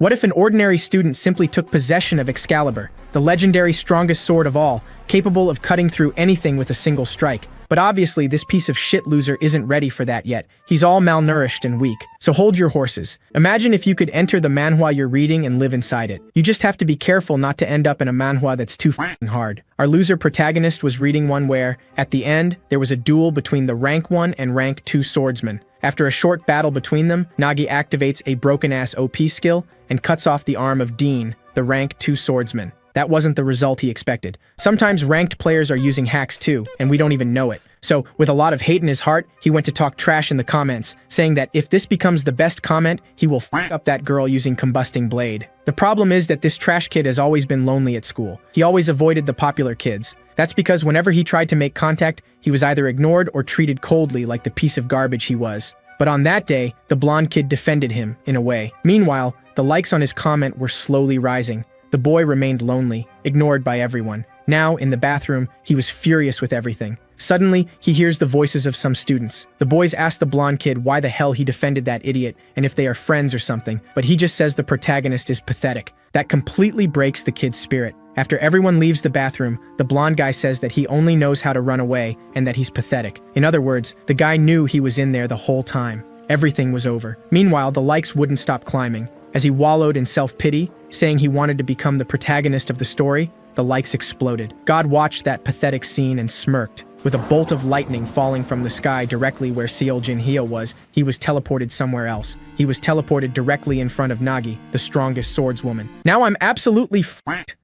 What if an ordinary student simply took possession of Excalibur, the legendary strongest sword of all, capable of cutting through anything with a single strike? But obviously, this piece of shit loser isn't ready for that yet. He's all malnourished and weak. So hold your horses. Imagine if you could enter the manhwa you're reading and live inside it. You just have to be careful not to end up in a manhwa that's too f***ing hard. Our loser protagonist was reading one where, at the end, there was a duel between the rank 1 and rank 2 swordsmen. After a short battle between them, Nagi activates a broken-ass OP skill and cuts off the arm of Dean, the rank 2 swordsman. That wasn't the result he expected. Sometimes ranked players are using hacks too, and we don't even know it. So, with a lot of hate in his heart, he went to talk trash in the comments, saying that if this becomes the best comment, he will f*** up that girl using combusting blade. The problem is that this trash kid has always been lonely at school. He always avoided the popular kids. That's because whenever he tried to make contact, he was either ignored or treated coldly like the piece of garbage he was. But on that day, the blonde kid defended him, in a way. Meanwhile, the likes on his comment were slowly rising. The boy remained lonely, ignored by everyone. Now, in the bathroom, he was furious with everything. Suddenly, he hears the voices of some students. The boys ask the blonde kid why the hell he defended that idiot and if they are friends or something, but he just says the protagonist is pathetic. That completely breaks the kid's spirit. After everyone leaves the bathroom, the blonde guy says that he only knows how to run away and that he's pathetic. In other words, the guy knew he was in there the whole time. Everything was over. Meanwhile, the likes wouldn't stop climbing. As he wallowed in self-pity, saying he wanted to become the protagonist of the story, the likes exploded. God watched that pathetic scene and smirked. With a bolt of lightning falling from the sky directly where Seo Jin-hyo was, he was teleported somewhere else. He was teleported directly in front of Nagi, the strongest swordswoman. Now I'm absolutely f***ed.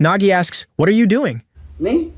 Nagi asks, "What are you doing?" Me?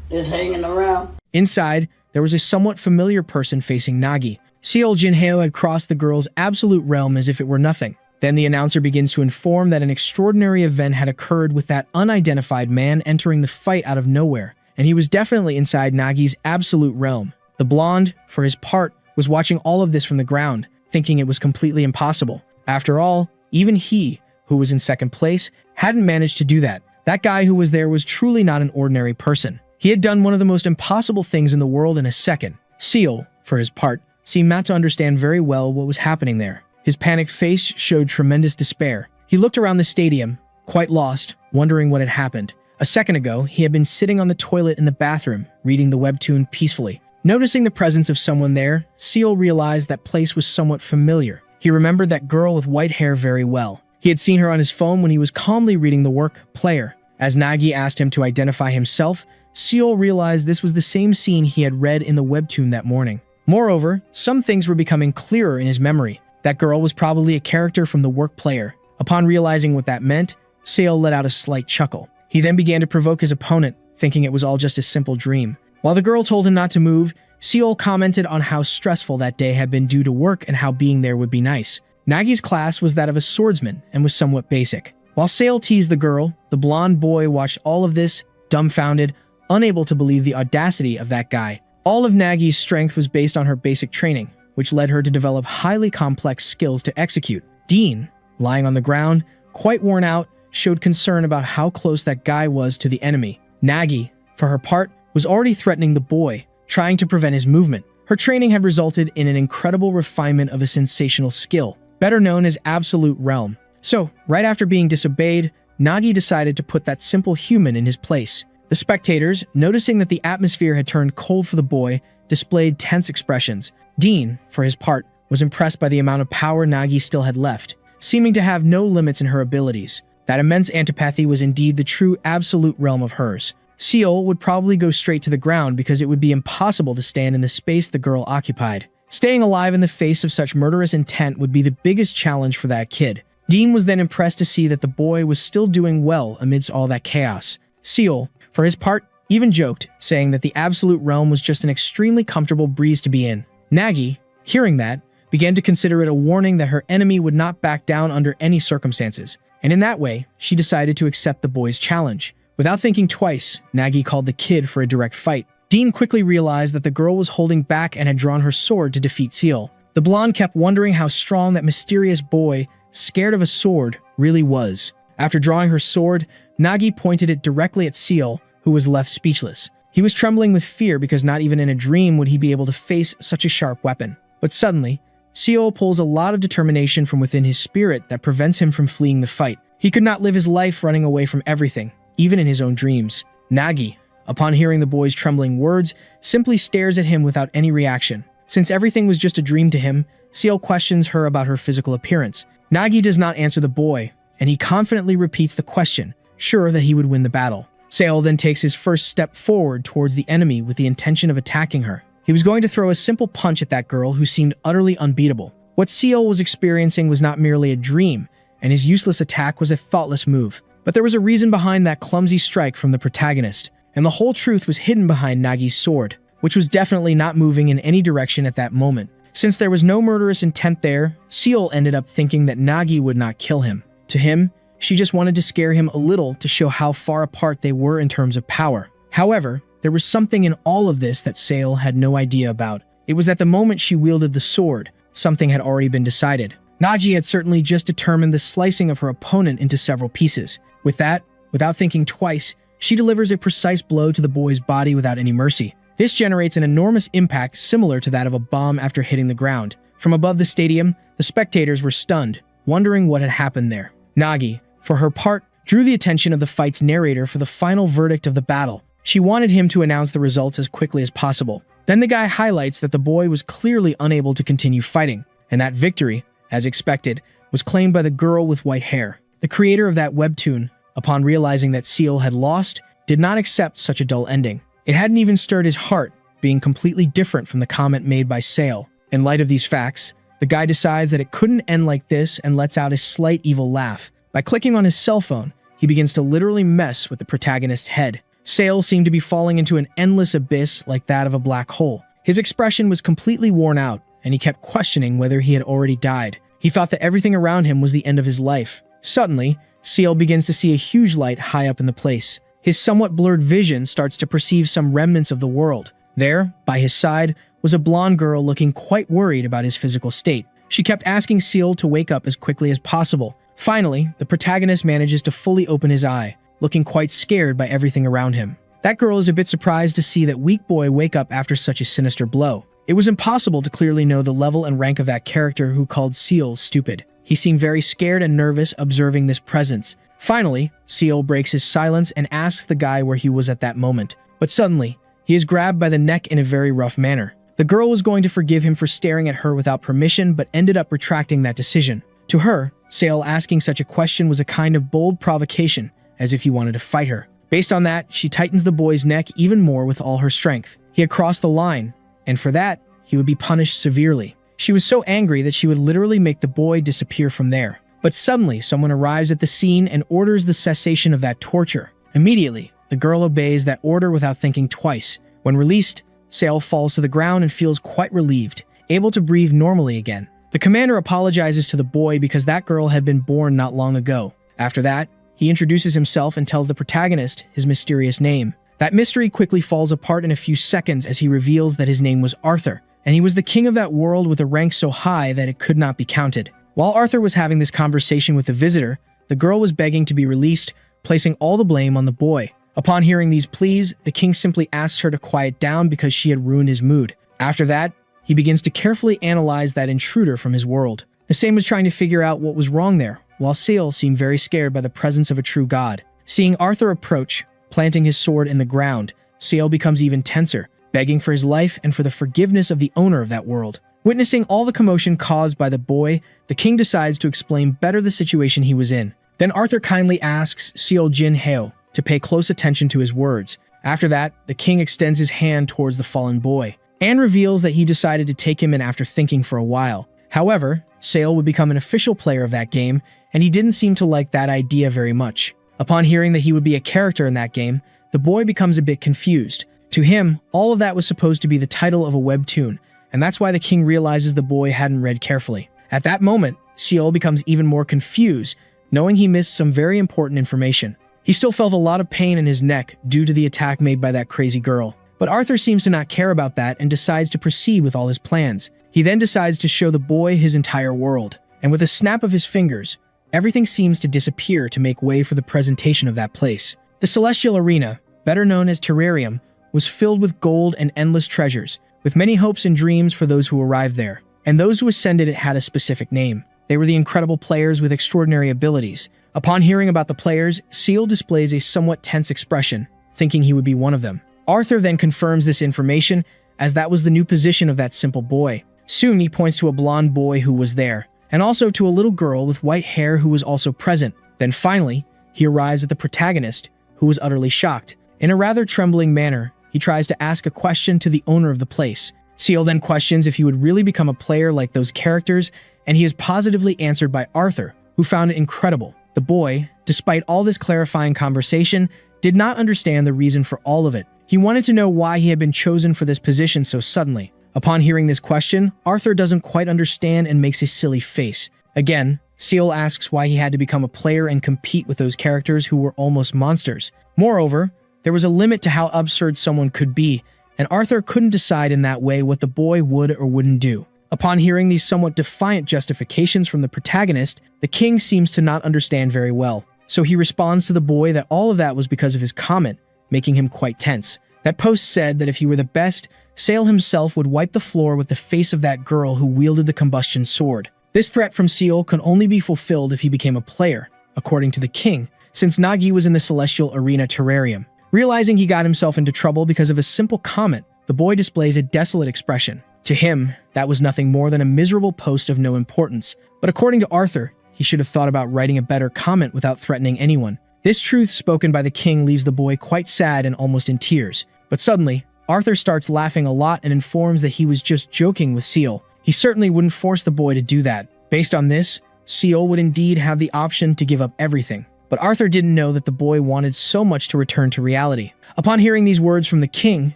Just hanging around. Inside, there was a somewhat familiar person facing Nagi. Seo Jin-hyo had crossed the girl's absolute realm as if it were nothing. Then the announcer begins to inform that an extraordinary event had occurred with that unidentified man entering the fight out of nowhere, and he was definitely inside Nagi's absolute realm. The blonde, for his part, was watching all of this from the ground, thinking it was completely impossible. After all, even he, who was in second place, hadn't managed to do that. That guy who was there was truly not an ordinary person. He had done one of the most impossible things in the world in a second. Seo, for his part, seemed not to understand very well what was happening there. His panicked face showed tremendous despair. He looked around the stadium, quite lost, wondering what had happened. A second ago, he had been sitting on the toilet in the bathroom, reading the webtoon peacefully. Noticing the presence of someone there, Seo realized that place was somewhat familiar. He remembered that girl with white hair very well. He had seen her on his phone when he was calmly reading the work, Player. As Nagi asked him to identify himself, Seo realized this was the same scene he had read in the webtoon that morning. Moreover, some things were becoming clearer in his memory. That girl was probably a character from the work Player. Upon realizing what that meant, Seo let out a slight chuckle. He then began to provoke his opponent, thinking it was all just a simple dream. While the girl told him not to move, Seo commented on how stressful that day had been due to work and how being there would be nice. Nagi's class was that of a swordsman and was somewhat basic. While Seo teased the girl, the blonde boy watched all of this, dumbfounded, unable to believe the audacity of that guy. All of Nagi's strength was based on her basic training, which led her to develop highly complex skills to execute. Dean, lying on the ground, quite worn out, showed concern about how close that guy was to the enemy. Nagi, for her part, was already threatening the boy, trying to prevent his movement. Her training had resulted in an incredible refinement of a sensational skill, better known as Absolute Realm. So, right after being disobeyed, Nagi decided to put that simple human in his place. The spectators, noticing that the atmosphere had turned cold for the boy, displayed tense expressions. Dean, for his part, was impressed by the amount of power Nagi still had left, seeming to have no limits in her abilities. That immense antipathy was indeed the true absolute realm of hers. Seo would probably go straight to the ground because it would be impossible to stand in the space the girl occupied. Staying alive in the face of such murderous intent would be the biggest challenge for that kid. Dean was then impressed to see that the boy was still doing well amidst all that chaos. Seo, for his part, even joked, saying that the absolute realm was just an extremely comfortable breeze to be in. Nagi, hearing that, began to consider it a warning that her enemy would not back down under any circumstances, and in that way, she decided to accept the boy's challenge. Without thinking twice, Nagi called the kid for a direct fight. Dean quickly realized that the girl was holding back and had drawn her sword to defeat Seo. The blonde kept wondering how strong that mysterious boy, scared of a sword, really was. After drawing her sword, Nagi pointed it directly at Seo, who was left speechless. He was trembling with fear because not even in a dream would he be able to face such a sharp weapon. But suddenly, Seol pulls a lot of determination from within his spirit that prevents him from fleeing the fight. He could not live his life running away from everything, even in his own dreams. Nagi, upon hearing the boy's trembling words, simply stares at him without any reaction. Since everything was just a dream to him, Seol questions her about her physical appearance. Nagi does not answer the boy, and he confidently repeats the question, sure that he would win the battle. Seol then takes his first step forward towards the enemy with the intention of attacking her. He was going to throw a simple punch at that girl who seemed utterly unbeatable. What Seol was experiencing was not merely a dream, and his useless attack was a thoughtless move. But there was a reason behind that clumsy strike from the protagonist, and the whole truth was hidden behind Nagi's sword, which was definitely not moving in any direction at that moment. Since there was no murderous intent there, Seol ended up thinking that Nagi would not kill him. To him, she just wanted to scare him a little to show how far apart they were in terms of power. However, there was something in all of this that Seol had no idea about. It was that the moment she wielded the sword, something had already been decided. Nagi had certainly just determined the slicing of her opponent into several pieces. With that, without thinking twice, she delivers a precise blow to the boy's body without any mercy. This generates an enormous impact similar to that of a bomb after hitting the ground. From above the stadium, the spectators were stunned, wondering what had happened there. Nagi, for her part, drew the attention of the fight's narrator for the final verdict of the battle. She wanted him to announce the results as quickly as possible. Then the guy highlights that the boy was clearly unable to continue fighting, and that victory, as expected, was claimed by the girl with white hair. The creator of that webtoon, upon realizing that Seol had lost, did not accept such a dull ending. It hadn't even stirred his heart, being completely different from the comment made by Seol. In light of these facts, the guy decides that it couldn't end like this and lets out a slight evil laugh. By clicking on his cell phone, he begins to literally mess with the protagonist's head. Seol seemed to be falling into an endless abyss like that of a black hole. His expression was completely worn out, and he kept questioning whether he had already died. He thought that everything around him was the end of his life. Suddenly, Seol begins to see a huge light high up in the place. His somewhat blurred vision starts to perceive some remnants of the world. There, by his side, was a blonde girl looking quite worried about his physical state. She kept asking Seol to wake up as quickly as possible. Finally, the protagonist manages to fully open his eye, looking quite scared by everything around him. That girl is a bit surprised to see that weak boy wake up after such a sinister blow. It was impossible to clearly know the level and rank of that character who called Seol stupid. He seemed very scared and nervous observing this presence. Finally, Seol breaks his silence and asks the guy where he was at that moment. But suddenly, he is grabbed by the neck in a very rough manner. The girl was going to forgive him for staring at her without permission, but ended up retracting that decision. To her, Seol asking such a question was a kind of bold provocation, as if he wanted to fight her. Based on that, she tightens the boy's neck even more with all her strength. He had crossed the line, and for that, he would be punished severely. She was so angry that she would literally make the boy disappear from there. But suddenly, someone arrives at the scene and orders the cessation of that torture. Immediately, the girl obeys that order without thinking twice. When released, Seol falls to the ground and feels quite relieved, able to breathe normally again. The commander apologizes to the boy because that girl had been born not long ago. After that, he introduces himself and tells the protagonist his mysterious name. That mystery quickly falls apart in a few seconds as he reveals that his name was Arthur, and he was the king of that world with a rank so high that it could not be counted. While Arthur was having this conversation with the visitor, the girl was begging to be released, placing all the blame on the boy. Upon hearing these pleas, the king simply asks her to quiet down because she had ruined his mood. After that, he begins to carefully analyze that intruder from his world. The same was trying to figure out what was wrong there, while Seol seemed very scared by the presence of a true god. Seeing Arthur approach, planting his sword in the ground, Seol becomes even tenser, begging for his life and for the forgiveness of the owner of that world. Witnessing all the commotion caused by the boy, the king decides to explain better the situation he was in. Then Arthur kindly asks Seol Jin Heo to pay close attention to his words. After that, the king extends his hand towards the fallen boy, and reveals that he decided to take him in after thinking for a while. However, Seol would become an official player of that game, and he didn't seem to like that idea very much. Upon hearing that he would be a character in that game, the boy becomes a bit confused. To him, all of that was supposed to be the title of a webtoon, and that's why the king realizes the boy hadn't read carefully. At that moment, Seol becomes even more confused, knowing he missed some very important information. He still felt a lot of pain in his neck due to the attack made by that crazy girl. But Arthur seems to not care about that and decides to proceed with all his plans. He then decides to show the boy his entire world, and with a snap of his fingers, everything seems to disappear to make way for the presentation of that place. The Celestial Arena, better known as Terrarium, was filled with gold and endless treasures, with many hopes and dreams for those who arrived there. and those who ascended it had a specific name. They were the incredible players with extraordinary abilities. Upon hearing about the players, Seal displays a somewhat tense expression, thinking he would be one of them. Arthur then confirms this information, as that was the new position of that simple boy. Soon he points to a blonde boy who was there, and also to a little girl with white hair who was also present. Then finally, he arrives at the protagonist, who was utterly shocked. In a rather trembling manner, he tries to ask a question to the owner of the place. Seal then questions if he would really become a player like those characters, and he is positively answered by Arthur, who found it incredible. The boy, despite all this clarifying conversation, did not understand the reason for all of it. He wanted to know why he had been chosen for this position so suddenly. Upon hearing this question, Arthur doesn't quite understand and makes a silly face. Again, Seal asks why he had to become a player and compete with those characters who were almost monsters. Moreover, there was a limit to how absurd someone could be, and Arthur couldn't decide in that way what the boy would or wouldn't do. Upon hearing these somewhat defiant justifications from the protagonist, the king seems to not understand very well. So he responds to the boy that all of that was because of his comment, making him quite tense. That post said that if he were the best, Seal himself would wipe the floor with the face of that girl who wielded the combustion sword. This threat from Seal could only be fulfilled if he became a player, according to the king, since Nagi was in the celestial arena terrarium. Realizing he got himself into trouble because of a simple comment, the boy displays a desolate expression. To him, that was nothing more than a miserable post of no importance. But according to Arthur, he should have thought about writing a better comment without threatening anyone. This truth spoken by the king leaves the boy quite sad and almost in tears. But suddenly, Arthur starts laughing a lot and informs that he was just joking with Seal. He certainly wouldn't force the boy to do that. Based on this, Seal would indeed have the option to give up everything. But Arthur didn't know that the boy wanted so much to return to reality. Upon hearing these words from the king,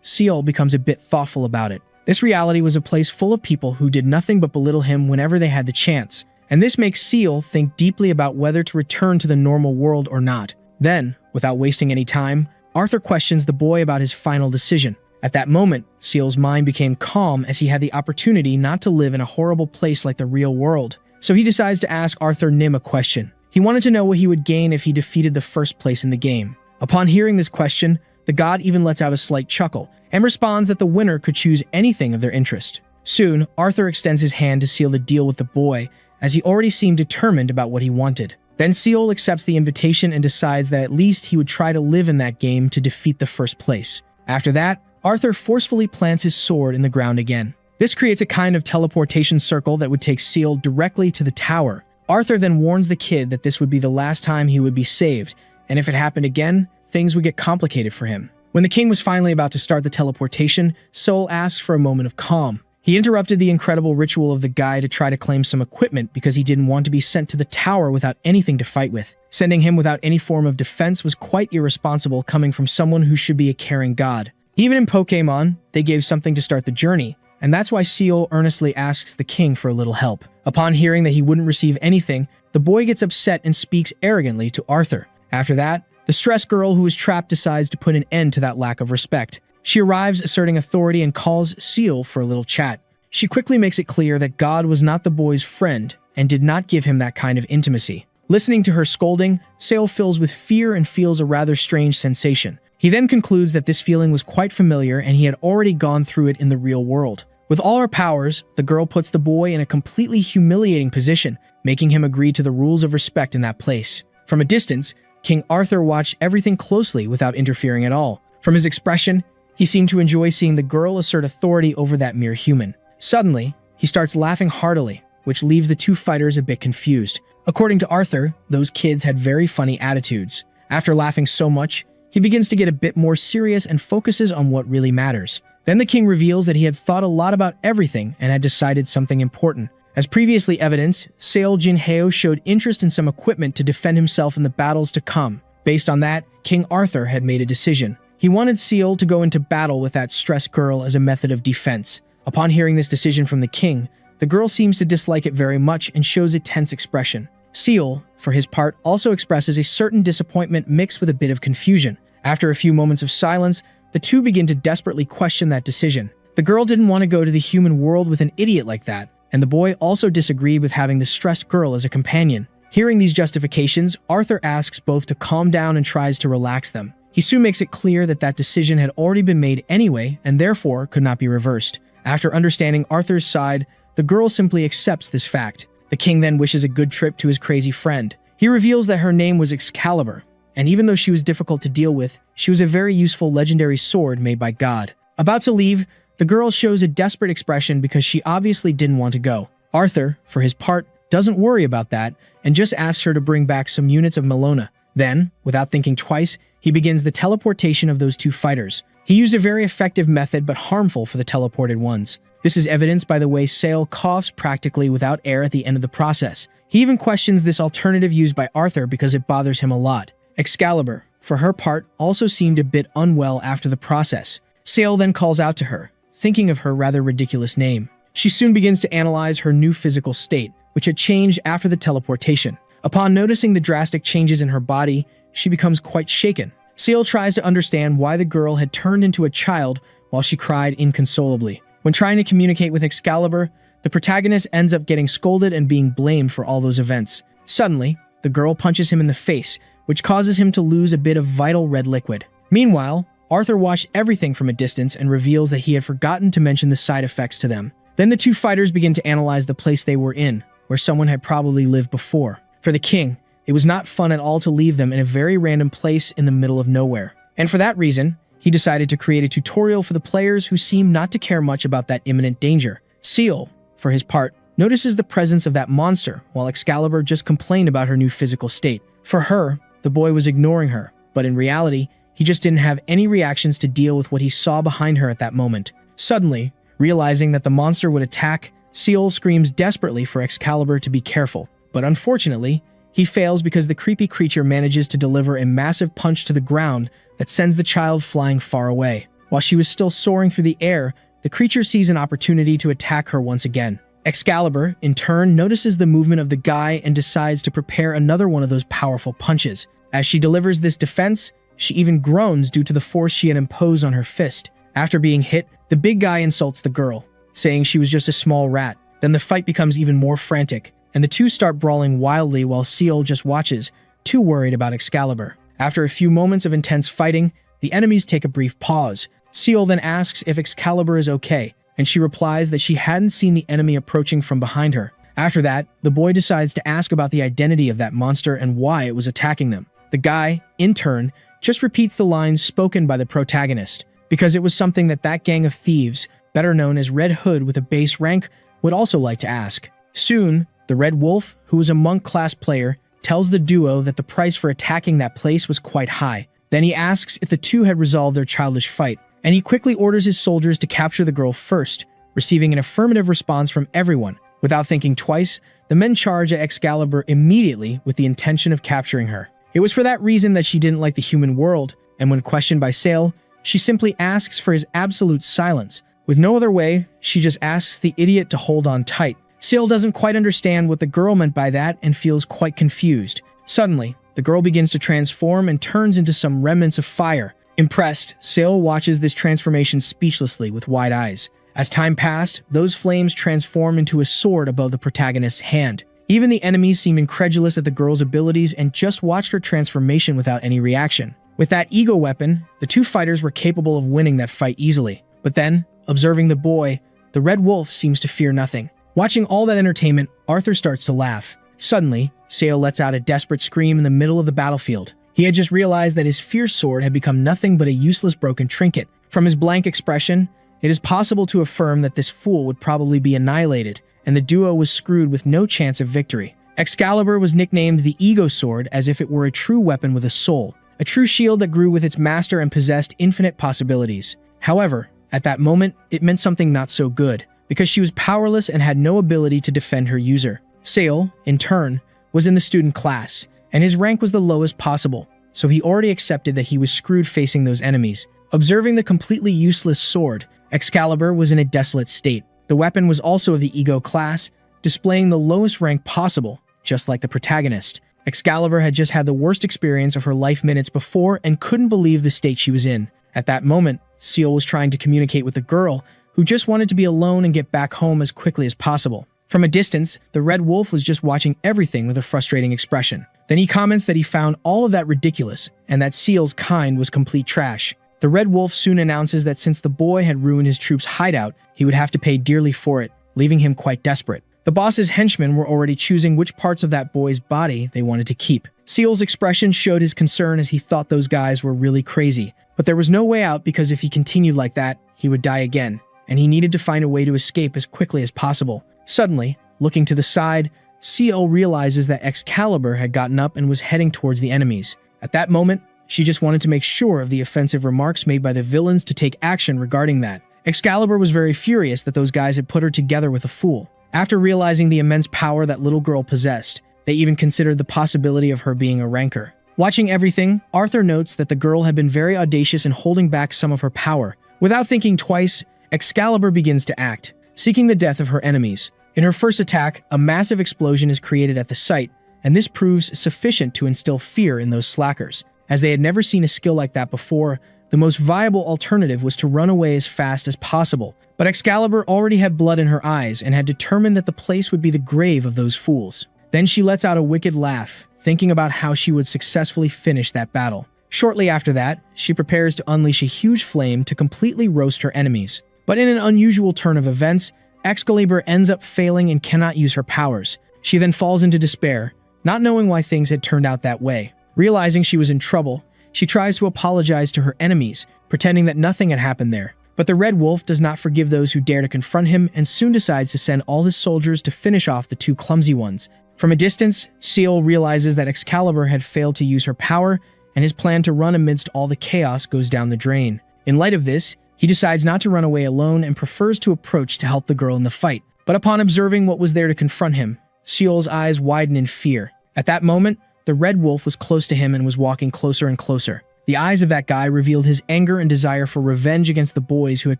Seal becomes a bit thoughtful about it. This reality was a place full of people who did nothing but belittle him whenever they had the chance. And this makes Seal think deeply about whether to return to the normal world or not. Then, without wasting any time, Arthur questions the boy about his final decision. At that moment, Seal's mind became calm as he had the opportunity not to live in a horrible place like the real world. So he decides to ask Arthur Nim a question. He wanted to know what he would gain if he defeated the first place in the game. Upon hearing this question, the god even lets out a slight chuckle and responds that the winner could choose anything of their interest. Soon, Arthur extends his hand to seal the deal with the boy, as he already seemed determined about what he wanted. Then Seal accepts the invitation and decides that at least he would try to live in that game to defeat the first place. After that, Arthur forcefully plants his sword in the ground again. This creates a kind of teleportation circle that would take Seal directly to the tower. Arthur then warns the kid that this would be the last time he would be saved, and if it happened again, things would get complicated for him. When the king was finally about to start the teleportation, Sol asks for a moment of calm. He interrupted the incredible ritual of the guy to try to claim some equipment because he didn't want to be sent to the tower without anything to fight with. Sending him without any form of defense was quite irresponsible coming from someone who should be a caring god. Even in Pokémon, they gave something to start the journey, and that's why Seal earnestly asks the king for a little help. Upon hearing that he wouldn't receive anything, the boy gets upset and speaks arrogantly to Arthur. After that, the stressed girl who was trapped decides to put an end to that lack of respect. She arrives asserting authority and calls Seal for a little chat. She quickly makes it clear that God was not the boy's friend and did not give him that kind of intimacy. Listening to her scolding, Seal fills with fear and feels a rather strange sensation. He then concludes that this feeling was quite familiar and he had already gone through it in the real world. With all her powers, the girl puts the boy in a completely humiliating position, making him agree to the rules of respect in that place. From a distance, King Arthur watched everything closely without interfering at all. From his expression, he seemed to enjoy seeing the girl assert authority over that mere human. Suddenly, he starts laughing heartily, which leaves the two fighters a bit confused. According to Arthur, those kids had very funny attitudes. After laughing so much, he begins to get a bit more serious and focuses on what really matters. Then the king reveals that he had thought a lot about everything and had decided something important. As previously evidenced, Seo Jinheo showed interest in some equipment to defend himself in the battles to come. Based on that, King Arthur had made a decision. He wanted Seal to go into battle with that stressed girl as a method of defense. Upon hearing this decision from the king, the girl seems to dislike it very much and shows a tense expression. Seal, for his part, also expresses a certain disappointment mixed with a bit of confusion. After a few moments of silence, the two begin to desperately question that decision. The girl didn't want to go to the human world with an idiot like that, and the boy also disagreed with having the stressed girl as a companion. Hearing these justifications, Arthur asks both to calm down and tries to relax them. He soon makes it clear that that decision had already been made anyway and therefore could not be reversed. After understanding Arthur's side, the girl simply accepts this fact. The king then wishes a good trip to his crazy friend. He reveals that her name was Excalibur, and even though she was difficult to deal with, she was a very useful legendary sword made by God. About to leave, the girl shows a desperate expression because she obviously didn't want to go. Arthur, for his part, doesn't worry about that and just asks her to bring back some units of Melona. Then, without thinking twice, he begins the teleportation of those two fighters. He used a very effective method but harmful for the teleported ones. This is evidenced by the way Sale coughs practically without air at the end of the process. He even questions this alternative used by Arthur because it bothers him a lot. Excalibur, for her part, also seemed a bit unwell after the process. Sale then calls out to her, thinking of her rather ridiculous name. She soon begins to analyze her new physical state, which had changed after the teleportation. Upon noticing the drastic changes in her body, she becomes quite shaken. Sale tries to understand why the girl had turned into a child while she cried inconsolably. When trying to communicate with Excalibur, the protagonist ends up getting scolded and being blamed for all those events. Suddenly, the girl punches him in the face, which causes him to lose a bit of vital red liquid. Meanwhile, Arthur watched everything from a distance and reveals that he had forgotten to mention the side effects to them. Then the two fighters begin to analyze the place they were in, where someone had probably lived before. For the king, it was not fun at all to leave them in a very random place in the middle of nowhere. And for that reason, he decided to create a tutorial for the players who seem not to care much about that imminent danger. Seal, for his part, notices the presence of that monster, while Excalibur just complained about her new physical state. For her, the boy was ignoring her, but in reality, he just didn't have any reactions to deal with what he saw behind her at that moment. Suddenly, realizing that the monster would attack, Seal screams desperately for Excalibur to be careful. But unfortunately, he fails because the creepy creature manages to deliver a massive punch to the ground that sends the child flying far away. While she was still soaring through the air, the creature sees an opportunity to attack her once again. Excalibur, in turn, notices the movement of the guy and decides to prepare another one of those powerful punches. As she delivers this defense, she even groans due to the force she had imposed on her fist. After being hit, the big guy insults the girl, saying she was just a small rat. Then the fight becomes even more frantic, and the two start brawling wildly while Seal just watches, too worried about Excalibur. After a few moments of intense fighting, the enemies take a brief pause. Seal then asks if Excalibur is okay, and she replies that she hadn't seen the enemy approaching from behind her. After that, the boy decides to ask about the identity of that monster and why it was attacking them. The guy, in turn, just repeats the lines spoken by the protagonist, because it was something that gang of thieves, better known as Red Hood with a base rank, would also like to ask. Soon, the Red Wolf, who was a monk class player, tells the duo that the price for attacking that place was quite high. Then he asks if the two had resolved their childish fight, and he quickly orders his soldiers to capture the girl first, receiving an affirmative response from everyone. Without thinking twice, the men charge at Excalibur immediately with the intention of capturing her. It was for that reason that she didn't like the human world, and when questioned by Sale, she simply asks for his absolute silence. With no other way, she just asks the idiot to hold on tight. Sale doesn't quite understand what the girl meant by that and feels quite confused. Suddenly, the girl begins to transform and turns into some remnants of fire. Impressed, Sale watches this transformation speechlessly with wide eyes. As time passed, those flames transform into a sword above the protagonist's hand. Even the enemies seem incredulous at the girl's abilities and just watched her transformation without any reaction. With that ego weapon, the two fighters were capable of winning that fight easily. But then, observing the boy, the Red Wolf seems to fear nothing. Watching all that entertainment, Arthur starts to laugh. Suddenly, Sale lets out a desperate scream in the middle of the battlefield. He had just realized that his fierce sword had become nothing but a useless broken trinket. From his blank expression, it is possible to affirm that this fool would probably be annihilated, and the duo was screwed with no chance of victory. Excalibur was nicknamed the Ego Sword as if it were a true weapon with a soul, a true shield that grew with its master and possessed infinite possibilities. However, at that moment, it meant something not so good, because she was powerless and had no ability to defend her user. Sale, in turn, was in the student class, and his rank was the lowest possible, so he already accepted that he was screwed facing those enemies. Observing the completely useless sword, Excalibur was in a desolate state. The weapon was also of the Ego class, displaying the lowest rank possible, just like the protagonist. Excalibur had just had the worst experience of her life minutes before and couldn't believe the state she was in. At that moment, Seal was trying to communicate with the girl, who just wanted to be alone and get back home as quickly as possible. From a distance, the Red Wolf was just watching everything with a frustrating expression. Then he comments that he found all of that ridiculous, and that Seal's kind was complete trash. The Red Wolf soon announces that since the boy had ruined his troops' hideout, he would have to pay dearly for it, leaving him quite desperate. The boss's henchmen were already choosing which parts of that boy's body they wanted to keep. Seal's expression showed his concern as he thought those guys were really crazy. But there was no way out because if he continued like that, he would die again, and he needed to find a way to escape as quickly as possible. Suddenly, looking to the side, Seal realizes that Excalibur had gotten up and was heading towards the enemies. At that moment, she just wanted to make sure of the offensive remarks made by the villains to take action regarding that. Excalibur was very furious that those guys had put her together with a fool. After realizing the immense power that little girl possessed, they even considered the possibility of her being a rancor. Watching everything, Arthur notes that the girl had been very audacious in holding back some of her power. Without thinking twice, Excalibur begins to act, seeking the death of her enemies. In her first attack, a massive explosion is created at the site, and this proves sufficient to instill fear in those slackers. As they had never seen a skill like that before, the most viable alternative was to run away as fast as possible. But Excalibur already had blood in her eyes and had determined that the place would be the grave of those fools. Then she lets out a wicked laugh, thinking about how she would successfully finish that battle. Shortly after that, she prepares to unleash a huge flame to completely roast her enemies. But in an unusual turn of events, Excalibur ends up failing and cannot use her powers. She then falls into despair, not knowing why things had turned out that way. Realizing she was in trouble, she tries to apologize to her enemies, pretending that nothing had happened there. But the Red Wolf does not forgive those who dare to confront him and soon decides to send all his soldiers to finish off the two clumsy ones. From a distance, Seal realizes that Excalibur had failed to use her power, and his plan to run amidst all the chaos goes down the drain. In light of this, he decides not to run away alone and prefers to approach to help the girl in the fight. But upon observing what was there to confront him, Seal's eyes widen in fear. At that moment, the Red Wolf was close to him and was walking closer and closer. The eyes of that guy revealed his anger and desire for revenge against the boys who had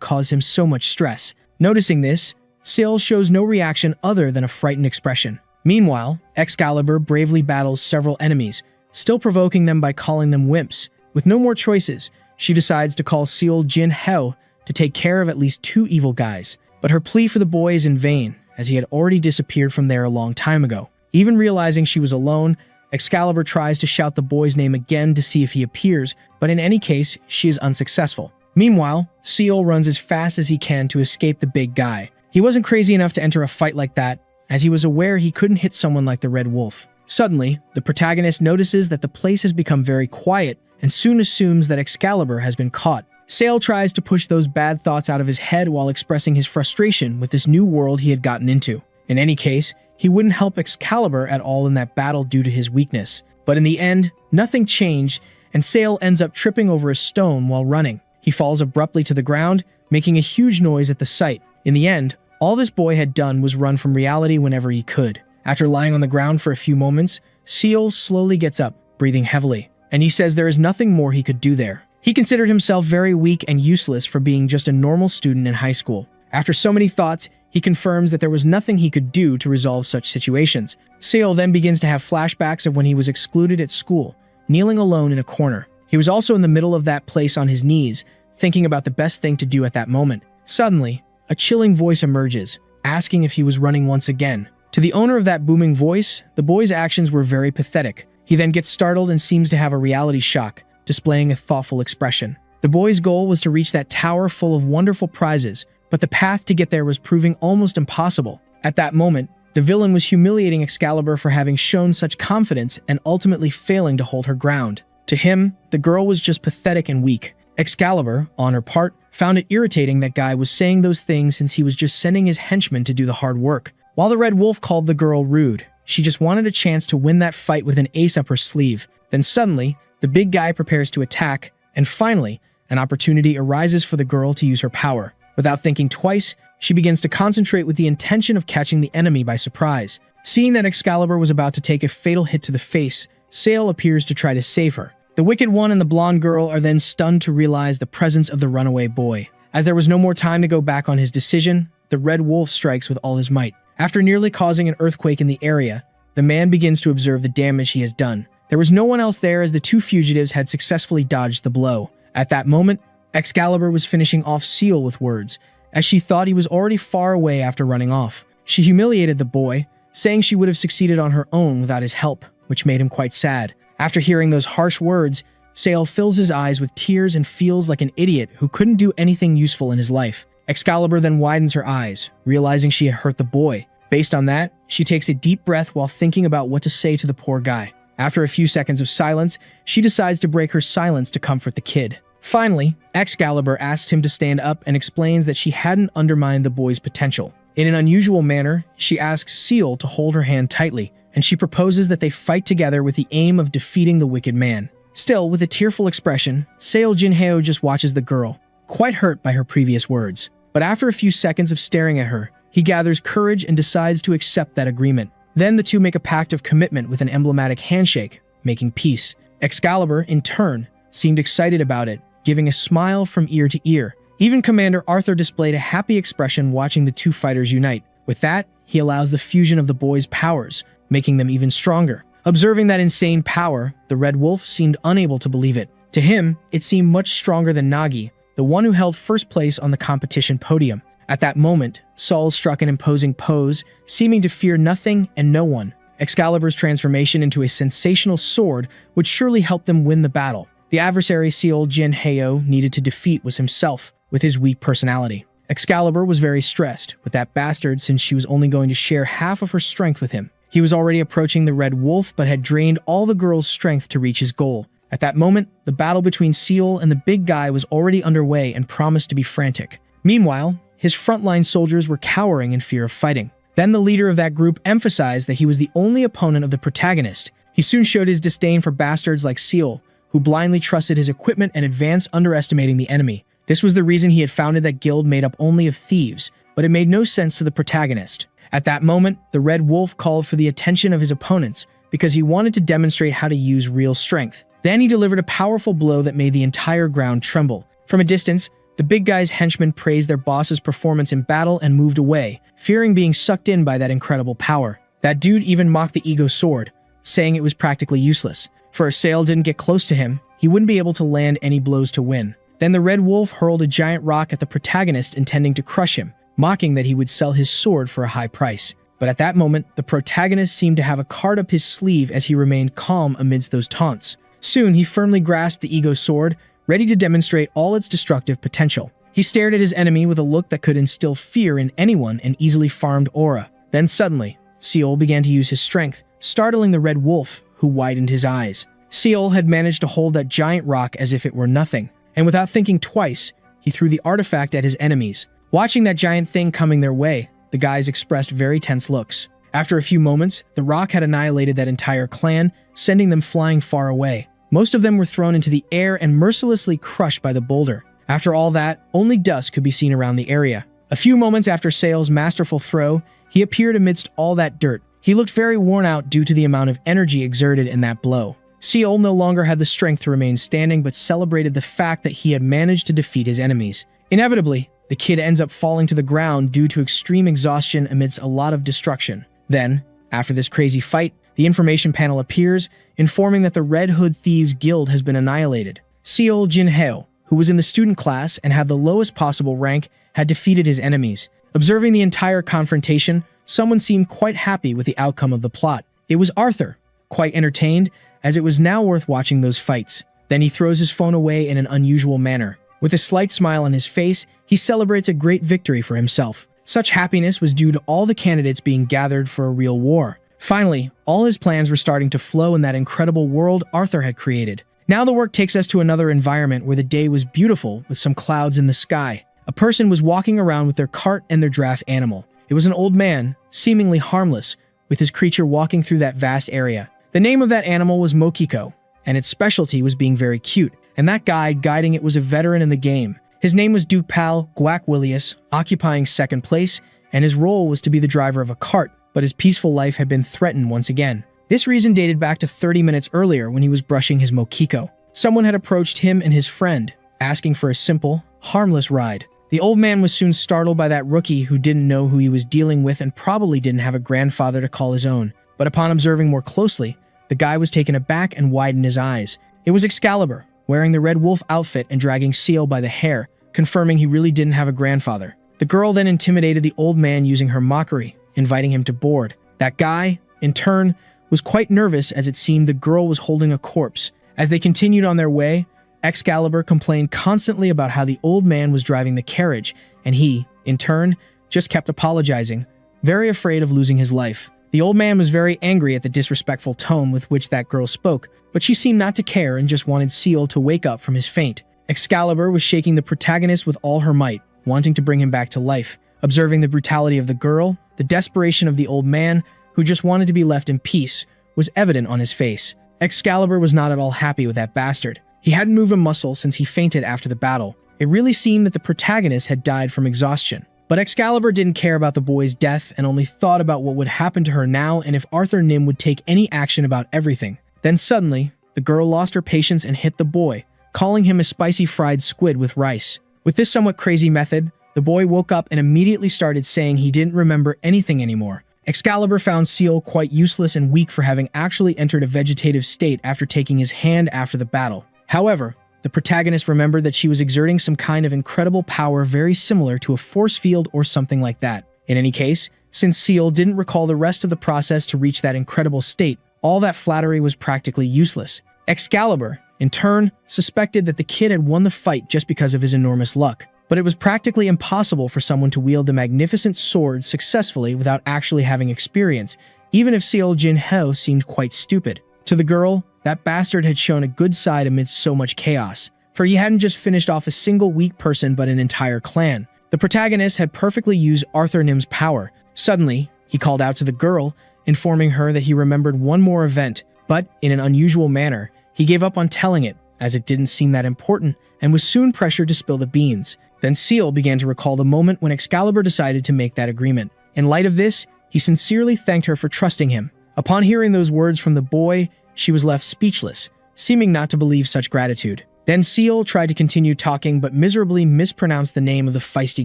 caused him so much stress. Noticing this, Seal shows no reaction other than a frightened expression. Meanwhile, Excalibur bravely battles several enemies, still provoking them by calling them wimps. With no more choices, she decides to call Seal Jin Heo to take care of at least two evil guys. But her plea for the boy is in vain, as he had already disappeared from there a long time ago. Even realizing she was alone, Excalibur tries to shout the boy's name again to see if he appears, but in any case, she is unsuccessful. Meanwhile, Seal runs as fast as he can to escape the big guy. He wasn't crazy enough to enter a fight like that, as he was aware he couldn't hit someone like the Red Wolf. Suddenly, the protagonist notices that the place has become very quiet and soon assumes that Excalibur has been caught. Seal tries to push those bad thoughts out of his head while expressing his frustration with this new world he had gotten into. In any case, he wouldn't help Excalibur at all in that battle due to his weakness. But in the end, nothing changed, and Seal ends up tripping over a stone while running. He falls abruptly to the ground, making a huge noise at the sight. In the end, all this boy had done was run from reality whenever he could. After lying on the ground for a few moments, Seal slowly gets up, breathing heavily, and he says there is nothing more he could do there. He considered himself very weak and useless for being just a normal student in high school. After so many thoughts, he confirms that there was nothing he could do to resolve such situations. Seal then begins to have flashbacks of when he was excluded at school, kneeling alone in a corner. He was also in the middle of that place on his knees, thinking about the best thing to do at that moment. Suddenly, a chilling voice emerges, asking if he was running once again. To the owner of that booming voice, the boy's actions were very pathetic. He then gets startled and seems to have a reality shock, displaying a thoughtful expression. The boy's goal was to reach that tower full of wonderful prizes, but the path to get there was proving almost impossible. At that moment, the villain was humiliating Excalibur for having shown such confidence and ultimately failing to hold her ground. To him, the girl was just pathetic and weak. Excalibur, on her part, found it irritating that guy was saying those things since he was just sending his henchmen to do the hard work. While the Red Wolf called the girl rude, she just wanted a chance to win that fight with an ace up her sleeve. Then suddenly, the big guy prepares to attack, and finally, an opportunity arises for the girl to use her power. Without thinking twice, she begins to concentrate with the intention of catching the enemy by surprise. Seeing that Excalibur was about to take a fatal hit to the face, Seal appears to try to save her. The Wicked One and the blonde girl are then stunned to realize the presence of the runaway boy. As there was no more time to go back on his decision, the Red Wolf strikes with all his might. After nearly causing an earthquake in the area, the man begins to observe the damage he has done. There was no one else there as the two fugitives had successfully dodged the blow. At that moment, Excalibur was finishing off Seal with words, as she thought he was already far away after running off. She humiliated the boy, saying she would have succeeded on her own without his help, which made him quite sad. After hearing those harsh words, Seal fills his eyes with tears and feels like an idiot who couldn't do anything useful in his life. Excalibur then widens her eyes, realizing she had hurt the boy. Based on that, she takes a deep breath while thinking about what to say to the poor guy. After a few seconds of silence, she decides to break her silence to comfort the kid. Finally, Excalibur asks him to stand up and explains that she hadn't undermined the boy's potential. In an unusual manner, she asks Seal to hold her hand tightly, and she proposes that they fight together with the aim of defeating the wicked man. Still, with a tearful expression, Seo Jinhyo just watches the girl, quite hurt by her previous words. But after a few seconds of staring at her, he gathers courage and decides to accept that agreement. Then the two make a pact of commitment with an emblematic handshake, making peace. Excalibur, in turn, seemed excited about it, giving a smile from ear to ear. Even Commander Arthur displayed a happy expression watching the two fighters unite. With that, he allows the fusion of the boys' powers, making them even stronger. Observing that insane power, the Red Wolf seemed unable to believe it. To him, it seemed much stronger than Nagi, the one who held first place on the competition podium. At that moment, Saul struck an imposing pose, seeming to fear nothing and no one. Excalibur's transformation into a sensational sword would surely help them win the battle. The adversary Seo Jinhyo needed to defeat was himself, with his weak personality. Excalibur was very stressed with that bastard since she was only going to share half of her strength with him. He was already approaching the Red Wolf but had drained all the girl's strength to reach his goal. At that moment, the battle between Seal and the big guy was already underway and promised to be frantic. Meanwhile, his frontline soldiers were cowering in fear of fighting. Then the leader of that group emphasized that he was the only opponent of the protagonist. He soon showed his disdain for bastards like Seal, who blindly trusted his equipment and advanced underestimating the enemy. This was the reason he had founded that guild made up only of thieves, but it made no sense to the protagonist. At that moment, the Red Wolf called for the attention of his opponents because he wanted to demonstrate how to use real strength. Then he delivered a powerful blow that made the entire ground tremble. From a distance, the big guy's henchmen praised their boss's performance in battle and moved away, fearing being sucked in by that incredible power. That dude even mocked the ego sword, saying it was practically useless. For if Sale didn't get close to him, he wouldn't be able to land any blows to win. Then the Red Wolf hurled a giant rock at the protagonist intending to crush him, mocking that he would sell his sword for a high price. But at that moment, the protagonist seemed to have a card up his sleeve as he remained calm amidst those taunts. Soon, he firmly grasped the ego sword, ready to demonstrate all its destructive potential. He stared at his enemy with a look that could instill fear in anyone an easily farmed aura. Then suddenly, Seol began to use his strength, startling the Red Wolf, who widened his eyes. Seol had managed to hold that giant rock as if it were nothing, and without thinking twice, he threw the artifact at his enemies. Watching that giant thing coming their way, the guys expressed very tense looks. After a few moments, the rock had annihilated that entire clan, sending them flying far away. Most of them were thrown into the air and mercilessly crushed by the boulder. After all that, only dust could be seen around the area. A few moments after Sale's masterful throw, he appeared amidst all that dirt. He looked very worn out due to the amount of energy exerted in that blow. Seol no longer had the strength to remain standing but celebrated the fact that he had managed to defeat his enemies. Inevitably, the kid ends up falling to the ground due to extreme exhaustion amidst a lot of destruction. Then, after this crazy fight, the information panel appears, informing that the Red Hood Thieves Guild has been annihilated. Seol Jinhyo, who was in the student class and had the lowest possible rank, had defeated his enemies. Observing the entire confrontation, someone seemed quite happy with the outcome of the plot. It was Arthur, quite entertained, as it was now worth watching those fights. Then he throws his phone away in an unusual manner. With a slight smile on his face, he celebrates a great victory for himself. Such happiness was due to all the candidates being gathered for a real war. Finally, all his plans were starting to flow in that incredible world Arthur had created. Now the work takes us to another environment where the day was beautiful with some clouds in the sky. A person was walking around with their cart and their draft animal. It was an old man, seemingly harmless, with his creature walking through that vast area. The name of that animal was Mokiko, and its specialty was being very cute, and that guy guiding it was a veteran in the game. His name was Duke Pal Guac-Willius, occupying second place, and his role was to be the driver of a cart, but his peaceful life had been threatened once again. This reason dated back to 30 minutes earlier when he was brushing his Mokiko. Someone had approached him and his friend, asking for a simple, harmless ride. The old man was soon startled by that rookie who didn't know who he was dealing with and probably didn't have a grandfather to call his own. But upon observing more closely, the guy was taken aback and widened his eyes. It was Excalibur, wearing the Red Wolf outfit and dragging Seal by the hair, confirming he really didn't have a grandfather. The girl then intimidated the old man using her mockery, inviting him to board. That guy, in turn, was quite nervous as it seemed the girl was holding a corpse. As they continued on their way, Excalibur complained constantly about how the old man was driving the carriage and he, in turn, just kept apologizing, very afraid of losing his life. The old man was very angry at the disrespectful tone with which that girl spoke, but she seemed not to care and just wanted Seal to wake up from his faint. Excalibur was shaking the protagonist with all her might, wanting to bring him back to life. Observing the brutality of the girl, the desperation of the old man, who just wanted to be left in peace, was evident on his face. Excalibur was not at all happy with that bastard. He hadn't moved a muscle since he fainted after the battle. It really seemed that the protagonist had died from exhaustion. But Excalibur didn't care about the boy's death and only thought about what would happen to her now and if Arthur Nim would take any action about everything. Then suddenly, the girl lost her patience and hit the boy, calling him a spicy fried squid with rice. With this somewhat crazy method, the boy woke up and immediately started saying he didn't remember anything anymore. Excalibur found Seal quite useless and weak for having actually entered a vegetative state after taking his hand after the battle. However, the protagonist remembered that she was exerting some kind of incredible power very similar to a force field or something like that. In any case, since Seal didn't recall the rest of the process to reach that incredible state, all that flattery was practically useless. Excalibur, in turn, suspected that the kid had won the fight just because of his enormous luck. But it was practically impossible for someone to wield the magnificent sword successfully without actually having experience, even if Seal Jin Ho seemed quite stupid. To the girl, that bastard had shown a good side amidst so much chaos, for he hadn't just finished off a single weak person but an entire clan. The protagonist had perfectly used Arthur Nim's power. Suddenly, he called out to the girl, informing her that he remembered one more event, but, in an unusual manner, he gave up on telling it, as it didn't seem that important, and was soon pressured to spill the beans. Then Seal began to recall the moment when Excalibur decided to make that agreement. In light of this, he sincerely thanked her for trusting him. Upon hearing those words from the boy, she was left speechless, seeming not to believe such gratitude. Then Seal tried to continue talking but miserably mispronounced the name of the feisty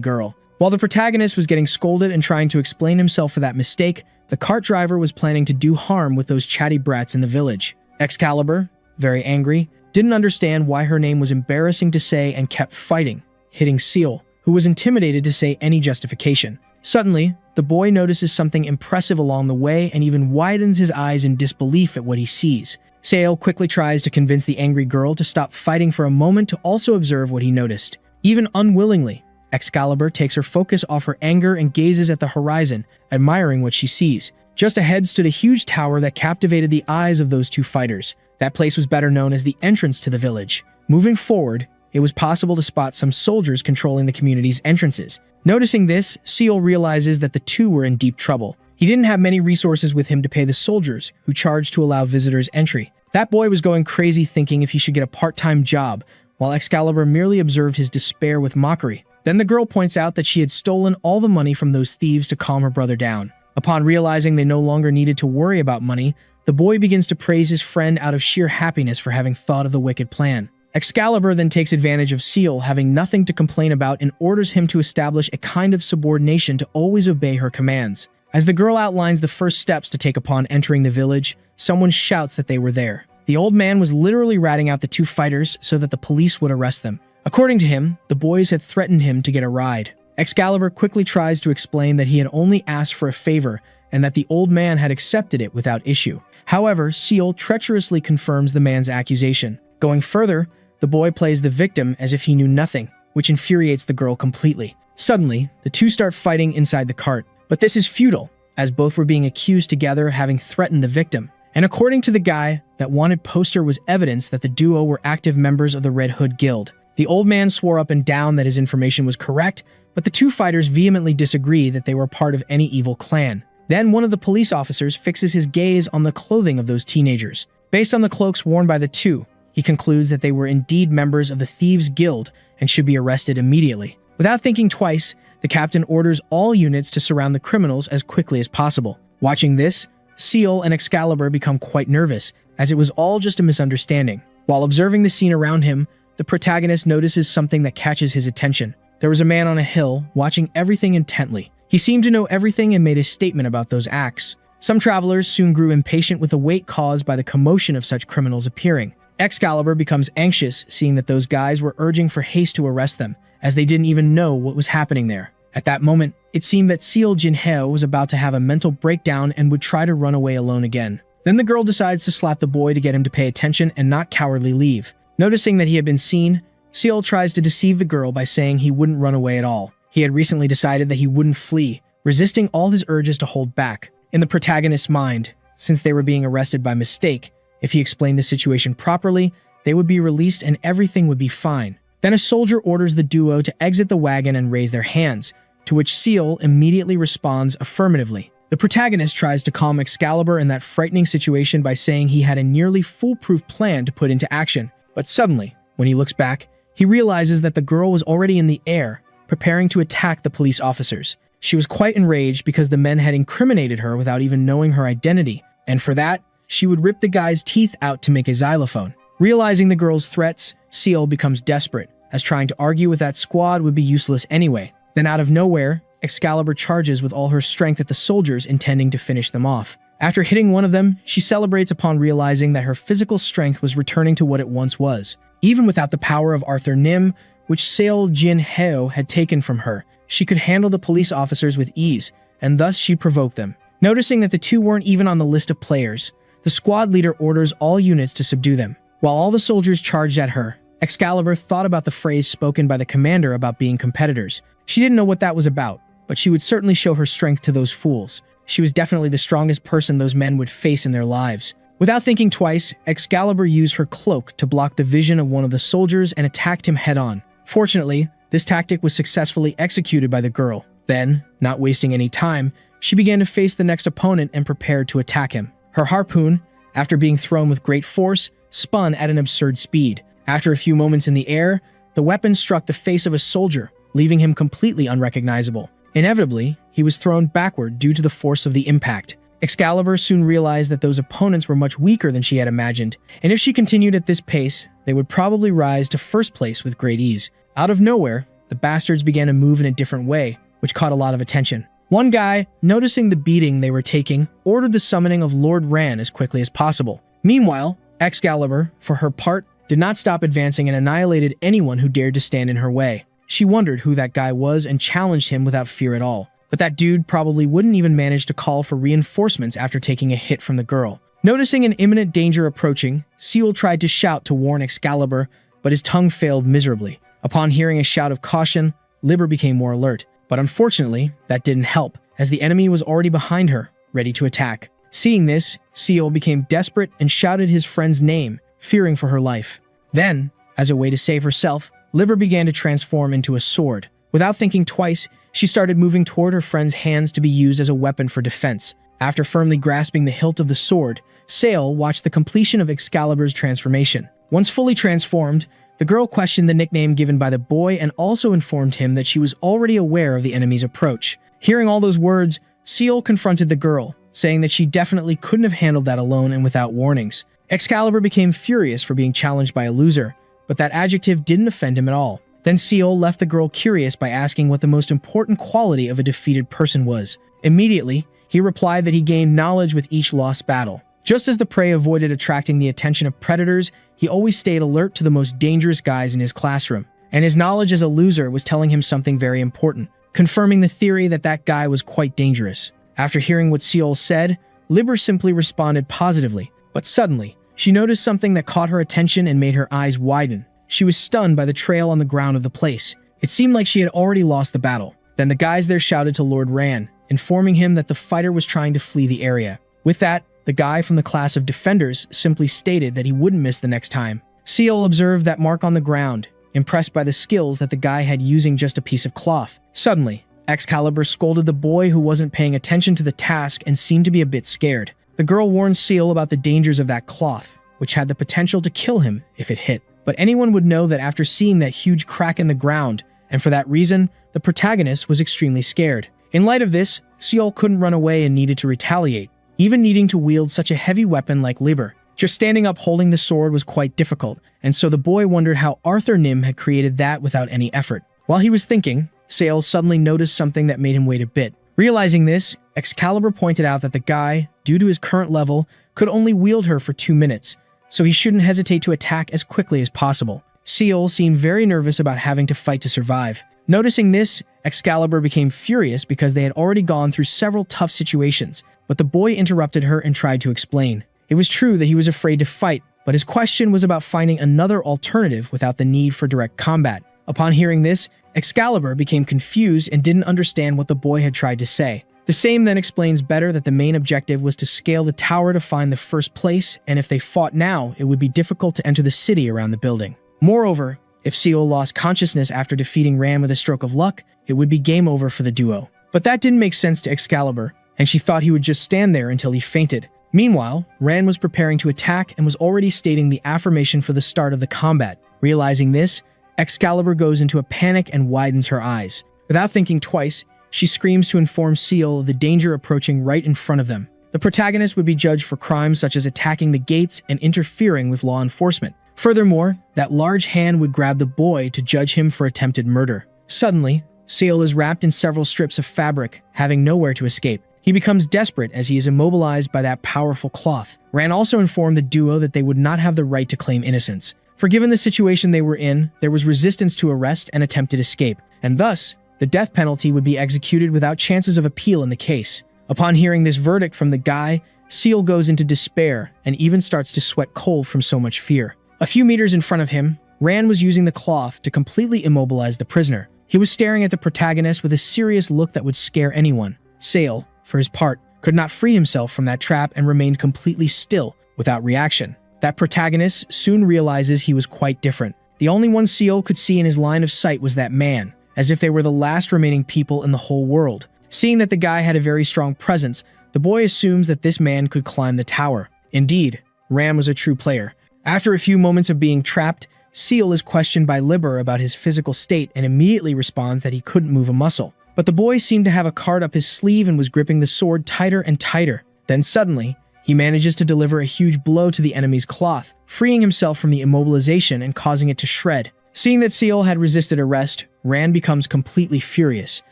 girl. While the protagonist was getting scolded and trying to explain himself for that mistake, the cart driver was planning to do harm with those chatty brats in the village. Excalibur, very angry, didn't understand why her name was embarrassing to say and kept fighting, hitting Seal, who was intimidated to say any justification. Suddenly, the boy notices something impressive along the way and even widens his eyes in disbelief at what he sees. Seal quickly tries to convince the angry girl to stop fighting for a moment to also observe what he noticed. Even unwillingly, Excalibur takes her focus off her anger and gazes at the horizon, admiring what she sees. Just ahead stood a huge tower that captivated the eyes of those two fighters. That place was better known as the entrance to the village. Moving forward, it was possible to spot some soldiers controlling the community's entrances. Noticing this, Seal realizes that the two were in deep trouble. He didn't have many resources with him to pay the soldiers, who charged to allow visitors entry. That boy was going crazy thinking if he should get a part-time job, while Excalibur merely observed his despair with mockery. Then the girl points out that she had stolen all the money from those thieves to calm her brother down. Upon realizing they no longer needed to worry about money, the boy begins to praise his friend out of sheer happiness for having thought of the wicked plan. Excalibur then takes advantage of Seal having nothing to complain about and orders him to establish a kind of subordination to always obey her commands. As the girl outlines the first steps to take upon entering the village, someone shouts that they were there. The old man was literally ratting out the two fighters so that the police would arrest them. According to him, the boys had threatened him to get a ride. Excalibur quickly tries to explain that he had only asked for a favor and that the old man had accepted it without issue. However, Seal treacherously confirms the man's accusation. Going further, the boy plays the victim as if he knew nothing, which infuriates the girl completely. Suddenly, the two start fighting inside the cart, but this is futile, as both were being accused together of having threatened the victim. And according to the guy, that wanted poster was evidence that the duo were active members of the Red Hood Guild. The old man swore up and down that his information was correct, but the two fighters vehemently disagree that they were part of any evil clan. Then one of the police officers fixes his gaze on the clothing of those teenagers. Based on the cloaks worn by the two, he concludes that they were indeed members of the Thieves' Guild and should be arrested immediately. Without thinking twice, the captain orders all units to surround the criminals as quickly as possible. Watching this, Seal and Excalibur become quite nervous, as it was all just a misunderstanding. While observing the scene around him, the protagonist notices something that catches his attention. There was a man on a hill, watching everything intently. He seemed to know everything and made a statement about those acts. Some travelers soon grew impatient with the wait caused by the commotion of such criminals appearing. Excalibur becomes anxious, seeing that those guys were urging for haste to arrest them, as they didn't even know what was happening there. At that moment, it seemed that Seal Jin Heo was about to have a mental breakdown and would try to run away alone again. Then the girl decides to slap the boy to get him to pay attention and not cowardly leave. Noticing that he had been seen, Seal tries to deceive the girl by saying he wouldn't run away at all. He had recently decided that he wouldn't flee, resisting all his urges to hold back. In the protagonist's mind, since they were being arrested by mistake, if he explained the situation properly, they would be released and everything would be fine. Then a soldier orders the duo to exit the wagon and raise their hands, to which Seal immediately responds affirmatively. The protagonist tries to calm Excalibur in that frightening situation by saying he had a nearly foolproof plan to put into action. But suddenly, when he looks back, he realizes that the girl was already in the air, preparing to attack the police officers. She was quite enraged because the men had incriminated her without even knowing her identity, and for that, she would rip the guy's teeth out to make a xylophone. Realizing the girl's threats, Seal becomes desperate, as trying to argue with that squad would be useless anyway. Then out of nowhere, Excalibur charges with all her strength at the soldiers, intending to finish them off. After hitting one of them, she celebrates upon realizing that her physical strength was returning to what it once was. Even without the power of Arthur Nim, which Seo Jin Heo had taken from her, she could handle the police officers with ease, and thus she provoked them. Noticing that the two weren't even on the list of players, the squad leader orders all units to subdue them. While all the soldiers charged at her, Excalibur thought about the phrase spoken by the commander about being competitors. She didn't know what that was about, but she would certainly show her strength to those fools. She was definitely the strongest person those men would face in their lives. Without thinking twice, Excalibur used her cloak to block the vision of one of the soldiers and attacked him head-on. Fortunately, this tactic was successfully executed by the girl. Then, not wasting any time, she began to face the next opponent and prepared to attack him. Her harpoon, after being thrown with great force, spun at an absurd speed. After a few moments in the air, the weapon struck the face of a soldier, leaving him completely unrecognizable. Inevitably, he was thrown backward due to the force of the impact. Excalibur soon realized that those opponents were much weaker than she had imagined, and if she continued at this pace, they would probably rise to first place with great ease. Out of nowhere, the bastards began to move in a different way, which caught a lot of attention. One guy, noticing the beating they were taking, ordered the summoning of Lord Ran as quickly as possible. Meanwhile, Excalibur, for her part, did not stop advancing and annihilated anyone who dared to stand in her way. She wondered who that guy was and challenged him without fear at all. But that dude probably wouldn't even manage to call for reinforcements after taking a hit from the girl. Noticing an imminent danger approaching, Seal tried to shout to warn Excalibur, but his tongue failed miserably. Upon hearing a shout of caution, Liber became more alert. But unfortunately, that didn't help, as the enemy was already behind her, ready to attack. Seeing this, Seal became desperate and shouted his friend's name, fearing for her life. Then, as a way to save herself, Liber began to transform into a sword. Without thinking twice, she started moving toward her friend's hands to be used as a weapon for defense. After firmly grasping the hilt of the sword, Sail watched the completion of Excalibur's transformation. Once fully transformed, the girl questioned the nickname given by the boy and also informed him that she was already aware of the enemy's approach. Hearing all those words, Seal confronted the girl, saying that she definitely couldn't have handled that alone and without warnings. Excalibur became furious for being challenged by a loser, but that adjective didn't offend him at all. Then Seal left the girl curious by asking what the most important quality of a defeated person was. Immediately, he replied that he gained knowledge with each lost battle. Just as the prey avoided attracting the attention of predators, he always stayed alert to the most dangerous guys in his classroom. And his knowledge as a loser was telling him something very important, confirming the theory that that guy was quite dangerous. After hearing what Seal said, Liber simply responded positively, but suddenly, she noticed something that caught her attention and made her eyes widen. She was stunned by the trail on the ground of the place. It seemed like she had already lost the battle. Then the guys there shouted to Lord Ran, informing him that the fighter was trying to flee the area. With that, the guy from the class of defenders simply stated that he wouldn't miss the next time. Seal observed that mark on the ground, impressed by the skills that the guy had using just a piece of cloth. Suddenly, Excalibur scolded the boy who wasn't paying attention to the task and seemed to be a bit scared. The girl warned Seal about the dangers of that cloth, which had the potential to kill him if it hit. But anyone would know that after seeing that huge crack in the ground, and for that reason, the protagonist was extremely scared. In light of this, Seal couldn't run away and needed to retaliate, even needing to wield such a heavy weapon like Liber. Just standing up holding the sword was quite difficult, and so the boy wondered how Arthur Nim had created that without any effort. While he was thinking, Sail suddenly noticed something that made him wait a bit. Realizing this, Excalibur pointed out that the guy, due to his current level, could only wield her for 2 minutes, so he shouldn't hesitate to attack as quickly as possible. Seal seemed very nervous about having to fight to survive. Noticing this, Excalibur became furious because they had already gone through several tough situations, but the boy interrupted her and tried to explain. It was true that he was afraid to fight, but his question was about finding another alternative without the need for direct combat. Upon hearing this, Excalibur became confused and didn't understand what the boy had tried to say. The same then explains better that the main objective was to scale the tower to find the first place, and if they fought now, it would be difficult to enter the city around the building. Moreover, if Seal lost consciousness after defeating Ran with a stroke of luck, it would be game over for the duo. But that didn't make sense to Excalibur, and she thought he would just stand there until he fainted. Meanwhile, Ran was preparing to attack and was already stating the affirmation for the start of the combat. Realizing this, Excalibur goes into a panic and widens her eyes. Without thinking twice, she screams to inform Seal of the danger approaching right in front of them. The protagonist would be judged for crimes such as attacking the gates and interfering with law enforcement. Furthermore, that large hand would grab the boy to judge him for attempted murder. Suddenly, Seal is wrapped in several strips of fabric, having nowhere to escape. He becomes desperate as he is immobilized by that powerful cloth. Ran also informed the duo that they would not have the right to claim innocence. For given the situation they were in, there was resistance to arrest and attempted escape, and thus, the death penalty would be executed without chances of appeal in the case. Upon hearing this verdict from the guy, Seal goes into despair and even starts to sweat cold from so much fear. A few meters in front of him, Ran was using the cloth to completely immobilize the prisoner. He was staring at the protagonist with a serious look that would scare anyone. Seal, for his part, could not free himself from that trap and remained completely still, without reaction. That protagonist soon realizes he was quite different. The only one Seal could see in his line of sight was that man, as if they were the last remaining people in the whole world. Seeing that the guy had a very strong presence, the boy assumes that this man could climb the tower. Indeed, Ram was a true player. After a few moments of being trapped, Seal is questioned by Liber about his physical state and immediately responds that he couldn't move a muscle. But the boy seemed to have a card up his sleeve and was gripping the sword tighter and tighter. Then suddenly, he manages to deliver a huge blow to the enemy's cloth, freeing himself from the immobilization and causing it to shred. Seeing that Seal had resisted arrest, Ran becomes completely furious.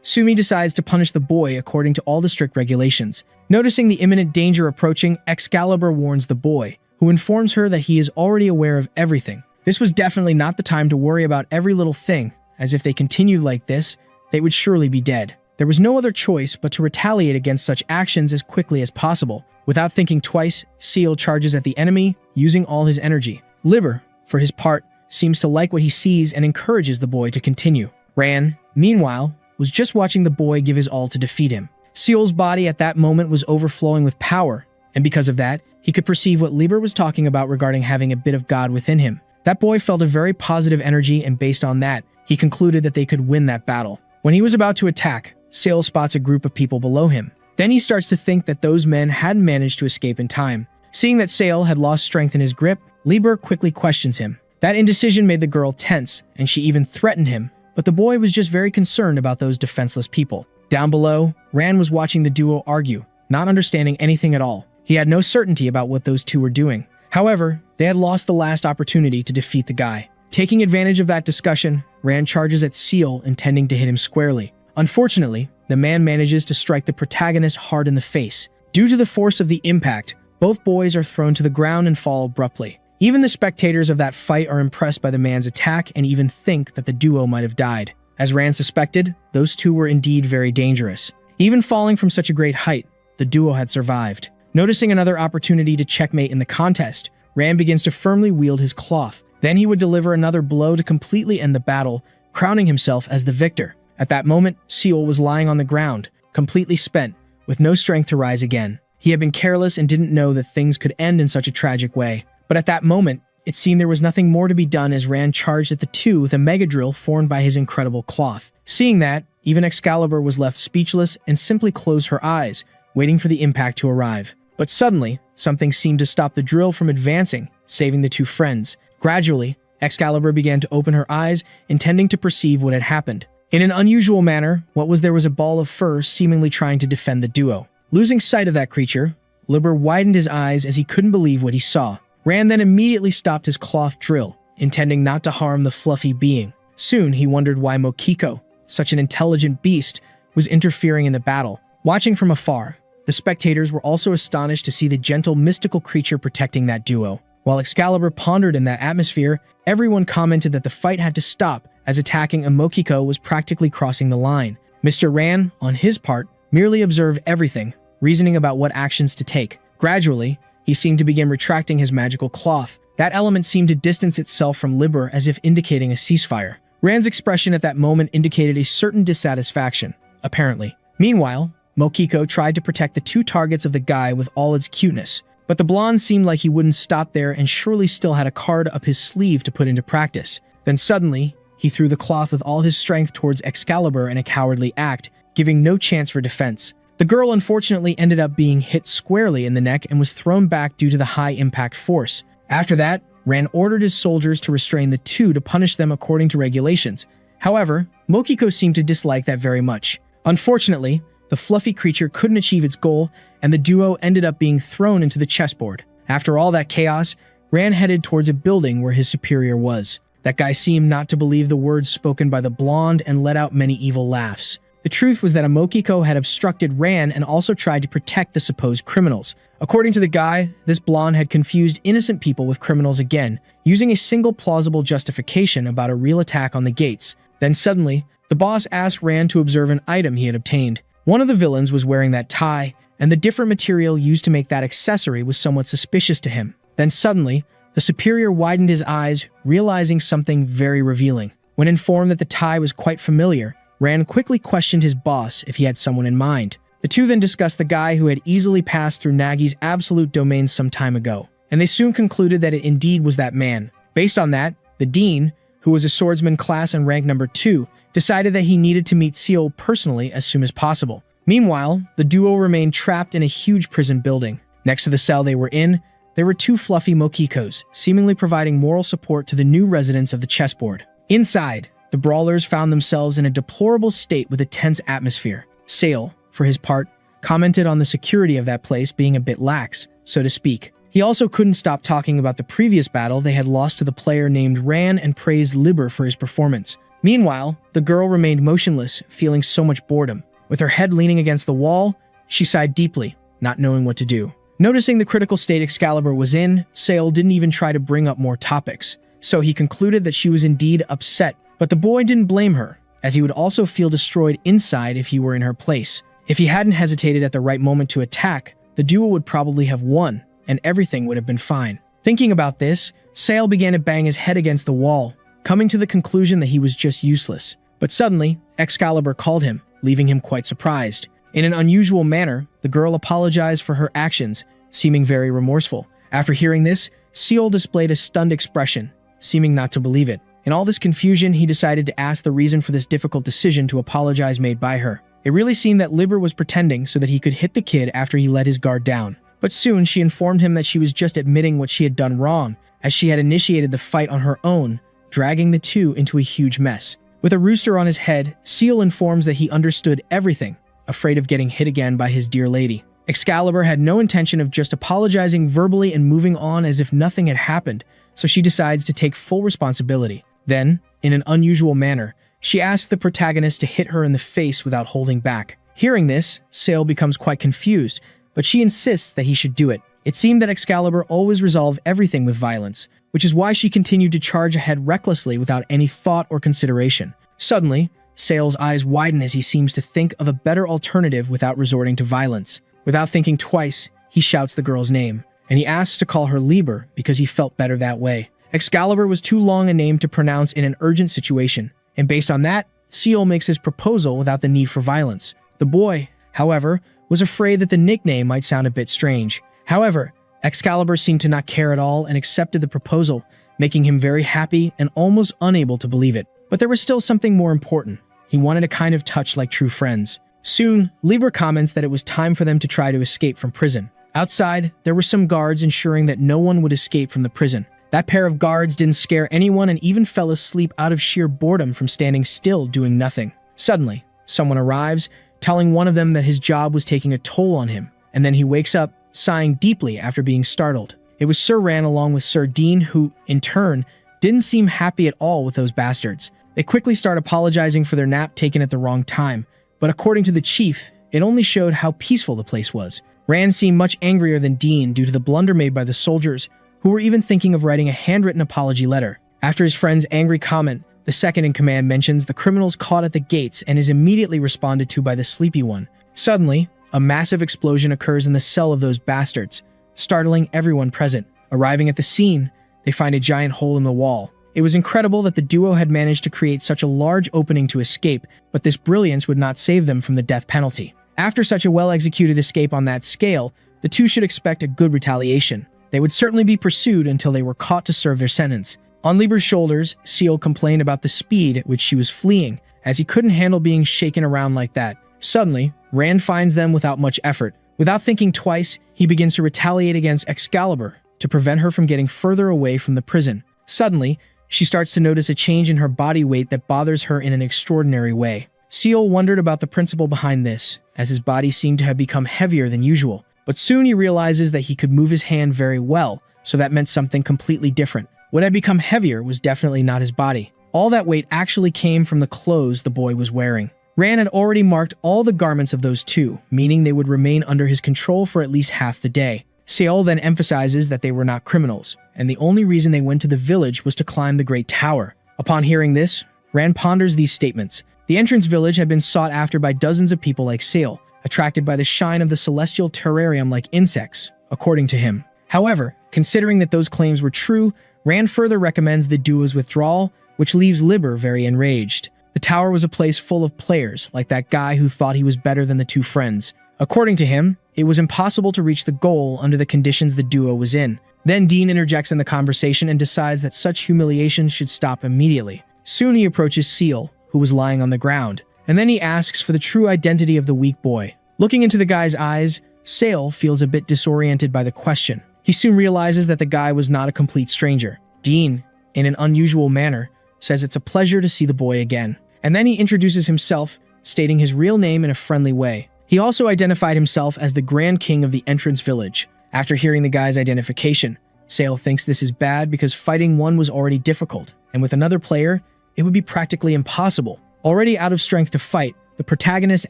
Sumi decides to punish the boy according to all the strict regulations. Noticing the imminent danger approaching, Excalibur warns the boy, who informs her that he is already aware of everything. This was definitely not the time to worry about every little thing, as if they continued like this, they would surely be dead. There was no other choice but to retaliate against such actions as quickly as possible. Without thinking twice, Seal charges at the enemy, using all his energy. Liber, for his part, seems to like what he sees and encourages the boy to continue. Ran, meanwhile, was just watching the boy give his all to defeat him. Seal's body at that moment was overflowing with power, and because of that, he could perceive what Liber was talking about regarding having a bit of God within him. That boy felt a very positive energy, and based on that, he concluded that they could win that battle. When he was about to attack, Seal spots a group of people below him. Then he starts to think that those men hadn't managed to escape in time. Seeing that Seal had lost strength in his grip, Liber quickly questions him. That indecision made the girl tense, and she even threatened him, but the boy was just very concerned about those defenseless people. Down below, Ran was watching the duo argue, not understanding anything at all. He had no certainty about what those two were doing. However, they had lost the last opportunity to defeat the guy. Taking advantage of that discussion, Ran charges at Seal, intending to hit him squarely. Unfortunately, the man manages to strike the protagonist hard in the face. Due to the force of the impact, both boys are thrown to the ground and fall abruptly. Even the spectators of that fight are impressed by the man's attack and even think that the duo might have died. As Ran suspected, those two were indeed very dangerous. Even falling from such a great height, the duo had survived. Noticing another opportunity to checkmate in the contest, Ran begins to firmly wield his cloth. Then he would deliver another blow to completely end the battle, crowning himself as the victor. At that moment, Seal was lying on the ground, completely spent, with no strength to rise again. He had been careless and didn't know that things could end in such a tragic way. But at that moment, it seemed there was nothing more to be done as Ran charged at the two with a mega drill formed by his incredible cloth. Seeing that, even Excalibur was left speechless and simply closed her eyes, waiting for the impact to arrive. But suddenly, something seemed to stop the drill from advancing, saving the two friends. Gradually, Excalibur began to open her eyes, intending to perceive what had happened. In an unusual manner, there was a ball of fur seemingly trying to defend the duo. Losing sight of that creature, Liber widened his eyes as he couldn't believe what he saw. Ran then immediately stopped his cloth drill, intending not to harm the fluffy being. Soon, he wondered why Mokiko, such an intelligent beast, was interfering in the battle. Watching from afar, the spectators were also astonished to see the gentle, mystical creature protecting that duo. While Excalibur pondered in that atmosphere, everyone commented that the fight had to stop, as attacking a Mokiko was practically crossing the line. Mr. Ran, on his part, merely observed everything, reasoning about what actions to take. Gradually, he seemed to begin retracting his magical cloth. That element seemed to distance itself from Liber as if indicating a ceasefire. Rand's expression at that moment indicated a certain dissatisfaction, apparently. Meanwhile, Mokiko tried to protect the two targets of the guy with all its cuteness, but the blonde seemed like he wouldn't stop there and surely still had a card up his sleeve to put into practice. Then suddenly, he threw the cloth with all his strength towards Excalibur in a cowardly act, giving no chance for defense. The girl unfortunately ended up being hit squarely in the neck and was thrown back due to the high impact force. After that, Rand ordered his soldiers to restrain the two to punish them according to regulations. However, Mokiko seemed to dislike that very much. Unfortunately, the fluffy creature couldn't achieve its goal, and the duo ended up being thrown into the chessboard. After all that chaos, Rand headed towards a building where his superior was. That guy seemed not to believe the words spoken by the blonde and let out many evil laughs. The truth was that Mokiko had obstructed Rand and also tried to protect the supposed criminals. According to the guy, this blonde had confused innocent people with criminals again, using a single plausible justification about a real attack on the gates. Then suddenly, the boss asked Rand to observe an item he had obtained. One of the villains was wearing that tie, and the different material used to make that accessory was somewhat suspicious to him. Then suddenly, the superior widened his eyes, realizing something very revealing. When informed that the tie was quite familiar, Rand quickly questioned his boss if he had someone in mind. The two then discussed the guy who had easily passed through Nagi's absolute domain some time ago, and they soon concluded that it indeed was that man. Based on that, the dean, who was a swordsman class and rank number 2, decided that he needed to meet Seal personally as soon as possible. Meanwhile, the duo remained trapped in a huge prison building. Next to the cell they were in, there were two fluffy Mokikos, seemingly providing moral support to the new residents of the chessboard. Inside, the brawlers found themselves in a deplorable state with a tense atmosphere. Sale, for his part, commented on the security of that place being a bit lax, so to speak. He also couldn't stop talking about the previous battle they had lost to the player named Ran and praised Liber for his performance. Meanwhile, the girl remained motionless, feeling so much boredom. With her head leaning against the wall, she sighed deeply, not knowing what to do. Noticing the critical state Excalibur was in, Sale didn't even try to bring up more topics, so he concluded that she was indeed upset. But the boy didn't blame her, as he would also feel destroyed inside if he were in her place. If he hadn't hesitated at the right moment to attack, the duo would probably have won, and everything would have been fine. Thinking about this, Sale began to bang his head against the wall, coming to the conclusion that he was just useless. But suddenly, Excalibur called him, leaving him quite surprised. In an unusual manner, the girl apologized for her actions, seeming very remorseful. After hearing this, Seal displayed a stunned expression, seeming not to believe it. In all this confusion, he decided to ask the reason for this difficult decision to apologize made by her. It really seemed that Liber was pretending so that he could hit the kid after he let his guard down. But soon she informed him that she was just admitting what she had done wrong, as she had initiated the fight on her own, dragging the two into a huge mess. With a rooster on his head, Seal informs that he understood everything, afraid of getting hit again by his dear lady. Excalibur had no intention of just apologizing verbally and moving on as if nothing had happened, so she decides to take full responsibility. Then, in an unusual manner, she asks the protagonist to hit her in the face without holding back. Hearing this, Sale becomes quite confused, but she insists that he should do it. It seemed that Excalibur always resolved everything with violence, which is why she continued to charge ahead recklessly without any thought or consideration. Suddenly, Sale's eyes widen as he seems to think of a better alternative without resorting to violence. Without thinking twice, he shouts the girl's name, and he asks to call her Liber because he felt better that way. Excalibur was too long a name to pronounce in an urgent situation, and based on that, Seal makes his proposal without the need for violence. The boy, however, was afraid that the nickname might sound a bit strange. However, Excalibur seemed to not care at all and accepted the proposal, making him very happy and almost unable to believe it. But there was still something more important. He wanted a kind of touch like true friends. Soon, Liber comments that it was time for them to try to escape from prison. Outside, there were some guards ensuring that no one would escape from the prison. That pair of guards didn't scare anyone and even fell asleep out of sheer boredom from standing still doing nothing. Suddenly, someone arrives, telling one of them that his job was taking a toll on him, and then he wakes up, sighing deeply after being startled. It was Sir Ran along with Sir Dean who, in turn, didn't seem happy at all with those bastards. They quickly start apologizing for their nap taken at the wrong time, but according to the chief, it only showed how peaceful the place was. Ran seemed much angrier than Dean due to the blunder made by the soldiers, who were even thinking of writing a handwritten apology letter. After his friend's angry comment, the second-in-command mentions the criminals caught at the gates and is immediately responded to by the sleepy one. Suddenly, a massive explosion occurs in the cell of those bastards, startling everyone present. Arriving at the scene, they find a giant hole in the wall. It was incredible that the duo had managed to create such a large opening to escape, but this brilliance would not save them from the death penalty. After such a well-executed escape on that scale, the two should expect a good retaliation. They would certainly be pursued until they were caught to serve their sentence. On Lieber's shoulders, Seal complained about the speed at which she was fleeing, as he couldn't handle being shaken around like that. Suddenly, Rand finds them without much effort. Without thinking twice, he begins to retaliate against Excalibur to prevent her from getting further away from the prison. Suddenly, she starts to notice a change in her body weight that bothers her in an extraordinary way. Seal wondered about the principle behind this, as his body seemed to have become heavier than usual. But soon he realizes that he could move his hand very well, so that meant something completely different. What had become heavier was definitely not his body. All that weight actually came from the clothes the boy was wearing. Rand had already marked all the garments of those two, meaning they would remain under his control for at least half the day. Seal then emphasizes that they were not criminals, and the only reason they went to the village was to climb the Great Tower. Upon hearing this, Rand ponders these statements. The entrance village had been sought after by dozens of people like Seal, attracted by the shine of the celestial terrarium like insects, according to him. However, considering that those claims were true, Rand further recommends the duo's withdrawal, which leaves Liber very enraged. The tower was a place full of players, like that guy who thought he was better than the two friends. According to him, it was impossible to reach the goal under the conditions the duo was in. Then Dean interjects in the conversation and decides that such humiliations should stop immediately. Soon he approaches Seal, who was lying on the ground, and then he asks for the true identity of the weak boy. Looking into the guy's eyes, Seal feels a bit disoriented by the question. He soon realizes that the guy was not a complete stranger. Dean, in an unusual manner, says it's a pleasure to see the boy again. And then he introduces himself, stating his real name in a friendly way. He also identified himself as the Grand King of the entrance village. After hearing the guy's identification, Seal thinks this is bad because fighting one was already difficult, and with another player, it would be practically impossible. Already out of strength to fight, the protagonist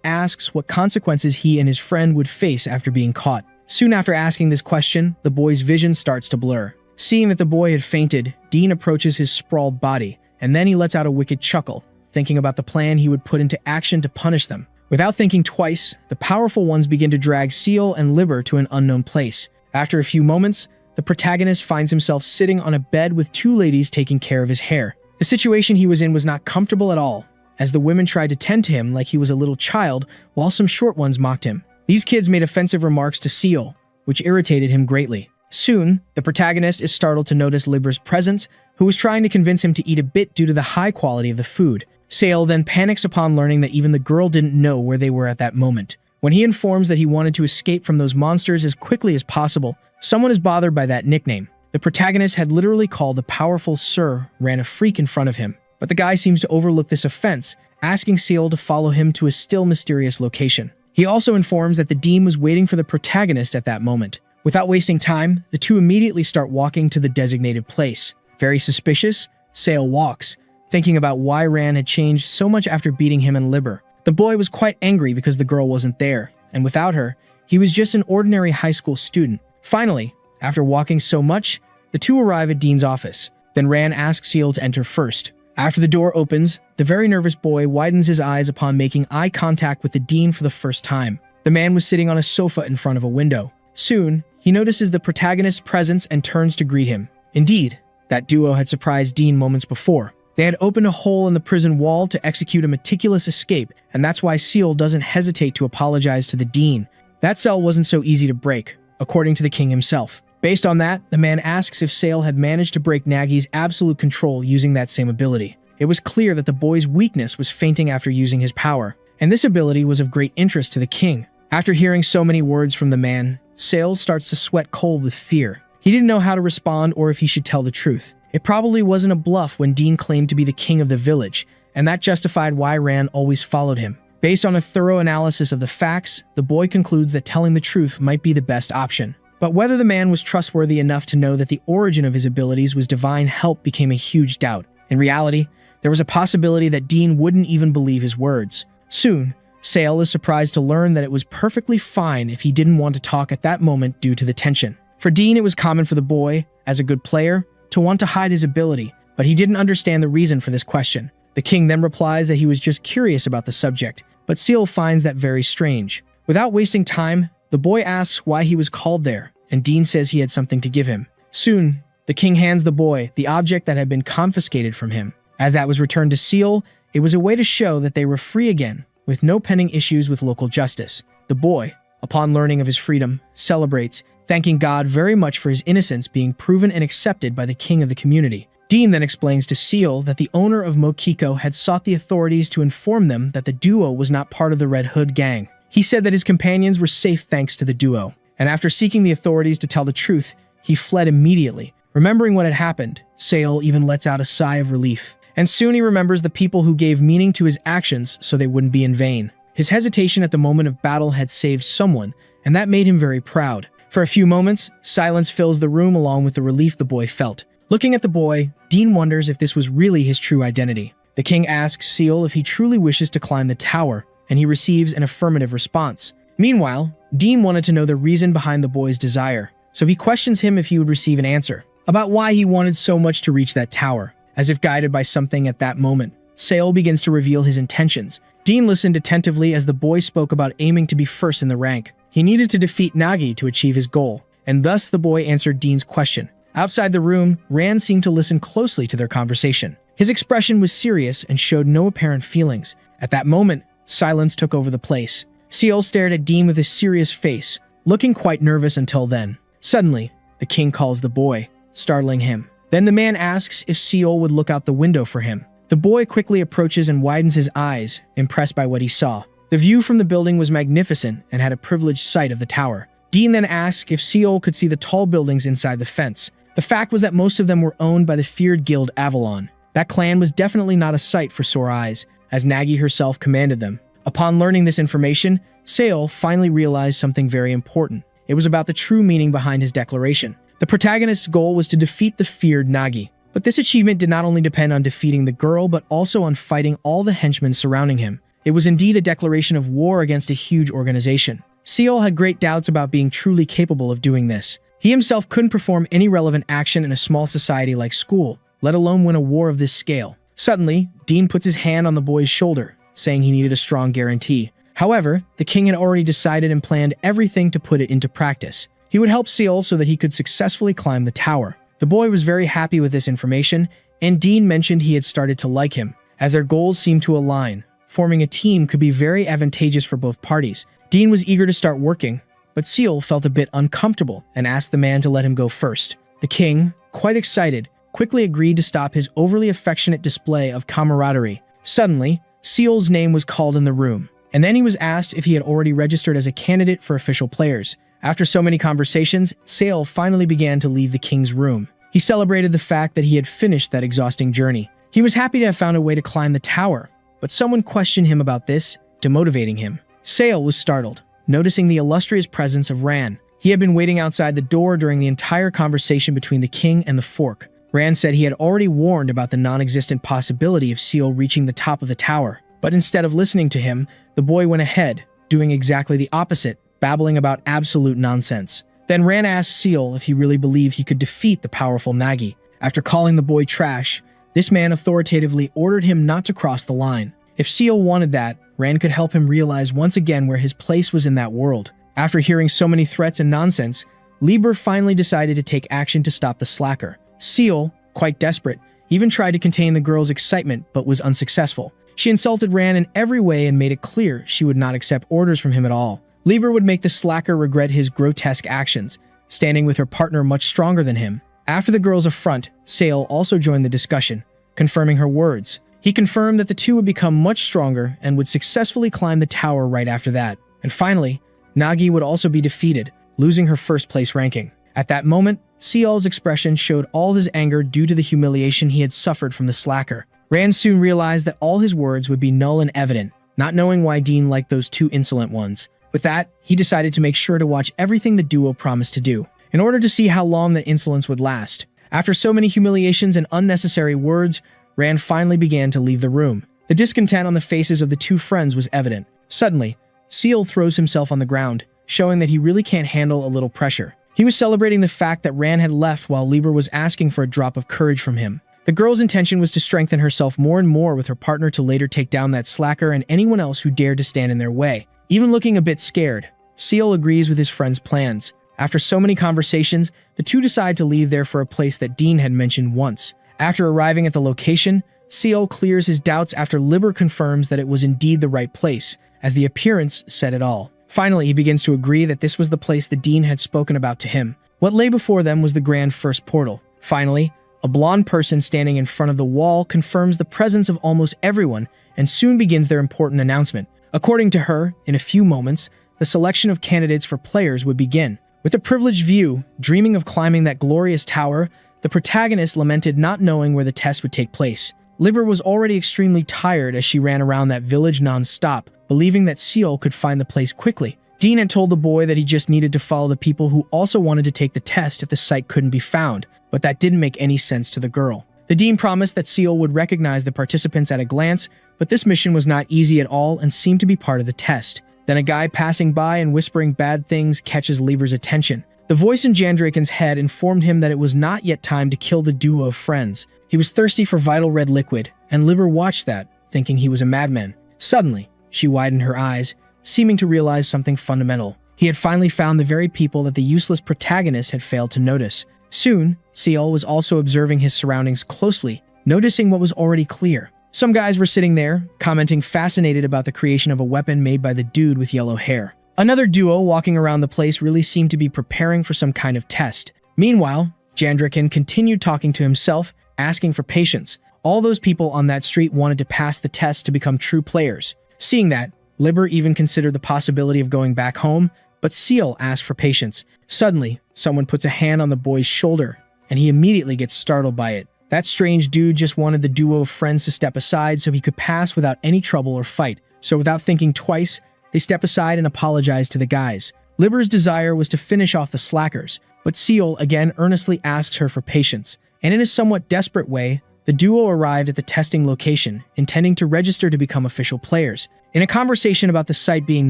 asks what consequences he and his friend would face after being caught. Soon after asking this question, the boy's vision starts to blur. Seeing that the boy had fainted, Dean approaches his sprawled body, and then he lets out a wicked chuckle, thinking about the plan he would put into action to punish them. Without thinking twice, the powerful ones begin to drag Seal and Liber to an unknown place. After a few moments, the protagonist finds himself sitting on a bed with two ladies taking care of his hair. The situation he was in was not comfortable at all, as the women tried to tend to him like he was a little child, while some short ones mocked him. These kids made offensive remarks to Seal, which irritated him greatly. Soon, the protagonist is startled to notice Liber's presence, who was trying to convince him to eat a bit due to the high quality of the food. Seal then panics upon learning that even the girl didn't know where they were at that moment. When he informs that he wanted to escape from those monsters as quickly as possible, someone is bothered by that nickname. The protagonist had literally called the powerful Sir ran a freak in front of him, but the guy seems to overlook this offense, asking Seal to follow him to a still mysterious location. He also informs that the Dean was waiting for the protagonist at that moment. Without wasting time, the two immediately start walking to the designated place. Very suspicious, Seal walks, thinking about why Rand had changed so much after beating him and Liber. The boy was quite angry because the girl wasn't there, and without her, he was just an ordinary high school student. Finally, after walking so much, the two arrive at Dean's office. Then Rand asks Seal to enter first. After the door opens, the very nervous boy widens his eyes upon making eye contact with the Dean for the first time. The man was sitting on a sofa in front of a window. Soon, he notices the protagonist's presence and turns to greet him. Indeed, that duo had surprised Dean moments before. They had opened a hole in the prison wall to execute a meticulous escape, and that's why Seal doesn't hesitate to apologize to the Dean. That cell wasn't so easy to break, according to the king himself. Based on that, the man asks if Seal had managed to break Nagi's absolute control using that same ability. It was clear that the boy's weakness was fainting after using his power, and this ability was of great interest to the king. After hearing so many words from the man, Seal starts to sweat cold with fear. He didn't know how to respond or if he should tell the truth. It probably wasn't a bluff when Dean claimed to be the king of the village, and that justified why Rand always followed him. Based on a thorough analysis of the facts, the boy concludes that telling the truth might be the best option. But whether the man was trustworthy enough to know that the origin of his abilities was divine help became a huge doubt. In reality, there was a possibility that Dean wouldn't even believe his words. Soon, Seal is surprised to learn that it was perfectly fine if he didn't want to talk at that moment due to the tension. For Dean, it was common for the boy, as a good player, to want to hide his ability, but he didn't understand the reason for this question. The king then replies that he was just curious about the subject, but Seal finds that very strange. Without wasting time, the boy asks why he was called there, and Dean says he had something to give him. Soon, The king hands the boy the object that had been confiscated from him. As that was returned to Seal, it was a way to show that they were free again, with no pending issues with local justice. The boy, upon learning of his freedom, celebrates, thanking God very much for his innocence being proven and accepted by the king of the community. Dean then explains to Seal that the owner of Mokiko had sought the authorities to inform them that the duo was not part of the Red Hood gang. He said that his companions were safe thanks to the duo, and after seeking the authorities to tell the truth, he fled immediately. Remembering what had happened, Seal even lets out a sigh of relief, and soon he remembers the people who gave meaning to his actions so they wouldn't be in vain. His hesitation at the moment of battle had saved someone, and that made him very proud. For a few moments, silence fills the room along with the relief the boy felt. Looking at the boy, Dean wonders if this was really his true identity. The king asks Seal if he truly wishes to climb the tower, and he receives an affirmative response. Meanwhile, Dean wanted to know the reason behind the boy's desire, so he questions him if he would receive an answer about why he wanted so much to reach that tower. As if guided by something at that moment, Seal begins to reveal his intentions. Dean listened attentively as the boy spoke about aiming to be first in the rank. He needed to defeat Nagi to achieve his goal, and thus the boy answered Dean's question. Outside the room, Rand seemed to listen closely to their conversation. His expression was serious and showed no apparent feelings. At that moment, silence took over the place. Seal stared at Dean with a serious face, looking quite nervous until then. Suddenly, the king calls the boy, startling him. Then the man asks if Seal would look out the window for him. The boy quickly approaches and widens his eyes, impressed by what he saw. The view from the building was magnificent and had a privileged sight of the tower. Dean then asked if Seal could see the tall buildings inside the fence. The fact was that most of them were owned by the feared guild Avalon. That clan was definitely not a sight for sore eyes, as Nagi herself commanded them. Upon learning this information, Seal finally realized something very important. It was about the true meaning behind his declaration. The protagonist's goal was to defeat the feared Nagi. But this achievement did not only depend on defeating the girl, but also on fighting all the henchmen surrounding him. It was indeed a declaration of war against a huge organization. Seal had great doubts about being truly capable of doing this. He himself couldn't perform any relevant action in a small society like school, let alone win a war of this scale. Suddenly, Dean puts his hand on the boy's shoulder, saying he needed a strong guarantee. However, the king had already decided and planned everything to put it into practice. He would help Seal so that he could successfully climb the tower. The boy was very happy with this information, and Dean mentioned he had started to like him, as their goals seemed to align. Forming a team could be very advantageous for both parties. Dean was eager to start working, but Seal felt a bit uncomfortable and asked the man to let him go first. The king, quite excited, quickly agreed to stop his overly affectionate display of camaraderie. Suddenly, Seal's name was called in the room, and then he was asked if he had already registered as a candidate for official players. After so many conversations, Seal finally began to leave the king's room. He celebrated the fact that he had finished that exhausting journey. He was happy to have found a way to climb the tower, but someone questioned him about this, demotivating him. Seal was startled, noticing the illustrious presence of Ran. He had been waiting outside the door during the entire conversation between the king and the fork. Ran said he had already warned about the non-existent possibility of Seal reaching the top of the tower, but instead of listening to him, the boy went ahead, doing exactly the opposite, babbling about absolute nonsense. Then Ran asked Seal if he really believed he could defeat the powerful Nagi. After calling the boy trash, this man authoritatively ordered him not to cross the line. If Seal wanted that, Ran could help him realize once again where his place was in that world. After hearing so many threats and nonsense, Lieber finally decided to take action to stop the slacker. Seal, quite desperate, even tried to contain the girl's excitement but was unsuccessful. She insulted Ran in every way and made it clear she would not accept orders from him at all. Lieber would make the slacker regret his grotesque actions, standing with her partner much stronger than him. After the girl's affront, Seal also joined the discussion, confirming her words. He confirmed that the two would become much stronger and would successfully climb the tower right after that. And finally, Nagi would also be defeated, losing her first place ranking. At that moment, Seal's expression showed all his anger due to the humiliation he had suffered from the slacker. Rand soon realized that all his words would be null and evident, not knowing why Dean liked those two insolent ones. With that, he decided to make sure to watch everything the duo promised to do, in order to see how long the insolence would last. After so many humiliations and unnecessary words, Rand finally began to leave the room. The discontent on the faces of the two friends was evident. Suddenly, Seal throws himself on the ground, showing that he really can't handle a little pressure. He was celebrating the fact that Rand had left while Lieber was asking for a drop of courage from him. The girl's intention was to strengthen herself more and more with her partner to later take down that slacker and anyone else who dared to stand in their way. Even looking a bit scared, Seal agrees with his friend's plans. After so many conversations, the two decide to leave there for a place that Dean had mentioned once. After arriving at the location, Seo clears his doubts after Liber confirms that it was indeed the right place, as the appearance said it all. Finally, he begins to agree that this was the place the Dean had spoken about to him. What lay before them was the grand first portal. Finally, a blonde person standing in front of the wall confirms the presence of almost everyone and soon begins their important announcement. According to her, in a few moments, the selection of candidates for players would begin. With a privileged view, dreaming of climbing that glorious tower, the protagonist lamented not knowing where the test would take place. Liber was already extremely tired as she ran around that village non-stop, believing that Seol could find the place quickly. Dean had told the boy that he just needed to follow the people who also wanted to take the test if the site couldn't be found, but that didn't make any sense to the girl. The Dean promised that Seol would recognize the participants at a glance, but this mission was not easy at all and seemed to be part of the test. Then a guy passing by and whispering bad things catches Lieber's attention. The voice in Jandraken's head informed him that it was not yet time to kill the duo of friends. He was thirsty for vital red liquid, and Liber watched that, thinking he was a madman. Suddenly, she widened her eyes, seeming to realize something fundamental. He had finally found the very people that the useless protagonist had failed to notice. Soon, Seol was also observing his surroundings closely, noticing what was already clear. Some guys were sitting there, commenting fascinated about the creation of a weapon made by the dude with yellow hair. Another duo walking around the place really seemed to be preparing for some kind of test. Meanwhile, Jandraken continued talking to himself, asking for patience. All those people on that street wanted to pass the test to become true players. Seeing that, Liber even considered the possibility of going back home, but Seal asked for patience. Suddenly, someone puts a hand on the boy's shoulder, and he immediately gets startled by it. That strange dude just wanted the duo of friends to step aside so he could pass without any trouble or fight. So without thinking twice, they step aside and apologize to the guys. Liber's desire was to finish off the slackers, but Seol again earnestly asks her for patience. And in a somewhat desperate way, the duo arrived at the testing location, intending to register to become official players. In a conversation about the site being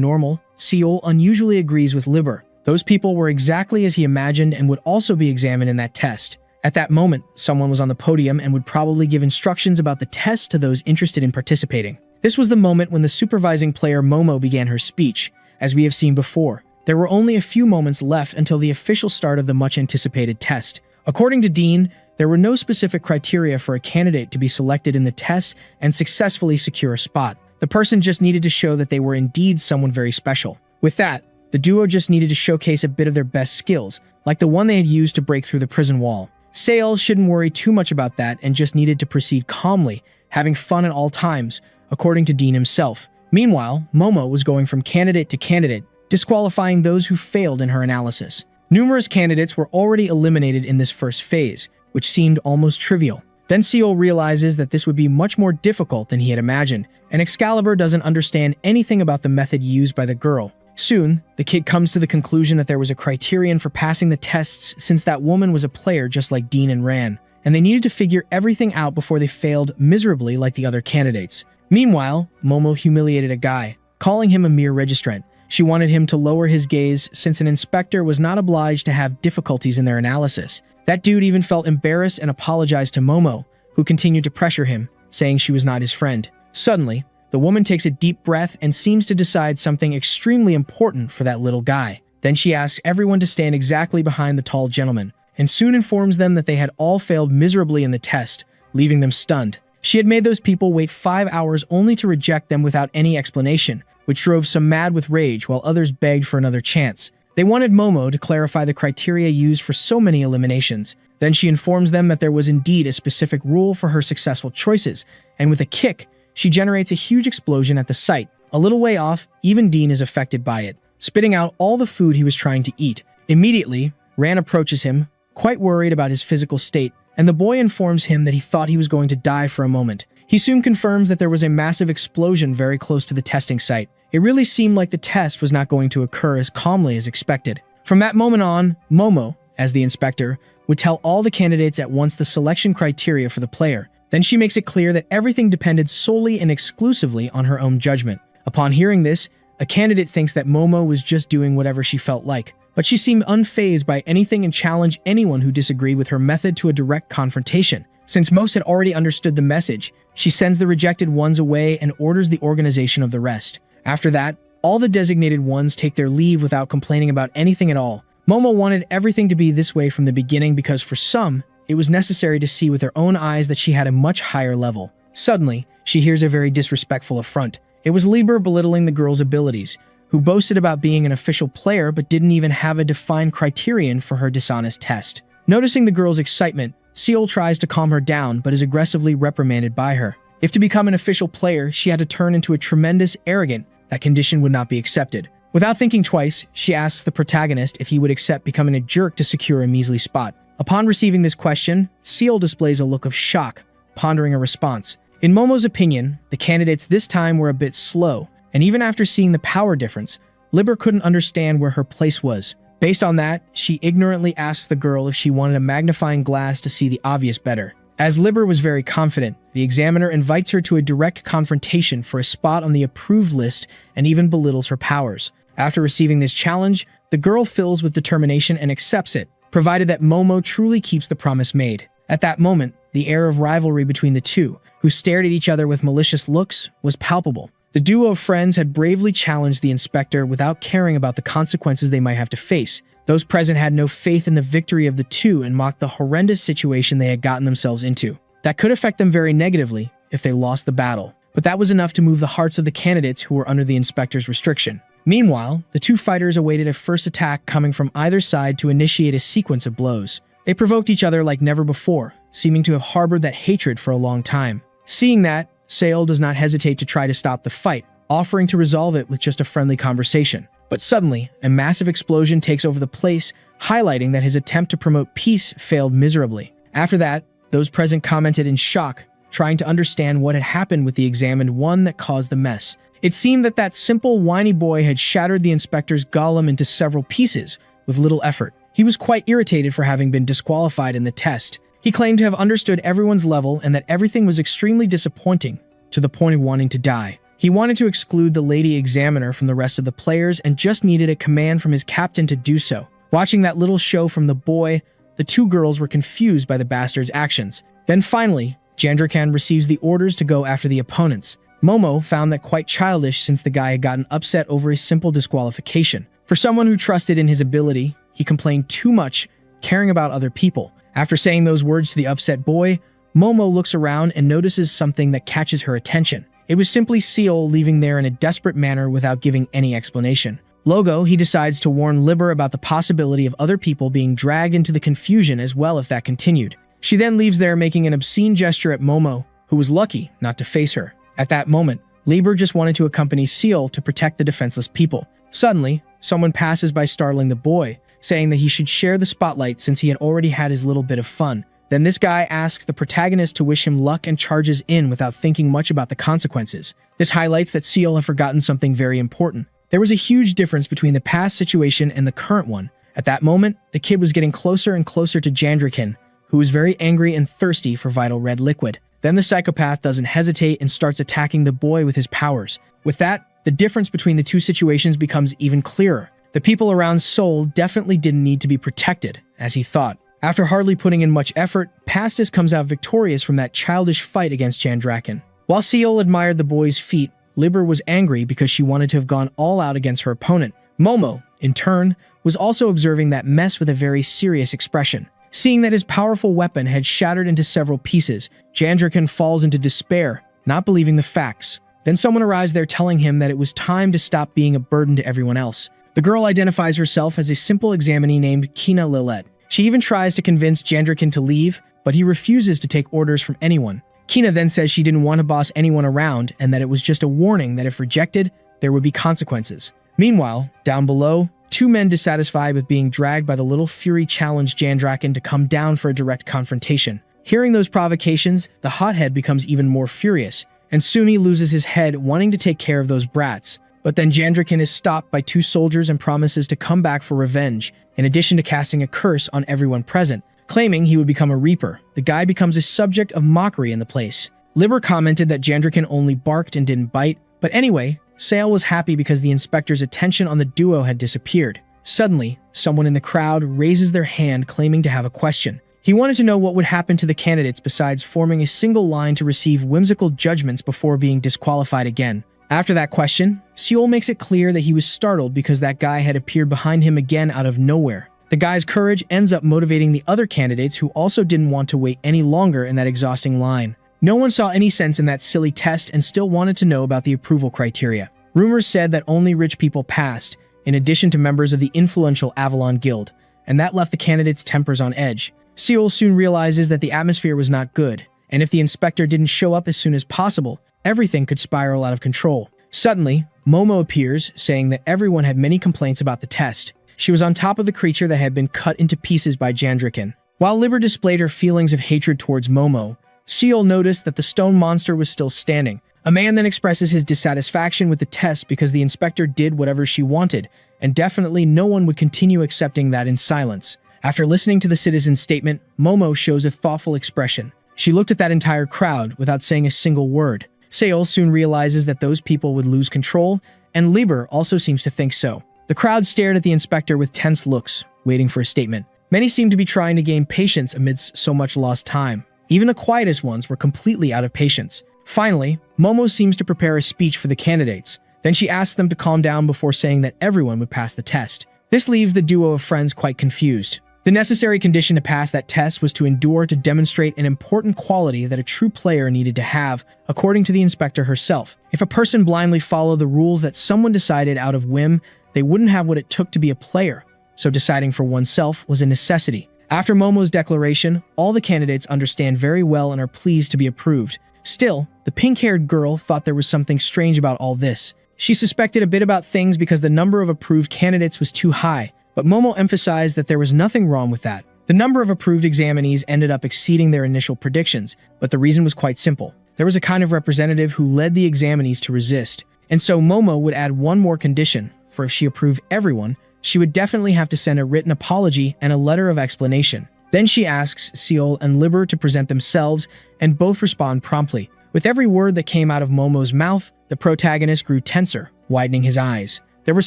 normal, Seol unusually agrees with Liber. Those people were exactly as he imagined and would also be examined in that test. At that moment, someone was on the podium and would probably give instructions about the test to those interested in participating. This was the moment when the supervising player Momo began her speech, as we have seen before. There were only a few moments left until the official start of the much-anticipated test. According to Dean, there were no specific criteria for a candidate to be selected in the test and successfully secure a spot. The person just needed to show that they were indeed someone very special. With that, the duo just needed to showcase a bit of their best skills, like the one they had used to break through the prison wall. Seol shouldn't worry too much about that and just needed to proceed calmly, having fun at all times, according to Dean himself. Meanwhile, Momo was going from candidate to candidate, disqualifying those who failed in her analysis. Numerous candidates were already eliminated in this first phase, which seemed almost trivial. Then Seol realizes that this would be much more difficult than he had imagined, and Excalibur doesn't understand anything about the method used by the girl. Soon, the kid comes to the conclusion that there was a criterion for passing the tests since that woman was a player just like Dean and Ran, and they needed to figure everything out before they failed miserably like the other candidates. Meanwhile, Momo humiliated a guy, calling him a mere registrant. She wanted him to lower his gaze since an inspector was not obliged to have difficulties in their analysis. That dude even felt embarrassed and apologized to Momo, who continued to pressure him, saying she was not his friend. Suddenly, the woman takes a deep breath and seems to decide something extremely important for that little guy. Then she asks everyone to stand exactly behind the tall gentleman, and soon informs them that they had all failed miserably in the test, leaving them stunned. She had made those people wait 5 hours only to reject them without any explanation, which drove some mad with rage while others begged for another chance. They wanted Momo to clarify the criteria used for so many eliminations. Then she informs them that there was indeed a specific rule for her successful choices, and with a kick, she generates a huge explosion at the site. A little way off, even Dean is affected by it, spitting out all the food he was trying to eat. Immediately, Ran approaches him, quite worried about his physical state, and the boy informs him that he thought he was going to die for a moment. He soon confirms that there was a massive explosion very close to the testing site. It really seemed like the test was not going to occur as calmly as expected. From that moment on, Momo, as the inspector, would tell all the candidates at once the selection criteria for the player. Then she makes it clear that everything depended solely and exclusively on her own judgment. Upon hearing this, a candidate thinks that Momo was just doing whatever she felt like, but she seemed unfazed by anything and challenged anyone who disagreed with her method to a direct confrontation. Since most had already understood the message, she sends the rejected ones away and orders the organization of the rest. After that, all the designated ones take their leave without complaining about anything at all. Momo wanted everything to be this way from the beginning because for some, it was necessary to see with her own eyes that she had a much higher level. Suddenly, she hears a very disrespectful affront. It was Lieber belittling the girl's abilities, who boasted about being an official player but didn't even have a defined criterion for her dishonest test. Noticing the girl's excitement, Seol tries to calm her down but is aggressively reprimanded by her. If to become an official player, she had to turn into a tremendous arrogant, that condition would not be accepted. Without thinking twice, she asks the protagonist if he would accept becoming a jerk to secure a measly spot. Upon receiving this question, Seol displays a look of shock, pondering a response. In Momo's opinion, the candidates this time were a bit slow, and even after seeing the power difference, Liber couldn't understand where her place was. Based on that, she ignorantly asks the girl if she wanted a magnifying glass to see the obvious better. As Liber was very confident, the examiner invites her to a direct confrontation for a spot on the approved list and even belittles her powers. After receiving this challenge, the girl fills with determination and accepts it, provided that Momo truly keeps the promise made. At that moment, the air of rivalry between the two, who stared at each other with malicious looks, was palpable. The duo of friends had bravely challenged the inspector without caring about the consequences they might have to face. Those present had no faith in the victory of the two and mocked the horrendous situation they had gotten themselves into. That could affect them very negatively if they lost the battle, but that was enough to move the hearts of the candidates who were under the inspector's restriction. Meanwhile, the two fighters awaited a first attack coming from either side to initiate a sequence of blows. They provoked each other like never before, seeming to have harbored that hatred for a long time. Seeing that, Seol does not hesitate to try to stop the fight, offering to resolve it with just a friendly conversation. But suddenly, a massive explosion takes over the place, highlighting that his attempt to promote peace failed miserably. After that, those present commented in shock, trying to understand what had happened with the examined one that caused the mess. It seemed that that simple, whiny boy had shattered the inspector's golem into several pieces, with little effort. He was quite irritated for having been disqualified in the test. He claimed to have understood everyone's level and that everything was extremely disappointing, to the point of wanting to die. He wanted to exclude the lady examiner from the rest of the players and just needed a command from his captain to do so. Watching that little show from the boy, the two girls were confused by the bastard's actions. Then finally, Jandrakan receives the orders to go after the opponents. Momo found that quite childish since the guy had gotten upset over a simple disqualification. For someone who trusted in his ability, he complained too much, caring about other people. After saying those words to the upset boy, Momo looks around and notices something that catches her attention. It was simply Seol leaving there in a desperate manner without giving any explanation. Logo, he decides to warn Liber about the possibility of other people being dragged into the confusion as well if that continued. She then leaves there making an obscene gesture at Momo, who was lucky not to face her. At that moment, Liber just wanted to accompany Seol to protect the defenseless people. Suddenly, someone passes by startling the boy, saying that he should share the spotlight since he had already had his little bit of fun. Then this guy asks the protagonist to wish him luck and charges in without thinking much about the consequences. This highlights that Seol had forgotten something very important. There was a huge difference between the past situation and the current one. At that moment, the kid was getting closer and closer to Jandrakan, who was very angry and thirsty for vital red liquid. Then the psychopath doesn't hesitate and starts attacking the boy with his powers. With that, the difference between the two situations becomes even clearer. The people around Seol definitely didn't need to be protected, as he thought. After hardly putting in much effort, Pastis comes out victorious from that childish fight against Jandrakan. While Seol admired the boy's feat, Liber was angry because she wanted to have gone all out against her opponent. Momo, in turn, was also observing that mess with a very serious expression. Seeing that his powerful weapon had shattered into several pieces, Jandrakan falls into despair, not believing the facts. Then someone arrives there telling him that it was time to stop being a burden to everyone else. The girl identifies herself as a simple examinee named Kina Lilette. She even tries to convince Jandrakan to leave, but he refuses to take orders from anyone. Kina then says she didn't want to boss anyone around and that it was just a warning that if rejected, there would be consequences. Meanwhile, down below, two men dissatisfied with being dragged by the little fury challenge Jandrakan to come down for a direct confrontation. Hearing those provocations, the hothead becomes even more furious, and soon he loses his head wanting to take care of those brats. But then Jandrakan is stopped by two soldiers and promises to come back for revenge, in addition to casting a curse on everyone present. Claiming he would become a reaper, the guy becomes a subject of mockery in the place. Liber commented that Jandrakan only barked and didn't bite, but anyway, Seol was happy because the inspector's attention on the duo had disappeared. Suddenly, someone in the crowd raises their hand claiming to have a question. He wanted to know what would happen to the candidates besides forming a single line to receive whimsical judgments before being disqualified again. After that question, Seol makes it clear that he was startled because that guy had appeared behind him again out of nowhere. The guy's courage ends up motivating the other candidates who also didn't want to wait any longer in that exhausting line. No one saw any sense in that silly test and still wanted to know about the approval criteria. Rumors said that only rich people passed, in addition to members of the influential Avalon Guild, and that left the candidates' tempers on edge. Seol soon realizes that the atmosphere was not good, and if the inspector didn't show up as soon as possible, everything could spiral out of control. Suddenly, Momo appears, saying that everyone had many complaints about the test. She was on top of the creature that had been cut into pieces by Jandrikin. While Liber displayed her feelings of hatred towards Momo, Seol noticed that the stone monster was still standing. A man then expresses his dissatisfaction with the test because the inspector did whatever she wanted, and definitely no one would continue accepting that in silence. After listening to the citizen's statement, Momo shows a thoughtful expression. She looked at that entire crowd without saying a single word. Seol soon realizes that those people would lose control, and Liber also seems to think so. The crowd stared at the inspector with tense looks, waiting for a statement. Many seemed to be trying to gain patience amidst so much lost time. Even the quietest ones were completely out of patience. Finally, Momo seems to prepare a speech for the candidates. Then she asks them to calm down before saying that everyone would pass the test. This leaves the duo of friends quite confused. The necessary condition to pass that test was to endure to demonstrate an important quality that a true player needed to have, according to the inspector herself. If a person blindly followed the rules that someone decided out of whim, they wouldn't have what it took to be a player, so deciding for oneself was a necessity. After Momo's declaration, all the candidates understand very well and are pleased to be approved. Still, the pink-haired girl thought there was something strange about all this. She suspected a bit about things because the number of approved candidates was too high, but Momo emphasized that there was nothing wrong with that. The number of approved examinees ended up exceeding their initial predictions, but the reason was quite simple. There was a kind of representative who led the examinees to resist, and so Momo would add one more condition, for if she approved everyone, she would definitely have to send a written apology and a letter of explanation. Then she asks Seol and Liber to present themselves, and both respond promptly. With every word that came out of Momo's mouth, the protagonist grew tenser, widening his eyes. There was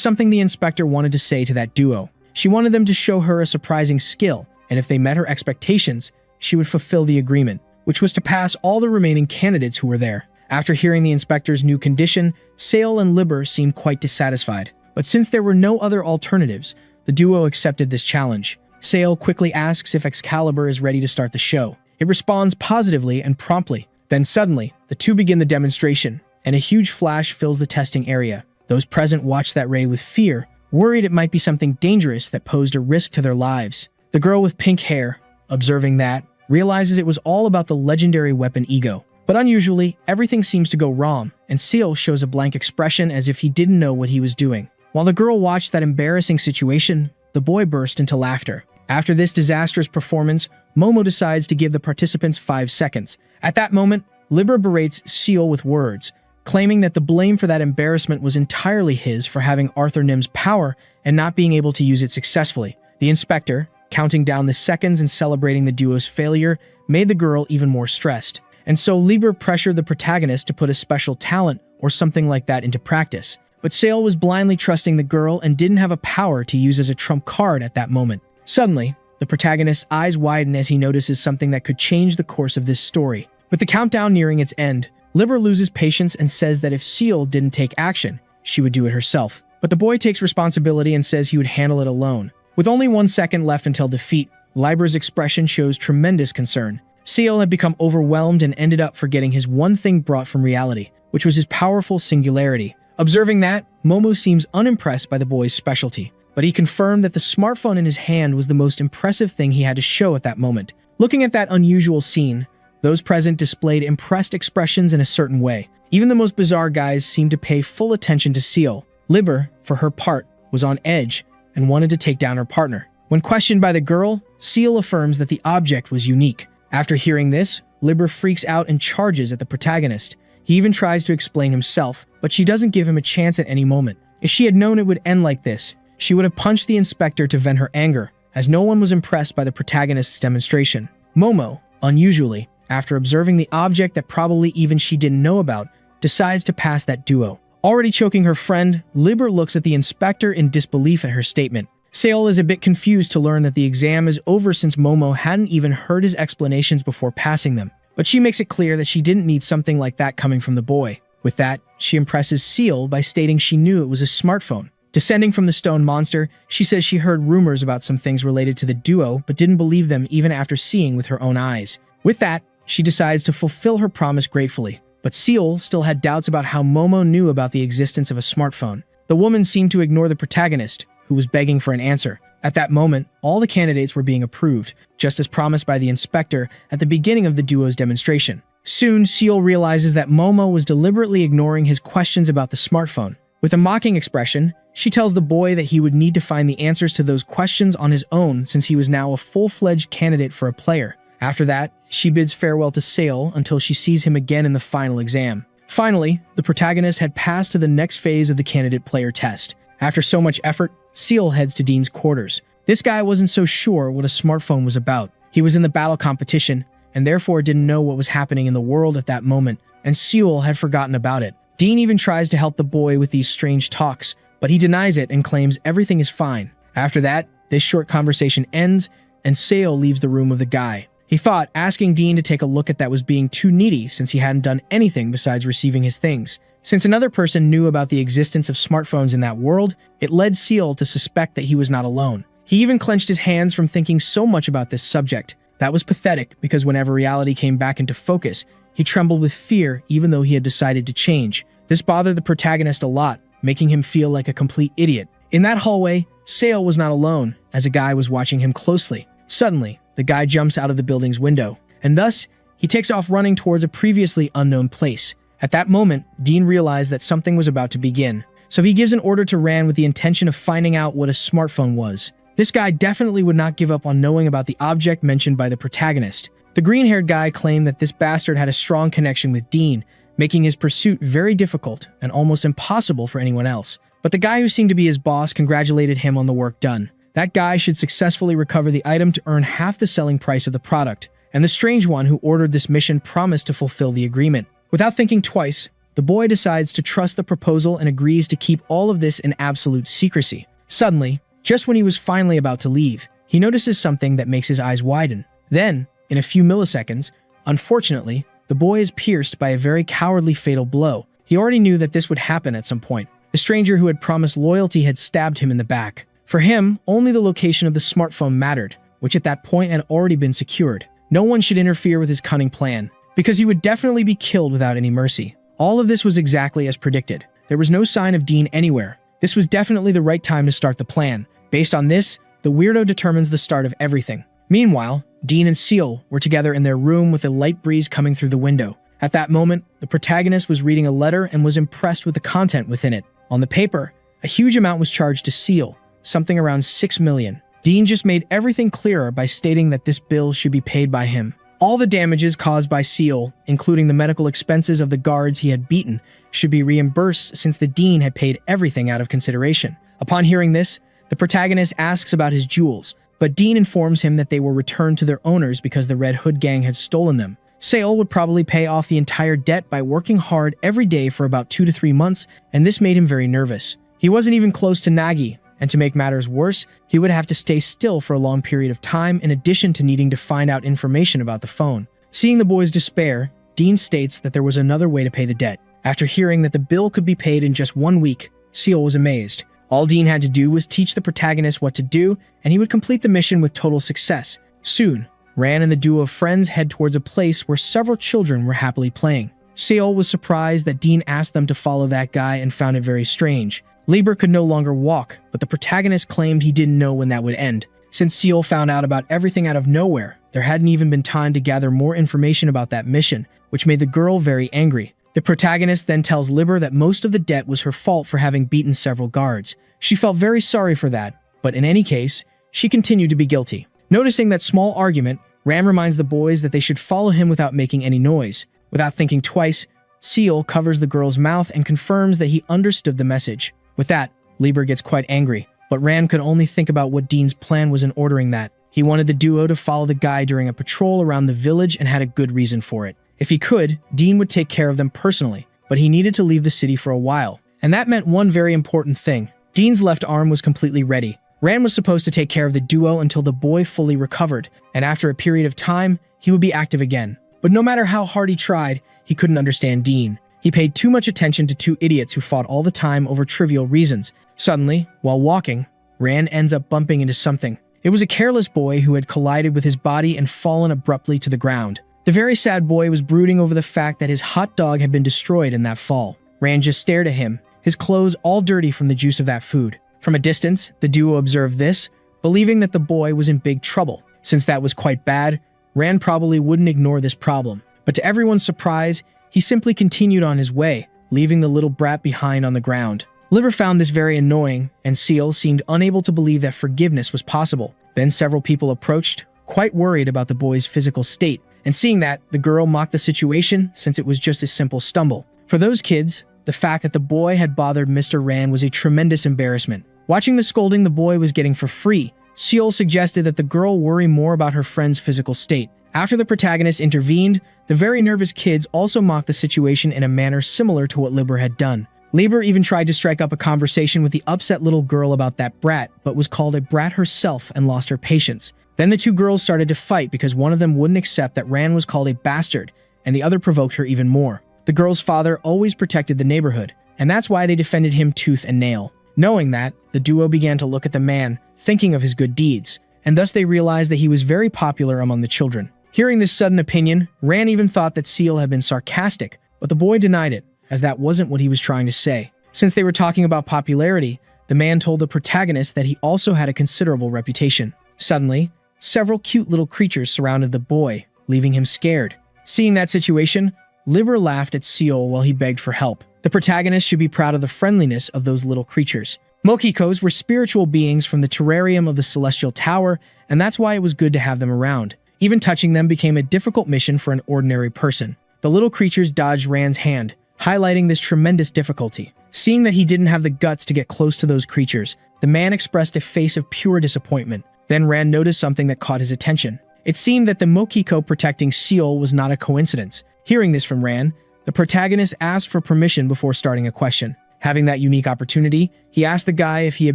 something the inspector wanted to say to that duo. She wanted them to show her a surprising skill, and if they met her expectations, she would fulfill the agreement, which was to pass all the remaining candidates who were there. After hearing the inspector's new condition, Seol and Liber seemed quite dissatisfied. But since there were no other alternatives, the duo accepted this challenge. Seol quickly asks if Excalibur is ready to start the show. It responds positively and promptly. Then suddenly, the two begin the demonstration, and a huge flash fills the testing area. Those present watched that ray with fear, worried it might be something dangerous that posed a risk to their lives. The girl with pink hair, observing that, realizes it was all about the legendary weapon Ego. But unusually, everything seems to go wrong, and Seol shows a blank expression as if he didn't know what he was doing. While the girl watched that embarrassing situation, the boy burst into laughter. After this disastrous performance, Momo decides to give the participants 5 seconds. At that moment, Liber berates Seol with words, claiming that the blame for that embarrassment was entirely his for having Arthur Nim's power and not being able to use it successfully. The inspector, counting down the seconds and celebrating the duo's failure, made the girl even more stressed. And so Liber pressured the protagonist to put a special talent or something like that into practice. But Seol was blindly trusting the girl and didn't have a power to use as a trump card at that moment. Suddenly, the protagonist's eyes widen as he notices something that could change the course of this story. With the countdown nearing its end, Liber loses patience and says that if Seol didn't take action, she would do it herself. But the boy takes responsibility and says he would handle it alone. With only 1 second left until defeat, Liber's expression shows tremendous concern. Seol had become overwhelmed and ended up forgetting his one thing brought from reality, which was his powerful singularity. Observing that, Momo seems unimpressed by the boy's specialty, but he confirmed that the smartphone in his hand was the most impressive thing he had to show at that moment. Looking at that unusual scene, those present displayed impressed expressions in a certain way. Even the most bizarre guys seemed to pay full attention to Seol. Liber, for her part, was on edge and wanted to take down her partner. When questioned by the girl, Seol affirms that the object was unique. After hearing this, Liber freaks out and charges at the protagonist. He even tries to explain himself, but she doesn't give him a chance at any moment. If she had known it would end like this, she would have punched the inspector to vent her anger, as no one was impressed by the protagonist's demonstration. Momo, unusually, after observing the object that probably even she didn't know about, decides to pass that duo. Already choking her friend, Liber looks at the inspector in disbelief at her statement. Seol is a bit confused to learn that the exam is over since Momo hadn't even heard his explanations before passing them. But she makes it clear that she didn't need something like that coming from the boy. With that, she impresses Seol by stating she knew it was a smartphone. Descending from the stone monster, she says she heard rumors about some things related to the duo, but didn't believe them even after seeing with her own eyes. With that, she decides to fulfill her promise gratefully. But Seal still had doubts about how Momo knew about the existence of a smartphone. The woman seemed to ignore the protagonist, who was begging for an answer. At that moment, all the candidates were being approved, just as promised by the inspector at the beginning of the duo's demonstration. Soon, Seal realizes that Momo was deliberately ignoring his questions about the smartphone. With a mocking expression, she tells the boy that he would need to find the answers to those questions on his own since he was now a full-fledged candidate for a player. After that, she bids farewell to Sale until she sees him again in the final exam. Finally, the protagonist had passed to the next phase of the candidate player test. After so much effort, Seal heads to Dean's quarters. This guy wasn't so sure what a smartphone was about. He was in the battle competition, and therefore didn't know what was happening in the world at that moment, and Seal had forgotten about it. Dean even tries to help the boy with these strange talks, but he denies it and claims everything is fine. After that, this short conversation ends, and Sale leaves the room of the guy. He thought asking Dean to take a look at that was being too needy since he hadn't done anything besides receiving his things. Since another person knew about the existence of smartphones in that world, it led Seal to suspect that he was not alone. He even clenched his hands from thinking so much about this subject. That was pathetic because whenever reality came back into focus, he trembled with fear even though he had decided to change. This bothered the protagonist a lot, making him feel like a complete idiot. In that hallway, Sale was not alone, as a guy was watching him closely. Suddenly, the guy jumps out of the building's window, and thus, he takes off running towards a previously unknown place. At that moment, Dean realized that something was about to begin, so he gives an order to Ran with the intention of finding out what a smartphone was. This guy definitely would not give up on knowing about the object mentioned by the protagonist. The green-haired guy claimed that this bastard had a strong connection with Dean, making his pursuit very difficult and almost impossible for anyone else. But the guy who seemed to be his boss congratulated him on the work done. That guy should successfully recover the item to earn half the selling price of the product, and the strange one who ordered this mission promised to fulfill the agreement. Without thinking twice, the boy decides to trust the proposal and agrees to keep all of this in absolute secrecy. Suddenly, just when he was finally about to leave, he notices something that makes his eyes widen. Then, in a few milliseconds, unfortunately, the boy is pierced by a very cowardly fatal blow. He already knew that this would happen at some point. The stranger who had promised loyalty had stabbed him in the back. For him, only the location of the smartphone mattered, which at that point had already been secured. No one should interfere with his cunning plan, because he would definitely be killed without any mercy. All of this was exactly as predicted. There was no sign of Dean anywhere. This was definitely the right time to start the plan. Based on this, the weirdo determines the start of everything. Meanwhile, Dean and Seal were together in their room with a light breeze coming through the window. At that moment, the protagonist was reading a letter and was impressed with the content within it. On the paper, a huge amount was charged to Seal, something around 6 million. Dean just made everything clearer by stating that this bill should be paid by him. All the damages caused by Seal, including the medical expenses of the guards he had beaten, should be reimbursed since the Dean had paid everything out of consideration. Upon hearing this, the protagonist asks about his jewels, but Dean informs him that they were returned to their owners because the Red Hood gang had stolen them. Sale would probably pay off the entire debt by working hard every day for about 2 to 3 months, and this made him very nervous. He wasn't even close to Nagi, and to make matters worse, he would have to stay still for a long period of time in addition to needing to find out information about the phone. Seeing the boy's despair, Dean states that there was another way to pay the debt. After hearing that the bill could be paid in just 1 week, Seal was amazed. All Dean had to do was teach the protagonist what to do, and he would complete the mission with total success. Soon, Ran and the duo of friends head towards a place where several children were happily playing. Seal was surprised that Dean asked them to follow that guy and found it very strange. Lieber could no longer walk, but the protagonist claimed he didn't know when that would end. Since Seal found out about everything out of nowhere, there hadn't even been time to gather more information about that mission, which made the girl very angry. The protagonist then tells Lieber that most of the debt was her fault for having beaten several guards. She felt very sorry for that, but in any case, she continued to be guilty. Noticing that small argument, Ram reminds the boys that they should follow him without making any noise. Without thinking twice, Seal covers the girl's mouth and confirms that he understood the message. With that, Lieber gets quite angry, but Rand could only think about what Dean's plan was in ordering that. He wanted the duo to follow the guy during a patrol around the village and had a good reason for it. If he could, Dean would take care of them personally, but he needed to leave the city for a while. And that meant one very important thing. Dean's left arm was completely ready. Rand was supposed to take care of the duo until the boy fully recovered, and after a period of time, he would be active again. But no matter how hard he tried, he couldn't understand Dean. He paid too much attention to two idiots who fought all the time over trivial reasons. Suddenly, while walking, Ran ends up bumping into something. It was a careless boy who had collided with his body and fallen abruptly to the ground. The very sad boy was brooding over the fact that his hot dog had been destroyed in that fall. Ran just stared at him, his clothes all dirty from the juice of that food. From a distance, the duo observed this, believing that the boy was in big trouble. Since that was quite bad, Ran probably wouldn't ignore this problem. But to everyone's surprise, he simply continued on his way, leaving the little brat behind on the ground. Liber found this very annoying, and Seal seemed unable to believe that forgiveness was possible. Then several people approached, quite worried about the boy's physical state, and seeing that, the girl mocked the situation since it was just a simple stumble. For those kids, the fact that the boy had bothered Mr. Ran was a tremendous embarrassment. Watching the scolding the boy was getting for free, Seal suggested that the girl worry more about her friend's physical state. After the protagonist intervened, the very nervous kids also mocked the situation in a manner similar to what Liber had done. Liber even tried to strike up a conversation with the upset little girl about that brat, but was called a brat herself and lost her patience. Then the two girls started to fight because one of them wouldn't accept that Ran was called a bastard, and the other provoked her even more. The girl's father always protected the neighborhood, and that's why they defended him tooth and nail. Knowing that, the duo began to look at the man, thinking of his good deeds, and thus they realized that he was very popular among the children. Hearing this sudden opinion, Ran even thought that Seal had been sarcastic, but the boy denied it, as that wasn't what he was trying to say. Since they were talking about popularity, the man told the protagonist that he also had a considerable reputation. Suddenly, several cute little creatures surrounded the boy, leaving him scared. Seeing that situation, Liber laughed at Seal while he begged for help. The protagonist should be proud of the friendliness of those little creatures. Mokikos were spiritual beings from the terrarium of the Celestial Tower, and that's why it was good to have them around. Even touching them became a difficult mission for an ordinary person. The little creatures dodged Ran's hand, highlighting this tremendous difficulty. Seeing that he didn't have the guts to get close to those creatures, the man expressed a face of pure disappointment. Then Ran noticed something that caught his attention. It seemed that the Mokiko protecting Seal was not a coincidence. Hearing this from Ran, the protagonist asked for permission before starting a question. Having that unique opportunity, he asked the guy if he had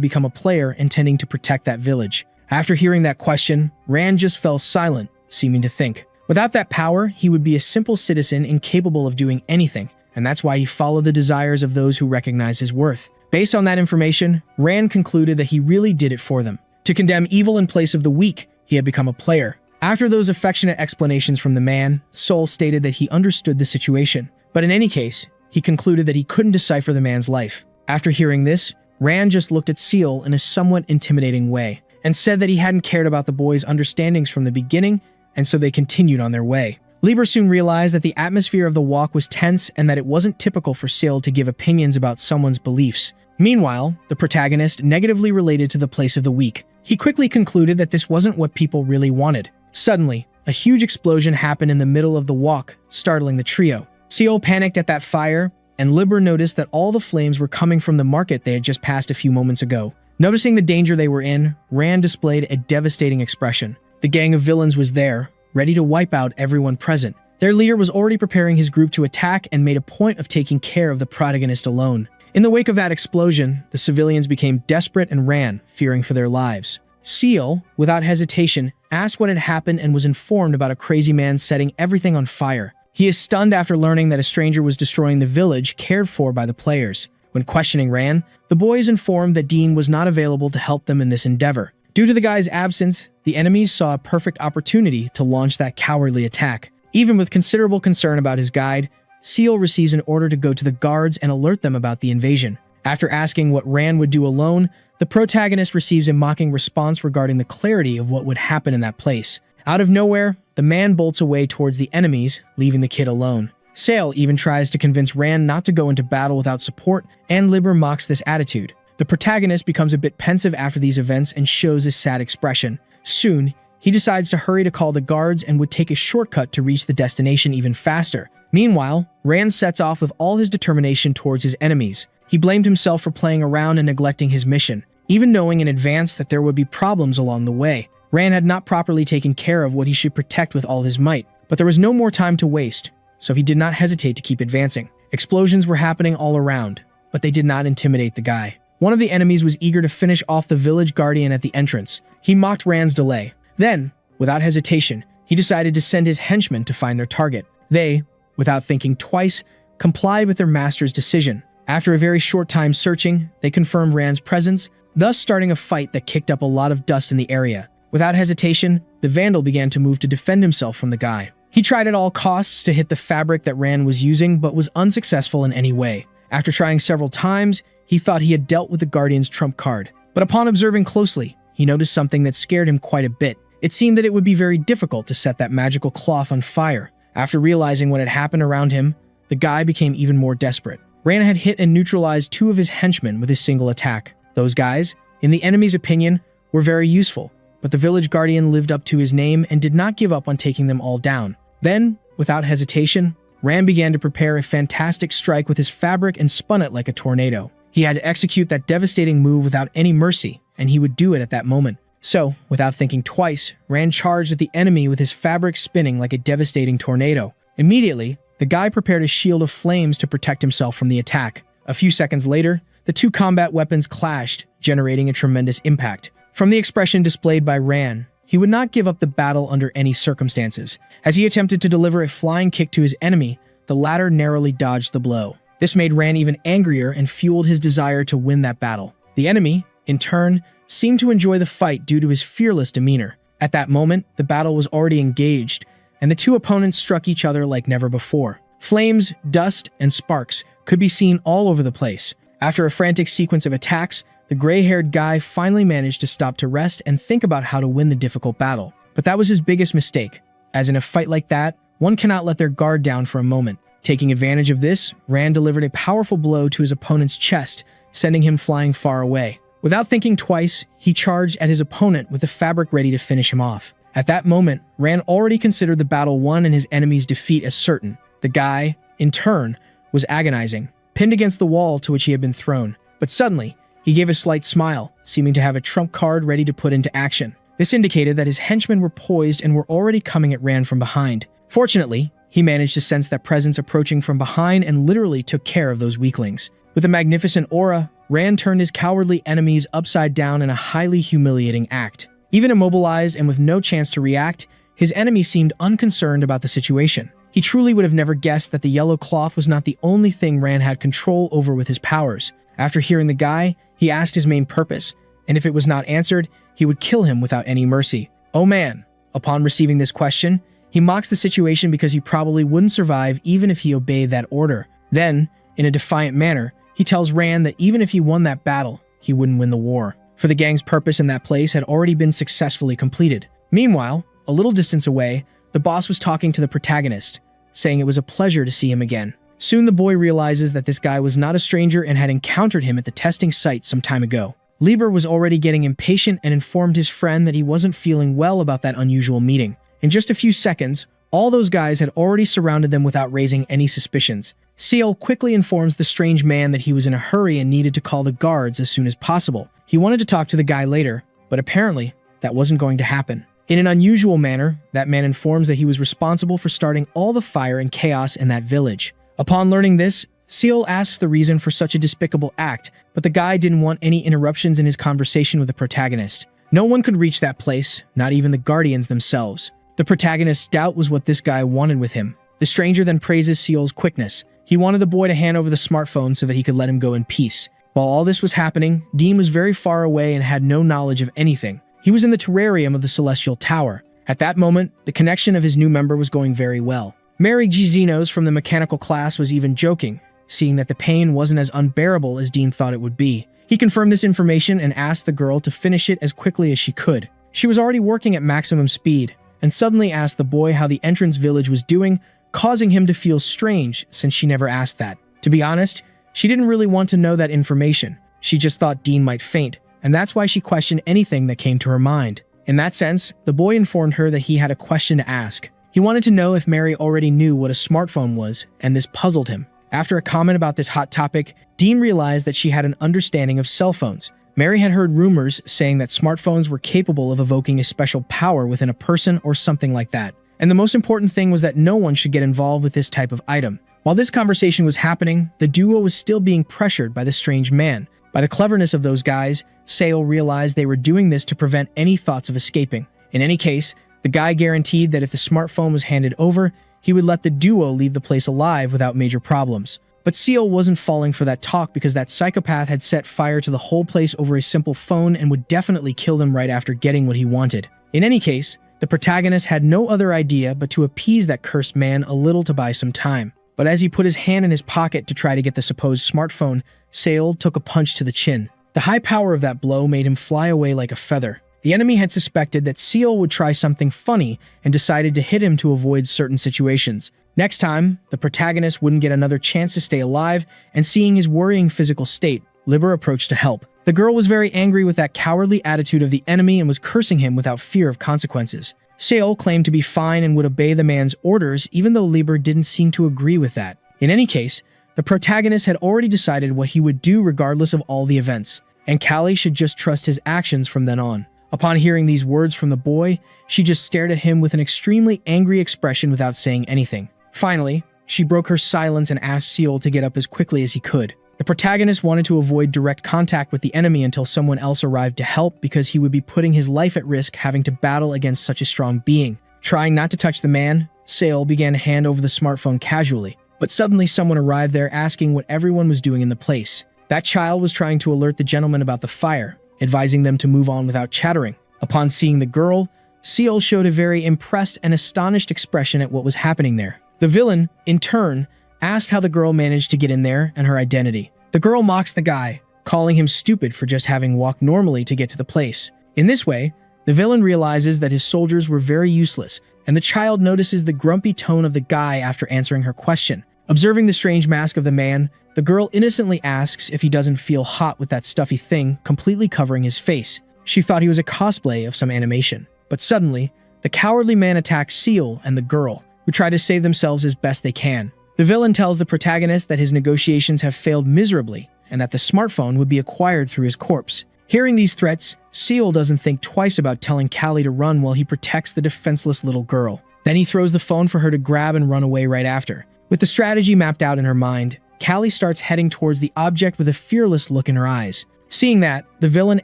become a player intending to protect that village. After hearing that question, Ran just fell silent, seeming to think. Without that power, he would be a simple citizen incapable of doing anything, and that's why he followed the desires of those who recognize his worth. Based on that information, Ran concluded that he really did it for them. To condemn evil in place of the weak, he had become a player. After those affectionate explanations from the man, Soul stated that he understood the situation. But in any case, he concluded that he couldn't decipher the man's life. After hearing this, Ran just looked at Seal in a somewhat intimidating way, and said that he hadn't cared about the boy's understandings from the beginning, and so they continued on their way. Liber soon realized that the atmosphere of the walk was tense and that it wasn't typical for Seal to give opinions about someone's beliefs. Meanwhile, the protagonist negatively related to the place of the weak. He quickly concluded that this wasn't what people really wanted. Suddenly, a huge explosion happened in the middle of the walk, startling the trio. Seal panicked at that fire, and Liber noticed that all the flames were coming from the market they had just passed a few moments ago. Noticing the danger they were in, Ran displayed a devastating expression. The gang of villains was there, ready to wipe out everyone present. Their leader was already preparing his group to attack and made a point of taking care of the protagonist alone. In the wake of that explosion, the civilians became desperate and ran, fearing for their lives. Seal, without hesitation, asked what had happened and was informed about a crazy man setting everything on fire. He is stunned after learning that a stranger was destroying the village cared for by the players. When questioning Ran, the boy is informed that Dean was not available to help them in this endeavor. Due to the guy's absence, the enemies saw a perfect opportunity to launch that cowardly attack. Even with considerable concern about his guide, Seal receives an order to go to the guards and alert them about the invasion. After asking what Ran would do alone, the protagonist receives a mocking response regarding the clarity of what would happen in that place. Out of nowhere, the man bolts away towards the enemies, leaving the kid alone. Sale even tries to convince Ran not to go into battle without support, and Liber mocks this attitude. The protagonist becomes a bit pensive after these events and shows a sad expression. Soon, he decides to hurry to call the guards and would take a shortcut to reach the destination even faster. Meanwhile, Ran sets off with all his determination towards his enemies. He blamed himself for playing around and neglecting his mission, even knowing in advance that there would be problems along the way. Ran had not properly taken care of what he should protect with all his might, but there was no more time to waste, so he did not hesitate to keep advancing. Explosions were happening all around, but they did not intimidate the guy. One of the enemies was eager to finish off the village guardian at the entrance. He mocked Ran's delay. Then, without hesitation, he decided to send his henchmen to find their target. They, without thinking twice, complied with their master's decision. After a very short time searching, they confirmed Rand's presence, thus starting a fight that kicked up a lot of dust in the area. Without hesitation, the Vandal began to move to defend himself from the guy. He tried at all costs to hit the fabric that Rand was using, but was unsuccessful in any way. After trying several times, he thought he had dealt with the Guardian's trump card. But upon observing closely, he noticed something that scared him quite a bit. It seemed that it would be very difficult to set that magical cloth on fire. After realizing what had happened around him, the guy became even more desperate. Rand had hit and neutralized 2 of his henchmen with his single attack. Those guys, in the enemy's opinion, were very useful, but the village guardian lived up to his name and did not give up on taking them all down. Then, without hesitation, Rand began to prepare a fantastic strike with his fabric and spun it like a tornado. He had to execute that devastating move without any mercy, and he would do it at that moment. So, without thinking twice, Rand charged at the enemy with his fabric spinning like a devastating tornado. Immediately, the guy prepared a shield of flames to protect himself from the attack. A few seconds later, the 2 combat weapons clashed, generating a tremendous impact. From the expression displayed by Rand, he would not give up the battle under any circumstances. As he attempted to deliver a flying kick to his enemy, the latter narrowly dodged the blow. This made Rand even angrier and fueled his desire to win that battle. The enemy, in turn, seemed to enjoy the fight due to his fearless demeanor. At that moment, the battle was already engaged, and the 2 opponents struck each other like never before. Flames, dust, and sparks could be seen all over the place. After a frantic sequence of attacks, the gray-haired guy finally managed to stop to rest and think about how to win the difficult battle. But that was his biggest mistake, as in a fight like that, one cannot let their guard down for a moment. Taking advantage of this, Rand delivered a powerful blow to his opponent's chest, sending him flying far away. Without thinking twice, he charged at his opponent with the fabric ready to finish him off. At that moment, Rand already considered the battle won and his enemy's defeat as certain. The guy, in turn, was agonizing, pinned against the wall to which he had been thrown. But suddenly, he gave a slight smile, seeming to have a trump card ready to put into action. This indicated that his henchmen were poised and were already coming at Rand from behind. Fortunately, he managed to sense that presence approaching from behind and literally took care of those weaklings. With a magnificent aura, Rand turned his cowardly enemies upside down in a highly humiliating act. Even immobilized and with no chance to react, his enemy seemed unconcerned about the situation. He truly would have never guessed that the yellow cloth was not the only thing Rand had control over with his powers. After hearing the guy, he asked his main purpose, and if it was not answered, he would kill him without any mercy. Oh man! Upon receiving this question, he mocks the situation because he probably wouldn't survive even if he obeyed that order. Then, in a defiant manner, he tells Rand that even if he won that battle, he wouldn't win the war, for the gang's purpose in that place had already been successfully completed. Meanwhile, a little distance away, the boss was talking to the protagonist, saying it was a pleasure to see him again. Soon the boy realizes that this guy was not a stranger and had encountered him at the testing site some time ago. Lieber was already getting impatient and informed his friend that he wasn't feeling well about that unusual meeting. In just a few seconds, all those guys had already surrounded them without raising any suspicions. Seal quickly informs the strange man that he was in a hurry and needed to call the guards as soon as possible. He wanted to talk to the guy later, but apparently, that wasn't going to happen. In an unusual manner, that man informs that he was responsible for starting all the fire and chaos in that village. Upon learning this, Seal asks the reason for such a despicable act, but the guy didn't want any interruptions in his conversation with the protagonist. No one could reach that place, not even the Guardians themselves. The protagonist's doubt was what this guy wanted with him. The stranger then praises Seal's quickness. He wanted the boy to hand over the smartphone so that he could let him go in peace. While all this was happening, Dean was very far away and had no knowledge of anything. He was in the terrarium of the Celestial Tower. At that moment, the connection of his new member was going very well. Mary G. Zenos from the mechanical class was even joking, seeing that the pain wasn't as unbearable as Dean thought it would be. He confirmed this information and asked the girl to finish it as quickly as she could. She was already working at maximum speed, and suddenly asked the boy how the entrance village was doing, causing him to feel strange since she never asked that. To be honest, she didn't really want to know that information. She just thought Dean might faint, and that's why she questioned anything that came to her mind. In that sense, the boy informed her that he had a question to ask. He wanted to know if Mary already knew what a smartphone was, and this puzzled him. After a comment about this hot topic, Dean realized that she had an understanding of cell phones. Mary had heard rumors saying that smartphones were capable of evoking a special power within a person or something like that. And the most important thing was that no one should get involved with this type of item. While this conversation was happening, the duo was still being pressured by the strange man. By the cleverness of those guys, Sale realized they were doing this to prevent any thoughts of escaping. In any case, the guy guaranteed that if the smartphone was handed over, he would let the duo leave the place alive without major problems. But Seal wasn't falling for that talk because that psychopath had set fire to the whole place over a simple phone and would definitely kill them right after getting what he wanted. In any case, the protagonist had no other idea but to appease that cursed man a little to buy some time. But as he put his hand in his pocket to try to get the supposed smartphone, Seal took a punch to the chin. The high power of that blow made him fly away like a feather. The enemy had suspected that Seal would try something funny and decided to hit him to avoid certain situations. Next time, the protagonist wouldn't get another chance to stay alive, and seeing his worrying physical state, Liber approached to help. The girl was very angry with that cowardly attitude of the enemy and was cursing him without fear of consequences. Sale claimed to be fine and would obey the man's orders, even though Liber didn't seem to agree with that. In any case, the protagonist had already decided what he would do regardless of all the events, and Callie should just trust his actions from then on. Upon hearing these words from the boy, she just stared at him with an extremely angry expression without saying anything. Finally, she broke her silence and asked Seal to get up as quickly as he could. The protagonist wanted to avoid direct contact with the enemy until someone else arrived to help because he would be putting his life at risk having to battle against such a strong being. Trying not to touch the man, Sale began to hand over the smartphone casually, but suddenly someone arrived there asking what everyone was doing in the place. That child was trying to alert the gentleman about the fire, advising them to move on without chattering. Upon seeing the girl, Seal showed a very impressed and astonished expression at what was happening there. The villain, in turn, asked how the girl managed to get in there and her identity. The girl mocks the guy, calling him stupid for just having walked normally to get to the place. In this way, the villain realizes that his soldiers were very useless, and the child notices the grumpy tone of the guy after answering her question. Observing the strange mask of the man, the girl innocently asks if he doesn't feel hot with that stuffy thing completely covering his face. She thought he was a cosplay of some animation. But suddenly, the cowardly man attacks Seal and the girl, who try to save themselves as best they can. The villain tells the protagonist that his negotiations have failed miserably and that the smartphone would be acquired through his corpse. Hearing these threats, Seal doesn't think twice about telling Callie to run while he protects the defenseless little girl. Then he throws the phone for her to grab and run away right after. With the strategy mapped out in her mind, Callie starts heading towards the object with a fearless look in her eyes. Seeing that, the villain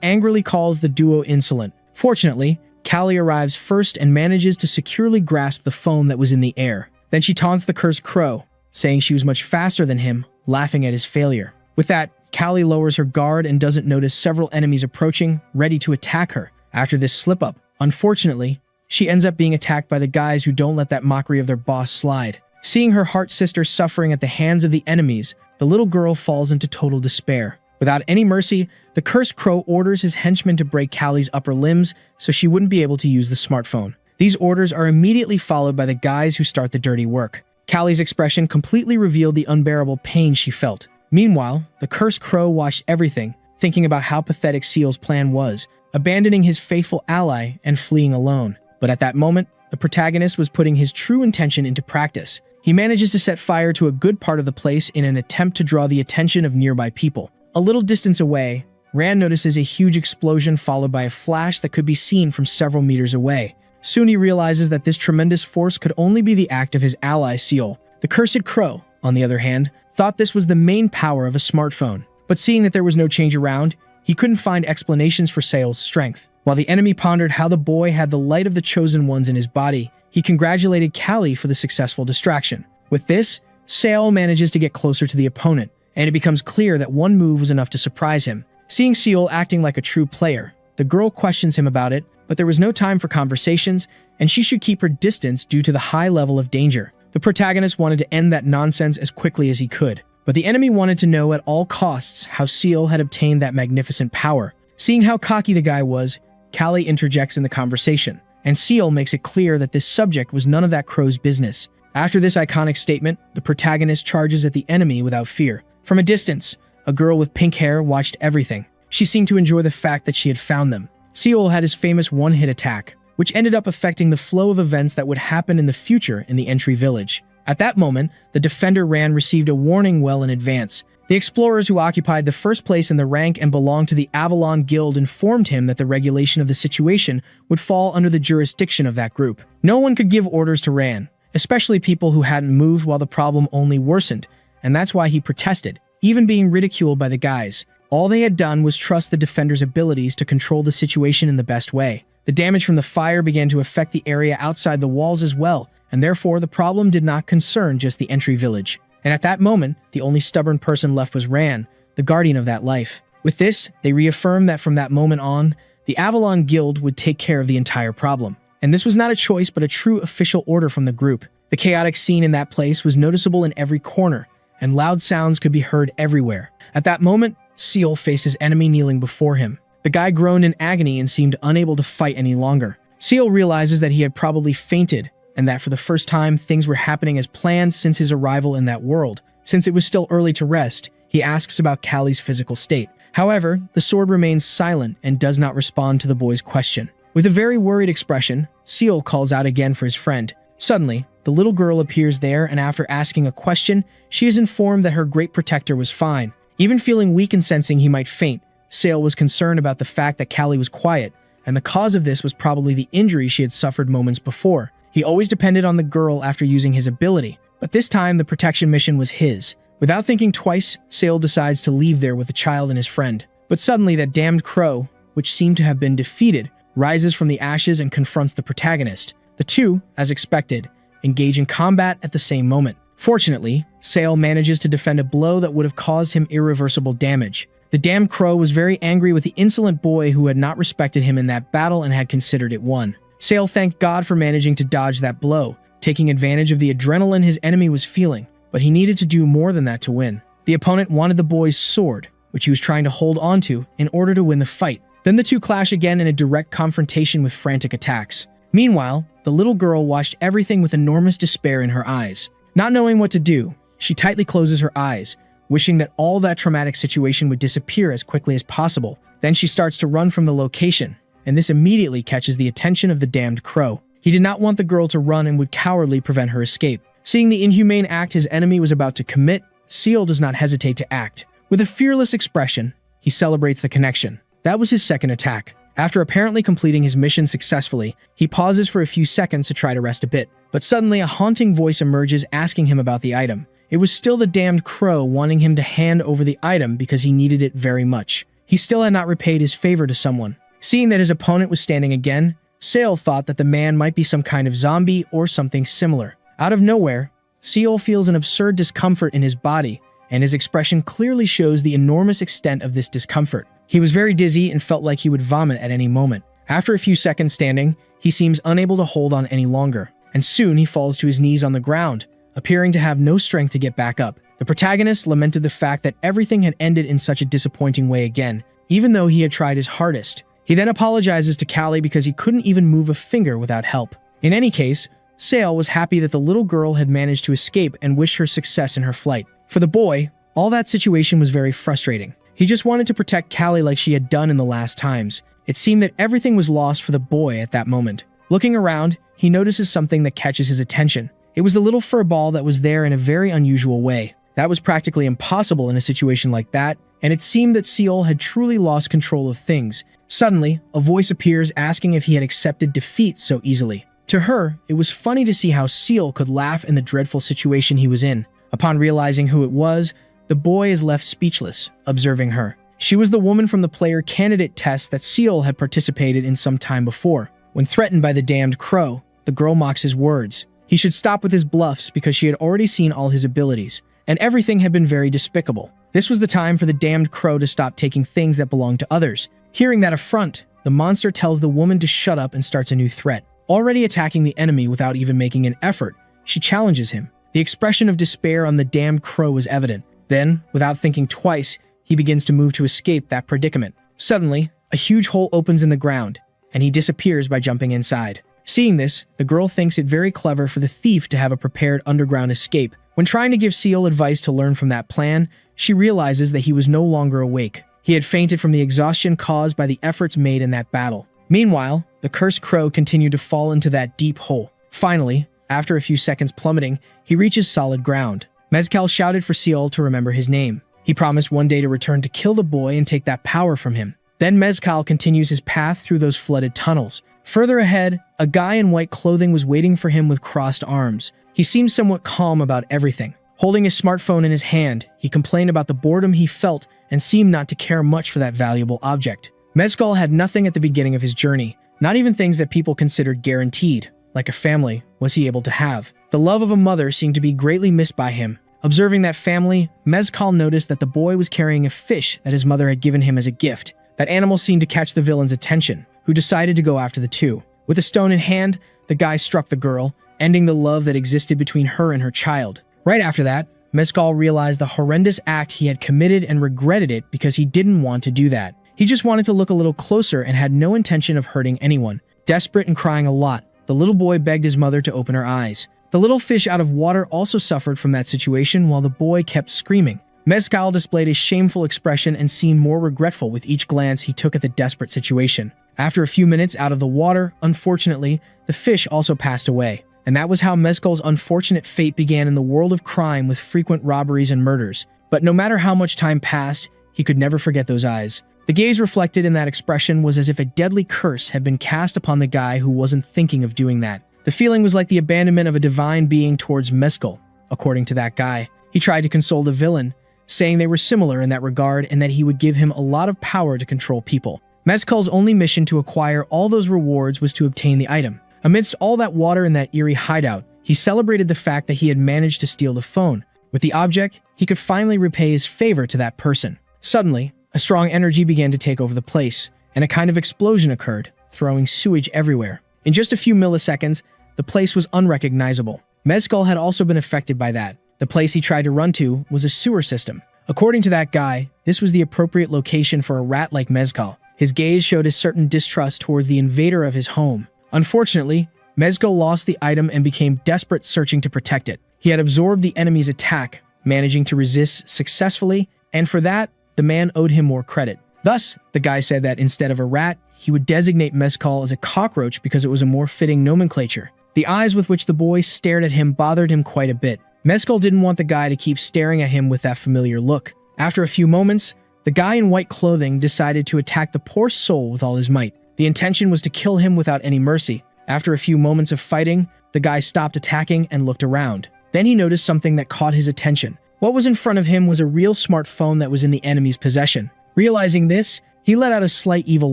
angrily calls the duo insolent. Fortunately, Callie arrives first and manages to securely grasp the phone that was in the air. Then she taunts the cursed crow, saying she was much faster than him, laughing at his failure. With that, Callie lowers her guard and doesn't notice several enemies approaching, ready to attack her. After this slip-up, unfortunately, she ends up being attacked by the guys who don't let that mockery of their boss slide. Seeing her heart-sister suffering at the hands of the enemies, the little girl falls into total despair. Without any mercy, the cursed crow orders his henchmen to break Callie's upper limbs so she wouldn't be able to use the smartphone. These orders are immediately followed by the guys who start the dirty work. Callie's expression completely revealed the unbearable pain she felt. Meanwhile, the cursed crow watched everything, thinking about how pathetic Seal's plan was, abandoning his faithful ally and fleeing alone. But at that moment, the protagonist was putting his true intention into practice. He manages to set fire to a good part of the place in an attempt to draw the attention of nearby people. A little distance away, Rand notices a huge explosion followed by a flash that could be seen from several meters away. Soon he realizes that this tremendous force could only be the act of his ally Seal. The cursed crow, on the other hand, thought this was the main power of a smartphone. But seeing that there was no change around, he couldn't find explanations for Seal's strength. While the enemy pondered how the boy had the light of the chosen ones in his body, he congratulated Callie for the successful distraction. With this, Seal manages to get closer to the opponent, and it becomes clear that one move was enough to surprise him. Seeing Seal acting like a true player, the girl questions him about it, but there was no time for conversations, and she should keep her distance due to the high level of danger. The protagonist wanted to end that nonsense as quickly as he could, but the enemy wanted to know at all costs how Seal had obtained that magnificent power. Seeing how cocky the guy was, Callie interjects in the conversation, and Seal makes it clear that this subject was none of that crow's business. After this iconic statement, the protagonist charges at the enemy without fear. From a distance, a girl with pink hair watched everything. She seemed to enjoy the fact that she had found them. Seal had his famous one-hit attack, which ended up affecting the flow of events that would happen in the future in the entry village. At that moment, the defender Rand received a warning well in advance. The explorers who occupied the first place in the rank and belonged to the Avalon Guild informed him that the regulation of the situation would fall under the jurisdiction of that group. No one could give orders to Rand, especially people who hadn't moved while the problem only worsened, and that's why he protested, even being ridiculed by the guys. All they had done was trust the defender's abilities to control the situation in the best way. The damage from the fire began to affect the area outside the walls as well, and therefore the problem did not concern just the entry village. And at that moment, the only stubborn person left was Ran, the guardian of that life. With this, they reaffirmed that from that moment on, the Avalon Guild would take care of the entire problem. And this was not a choice but a true official order from the group. The chaotic scene in that place was noticeable in every corner, and loud sounds could be heard everywhere. At that moment, Seal faced his enemy kneeling before him. The guy groaned in agony and seemed unable to fight any longer. Seal realizes that he had probably fainted, and that for the first time, things were happening as planned since his arrival in that world. Since it was still early to rest, he asks about Callie's physical state. However, the sword remains silent and does not respond to the boy's question. With a very worried expression, Seal calls out again for his friend. Suddenly, the little girl appears there, and after asking a question, she is informed that her great protector was fine. Even feeling weak and sensing he might faint, Seal was concerned about the fact that Callie was quiet, and the cause of this was probably the injury she had suffered moments before. He always depended on the girl after using his ability, but this time the protection mission was his. Without thinking twice, Sale decides to leave there with the child and his friend. But suddenly that damned crow, which seemed to have been defeated, rises from the ashes and confronts the protagonist. The two, as expected, engage in combat at the same moment. Fortunately, Sale manages to defend a blow that would have caused him irreversible damage. The damned crow was very angry with the insolent boy who had not respected him in that battle and had considered it won. Sale thanked God for managing to dodge that blow, taking advantage of the adrenaline his enemy was feeling, but he needed to do more than that to win. The opponent wanted the boy's sword, which he was trying to hold onto in order to win the fight. Then the two clash again in a direct confrontation with frantic attacks. Meanwhile, the little girl watched everything with enormous despair in her eyes. Not knowing what to do, she tightly closes her eyes, wishing that all that traumatic situation would disappear as quickly as possible. Then she starts to run from the location, and this immediately catches the attention of the damned crow. He did not want the girl to run and would cowardly prevent her escape. Seeing the inhumane act his enemy was about to commit, Seal does not hesitate to act. With a fearless expression, he celebrates the connection. That was his second attack. After apparently completing his mission successfully, he pauses for a few seconds to try to rest a bit. But suddenly a haunting voice emerges asking him about the item. It was still the damned crow wanting him to hand over the item because he needed it very much. He still had not repaid his favor to someone. Seeing that his opponent was standing again, Sale thought that the man might be some kind of zombie or something similar. Out of nowhere, Seal feels an absurd discomfort in his body, and his expression clearly shows the enormous extent of this discomfort. He was very dizzy and felt like he would vomit at any moment. After a few seconds standing, he seems unable to hold on any longer, and soon he falls to his knees on the ground, appearing to have no strength to get back up. The protagonist lamented the fact that everything had ended in such a disappointing way again, even though he had tried his hardest. He then apologizes to Callie because he couldn't even move a finger without help. In any case, Sale was happy that the little girl had managed to escape and wished her success in her flight. For the boy, all that situation was very frustrating. He just wanted to protect Callie like she had done in the last times. It seemed that everything was lost for the boy at that moment. Looking around, he notices something that catches his attention. It was the little fur ball that was there in a very unusual way. That was practically impossible in a situation like that, and it seemed that Seal had truly lost control of things. Suddenly, a voice appears asking if he had accepted defeat so easily. To her, it was funny to see how Seal could laugh in the dreadful situation he was in. Upon realizing who it was, the boy is left speechless, observing her. She was the woman from the player candidate test that Seal had participated in some time before. When threatened by the damned crow, the girl mocks his words. He should stop with his bluffs because she had already seen all his abilities, and everything had been very despicable. This was the time for the damned crow to stop taking things that belonged to others. Hearing that affront, the monster tells the woman to shut up and starts a new threat. Already attacking the enemy without even making an effort, she challenges him. The expression of despair on the damned crow was evident. Then, without thinking twice, he begins to move to escape that predicament. Suddenly, a huge hole opens in the ground, and he disappears by jumping inside. Seeing this, the girl thinks it very clever for the thief to have a prepared underground escape. When trying to give Seal advice to learn from that plan, she realizes that he was no longer awake. He had fainted from the exhaustion caused by the efforts made in that battle. Meanwhile, the cursed crow continued to fall into that deep hole. Finally, after a few seconds plummeting, he reaches solid ground. Mezcal shouted for Seal to remember his name. He promised one day to return to kill the boy and take that power from him. Then Mezcal continues his path through those flooded tunnels. Further ahead, a guy in white clothing was waiting for him with crossed arms. He seemed somewhat calm about everything. Holding his smartphone in his hand, he complained about the boredom he felt and seemed not to care much for that valuable object. Mezcal had nothing at the beginning of his journey, not even things that people considered guaranteed, like a family, was he able to have. The love of a mother seemed to be greatly missed by him. Observing that family, Mezcal noticed that the boy was carrying a fish that his mother had given him as a gift. That animal seemed to catch the villain's attention, who decided to go after the two. With a stone in hand, the guy struck the girl, ending the love that existed between her and her child. Right after that, Mezcal realized the horrendous act he had committed and regretted it because he didn't want to do that. He just wanted to look a little closer and had no intention of hurting anyone. Desperate and crying a lot, the little boy begged his mother to open her eyes. The little fish out of water also suffered from that situation while the boy kept screaming. Mezcal displayed a shameful expression and seemed more regretful with each glance he took at the desperate situation. After a few minutes out of the water, unfortunately, the fish also passed away. And that was how Mezcal's unfortunate fate began in the world of crime with frequent robberies and murders. But no matter how much time passed, he could never forget those eyes. The gaze reflected in that expression was as if a deadly curse had been cast upon the guy who wasn't thinking of doing that. The feeling was like the abandonment of a divine being towards Mezcal, according to that guy. He tried to console the villain, saying they were similar in that regard and that he would give him a lot of power to control people. Mezcal's only mission to acquire all those rewards was to obtain the item. Amidst all that water in that eerie hideout, he celebrated the fact that he had managed to steal the phone. With the object, he could finally repay his favor to that person. Suddenly, a strong energy began to take over the place, and a kind of explosion occurred, throwing sewage everywhere. In just a few milliseconds, the place was unrecognizable. Mezcal had also been affected by that. The place he tried to run to was a sewer system. According to that guy, this was the appropriate location for a rat like Mezcal. His gaze showed a certain distrust towards the invader of his home. Unfortunately, Mezcal lost the item and became desperate, searching to protect it. He had absorbed the enemy's attack, managing to resist successfully, and for that, the man owed him more credit. Thus, the guy said that instead of a rat, he would designate Mezcal as a cockroach because it was a more fitting nomenclature. The eyes with which the boy stared at him bothered him quite a bit. Mezcal didn't want the guy to keep staring at him with that familiar look. After a few moments, the guy in white clothing decided to attack the poor soul with all his might. The intention was to kill him without any mercy. After a few moments of fighting, the guy stopped attacking and looked around. Then he noticed something that caught his attention. What was in front of him was a real smartphone that was in the enemy's possession. Realizing this, he let out a slight evil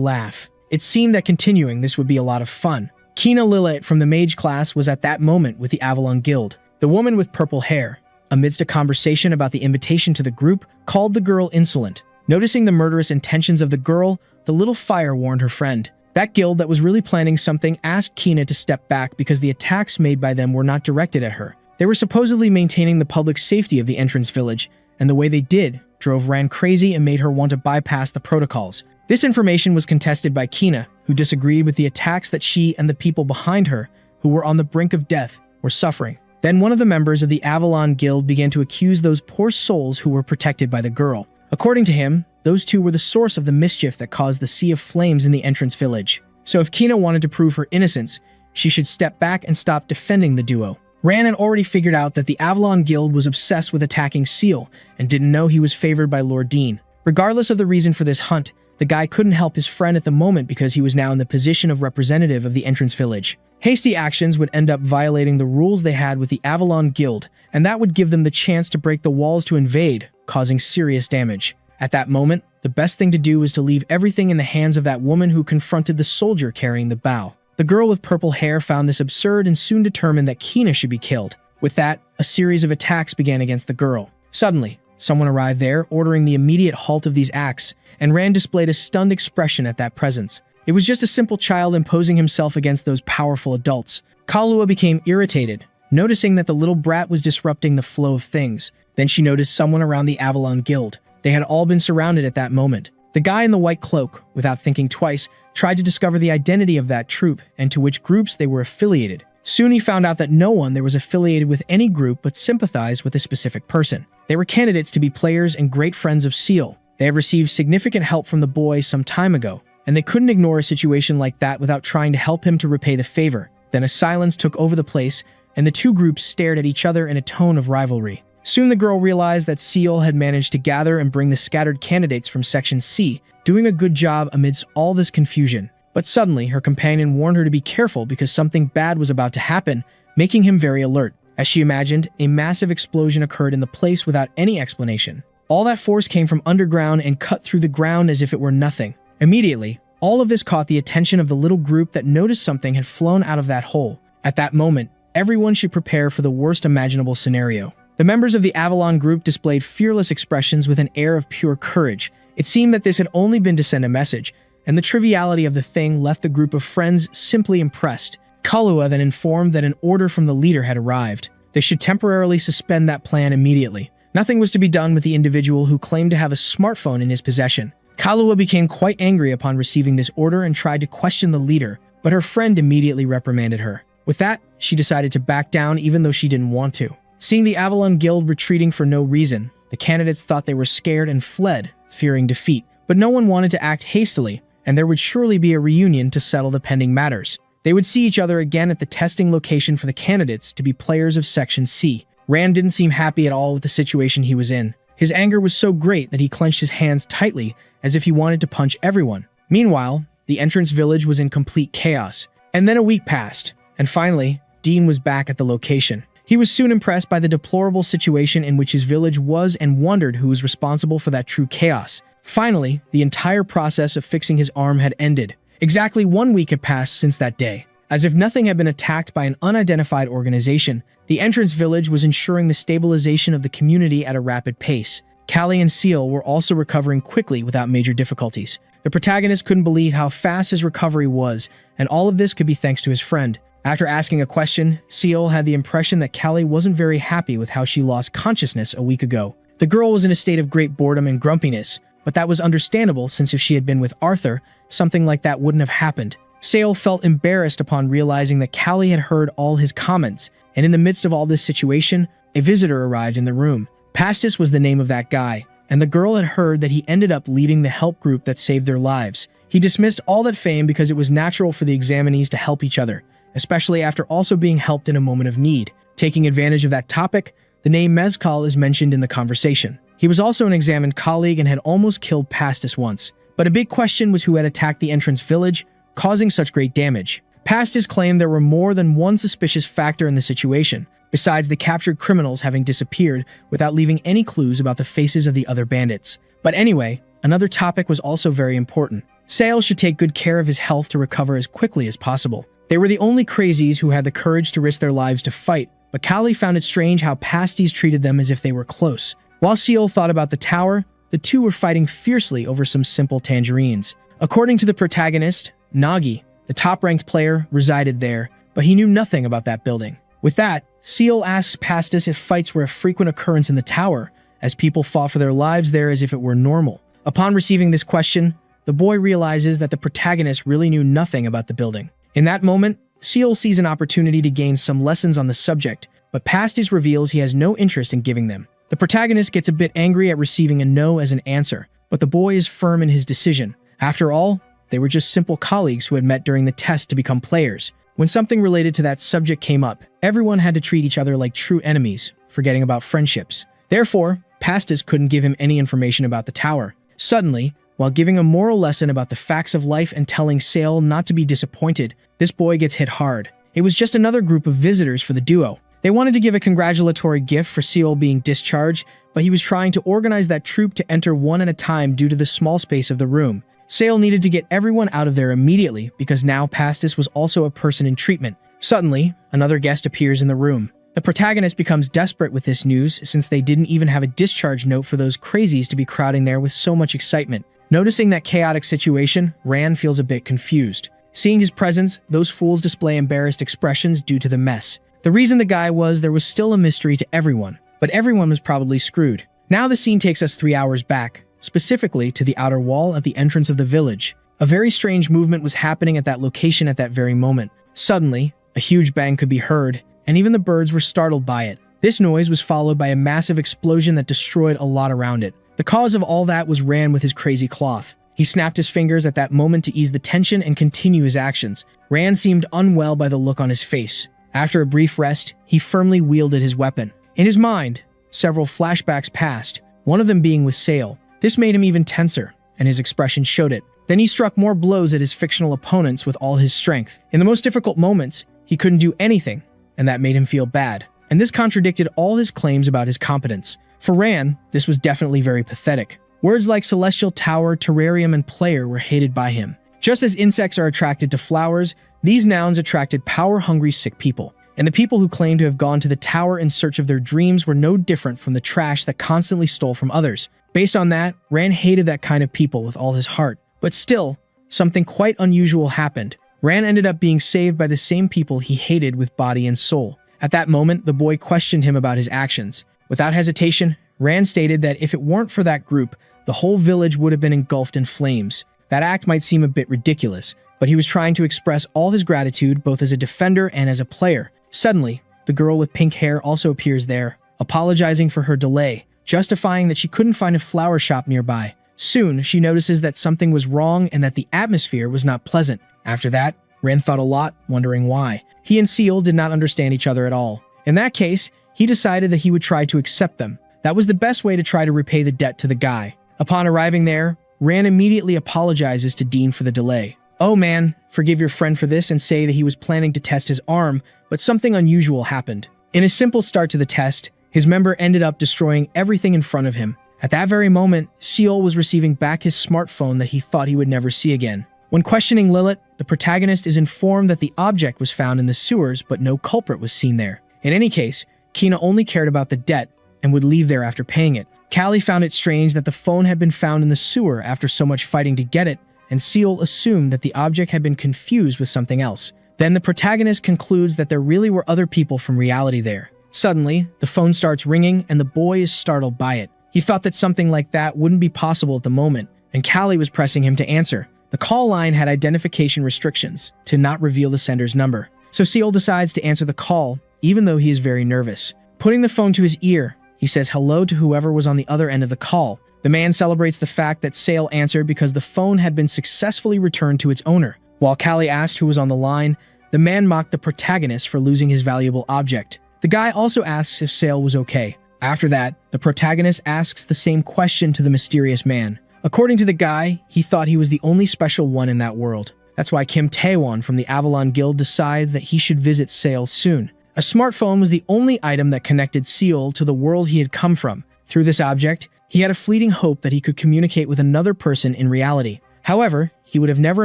laugh. It seemed that continuing this would be a lot of fun. Kina Lilith from the mage class was at that moment with the Avalon Guild. The woman with purple hair, amidst a conversation about the invitation to the group, called the girl insolent. Noticing the murderous intentions of the girl, the little fire warned her friend. That guild that was really planning something asked Kina to step back because the attacks made by them were not directed at her. They were supposedly maintaining the public safety of the entrance village, and the way they did drove Ran crazy and made her want to bypass the protocols. This information was contested by Kina, who disagreed with the attacks that she and the people behind her, who were on the brink of death, were suffering. Then one of the members of the Avalon Guild began to accuse those poor souls who were protected by the girl. According to him, those two were the source of the mischief that caused the sea of flames in the entrance village. So if Kina wanted to prove her innocence, she should step back and stop defending the duo. Ran had already figured out that the Avalon Guild was obsessed with attacking Seal and didn't know he was favored by Lord Dean. Regardless of the reason for this hunt, the guy couldn't help his friend at the moment because he was now in the position of representative of the entrance village. Hasty actions would end up violating the rules they had with the Avalon Guild, and that would give them the chance to break the walls to invade, causing serious damage. At that moment, the best thing to do was to leave everything in the hands of that woman who confronted the soldier carrying the bow. The girl with purple hair found this absurd and soon determined that Kina should be killed. With that, a series of attacks began against the girl. Suddenly, someone arrived there, ordering the immediate halt of these acts, and Rand displayed a stunned expression at that presence. It was just a simple child imposing himself against those powerful adults. Kahlua became irritated, noticing that the little brat was disrupting the flow of things. Then she noticed someone around the Avalon Guild. They had all been surrounded at that moment. The guy in the white cloak, without thinking twice, tried to discover the identity of that troop and to which groups they were affiliated. Soon he found out that no one there was affiliated with any group but sympathized with a specific person. They were candidates to be players and great friends of Seal. They had received significant help from the boy some time ago, and they couldn't ignore a situation like that without trying to help him to repay the favor. Then a silence took over the place, and the two groups stared at each other in a tone of rivalry. Soon the girl realized that Seal had managed to gather and bring the scattered candidates from Section C, doing a good job amidst all this confusion. But suddenly, her companion warned her to be careful because something bad was about to happen, making him very alert. As she imagined, a massive explosion occurred in the place without any explanation. All that force came from underground and cut through the ground as if it were nothing. Immediately, all of this caught the attention of the little group that noticed something had flown out of that hole. At that moment, everyone should prepare for the worst imaginable scenario. The members of the Avalon group displayed fearless expressions with an air of pure courage. It seemed that this had only been to send a message, and the triviality of the thing left the group of friends simply impressed. Kahlua then informed that an order from the leader had arrived. They should temporarily suspend that plan immediately. Nothing was to be done with the individual who claimed to have a smartphone in his possession. Kahlua became quite angry upon receiving this order and tried to question the leader, but her friend immediately reprimanded her. With that, she decided to back down even though she didn't want to. Seeing the Avalon Guild retreating for no reason, the candidates thought they were scared and fled, fearing defeat. But no one wanted to act hastily, and there would surely be a reunion to settle the pending matters. They would see each other again at the testing location for the candidates to be players of Section C. Rand didn't seem happy at all with the situation he was in. His anger was so great that he clenched his hands tightly as if he wanted to punch everyone. Meanwhile, the entrance village was in complete chaos. And then a week passed, and finally, Dean was back at the location. He was soon impressed by the deplorable situation in which his village was and wondered who was responsible for that true chaos. Finally, the entire process of fixing his arm had ended. Exactly 1 week had passed since that day. As if nothing had been attacked by an unidentified organization, the entrance village was ensuring the stabilization of the community at a rapid pace. Callie and Seal were also recovering quickly without major difficulties. The protagonist couldn't believe how fast his recovery was, and all of this could be thanks to his friend. After asking a question, Seal had the impression that Callie wasn't very happy with how she lost consciousness a week ago. The girl was in a state of great boredom and grumpiness, but that was understandable since if she had been with Arthur, something like that wouldn't have happened. Sale felt embarrassed upon realizing that Callie had heard all his comments, and in the midst of all this situation, a visitor arrived in the room. Pastis was the name of that guy, and the girl had heard that he ended up leading the help group that saved their lives. He dismissed all that fame because it was natural for the examinees to help each other, especially after also being helped in a moment of need. Taking advantage of that topic, the name Mezcal is mentioned in the conversation. He was also an examined colleague and had almost killed Pastis once. But a big question was who had attacked the entrance village, causing such great damage. Pastis claimed there were more than one suspicious factor in the situation, besides the captured criminals having disappeared without leaving any clues about the faces of the other bandits. But anyway, another topic was also very important. Sale should take good care of his health to recover as quickly as possible. They were the only crazies who had the courage to risk their lives to fight, but Callie found it strange how Pastis treated them as if they were close. While Seal thought about the tower, the two were fighting fiercely over some simple tangerines. According to the protagonist, Nagi, the top-ranked player, resided there, but he knew nothing about that building. With that, Seal asks Pastis if fights were a frequent occurrence in the tower, as people fought for their lives there as if it were normal. Upon receiving this question, the boy realizes that the protagonist really knew nothing about the building. In that moment, Seal sees an opportunity to gain some lessons on the subject, but Pastis reveals he has no interest in giving them. The protagonist gets a bit angry at receiving a no as an answer, but the boy is firm in his decision. After all, they were just simple colleagues who had met during the test to become players. When something related to that subject came up, everyone had to treat each other like true enemies, forgetting about friendships. Therefore, Pastis couldn't give him any information about the tower. Suddenly, while giving a moral lesson about the facts of life and telling Sale not to be disappointed, this boy gets hit hard. It was just another group of visitors for the duo. They wanted to give a congratulatory gift for Seal being discharged, but he was trying to organize that troop to enter one at a time due to the small space of the room. Sale needed to get everyone out of there immediately because now Pastis was also a person in treatment. Suddenly, another guest appears in the room. The protagonist becomes desperate with this news since they didn't even have a discharge note for those crazies to be crowding there with so much excitement. Noticing that chaotic situation, Rand feels a bit confused. Seeing his presence, those fools display embarrassed expressions due to the mess. The reason the guy was there was still a mystery to everyone, but everyone was probably screwed. Now the scene takes us 3 hours back, specifically to the outer wall at the entrance of the village. A very strange movement was happening at that location at that very moment. Suddenly, a huge bang could be heard, and even the birds were startled by it. This noise was followed by a massive explosion that destroyed a lot around it. The cause of all that was Rand with his crazy cloth. He snapped his fingers at that moment to ease the tension and continue his actions. Rand seemed unwell by the look on his face. After a brief rest, he firmly wielded his weapon. In his mind, several flashbacks passed, one of them being with Sale. This made him even tenser, and his expression showed it. Then he struck more blows at his fictional opponents with all his strength. In the most difficult moments, he couldn't do anything, and that made him feel bad. And this contradicted all his claims about his competence. For Rand, this was definitely very pathetic. Words like celestial tower, terrarium, and player were hated by him. Just as insects are attracted to flowers, these nouns attracted power-hungry sick people. And the people who claimed to have gone to the tower in search of their dreams were no different from the trash that constantly stole from others. Based on that, Ran hated that kind of people with all his heart. But still, something quite unusual happened. Ran ended up being saved by the same people he hated with body and soul. At that moment, the boy questioned him about his actions. Without hesitation, Ran stated that if it weren't for that group, the whole village would have been engulfed in flames. That act might seem a bit ridiculous, but he was trying to express all his gratitude both as a defender and as a player. Suddenly, the girl with pink hair also appears there, apologizing for her delay, justifying that she couldn't find a flower shop nearby. Soon, she notices that something was wrong and that the atmosphere was not pleasant. After that, Ran thought a lot, wondering why. He and Seal did not understand each other at all. In that case, he decided that he would try to accept them. That was the best way to try to repay the debt to the guy. Upon arriving there, Ran immediately apologizes to Dean for the delay. "Oh man, forgive your friend for this," and say that he was planning to test his arm, but something unusual happened. In a simple start to the test, his member ended up destroying everything in front of him. At that very moment, Seal was receiving back his smartphone that he thought he would never see again. When questioning Lilith, the protagonist is informed that the object was found in the sewers, but no culprit was seen there. In any case, Kina only cared about the debt and would leave there after paying it. Callie found it strange that the phone had been found in the sewer after so much fighting to get it, and Seal assumed that the object had been confused with something else. Then the protagonist concludes that there really were other people from reality there. Suddenly, the phone starts ringing and the boy is startled by it. He thought that something like that wouldn't be possible at the moment, and Callie was pressing him to answer. The call line had identification restrictions to not reveal the sender's number. So Seal decides to answer the call, even though he is very nervous. Putting the phone to his ear, he says hello to whoever was on the other end of the call. The man celebrates the fact that Sale answered because the phone had been successfully returned to its owner. While Callie asked who was on the line, the man mocked the protagonist for losing his valuable object. The guy also asks if Sale was okay. After that, the protagonist asks the same question to the mysterious man. According to the guy, he thought he was the only special one in that world. That's why Kim Taewon from the Avalon Guild decides that he should visit Sale soon. A smartphone was the only item that connected Seal to the world he had come from. Through this object, he had a fleeting hope that he could communicate with another person in reality. However, he would have never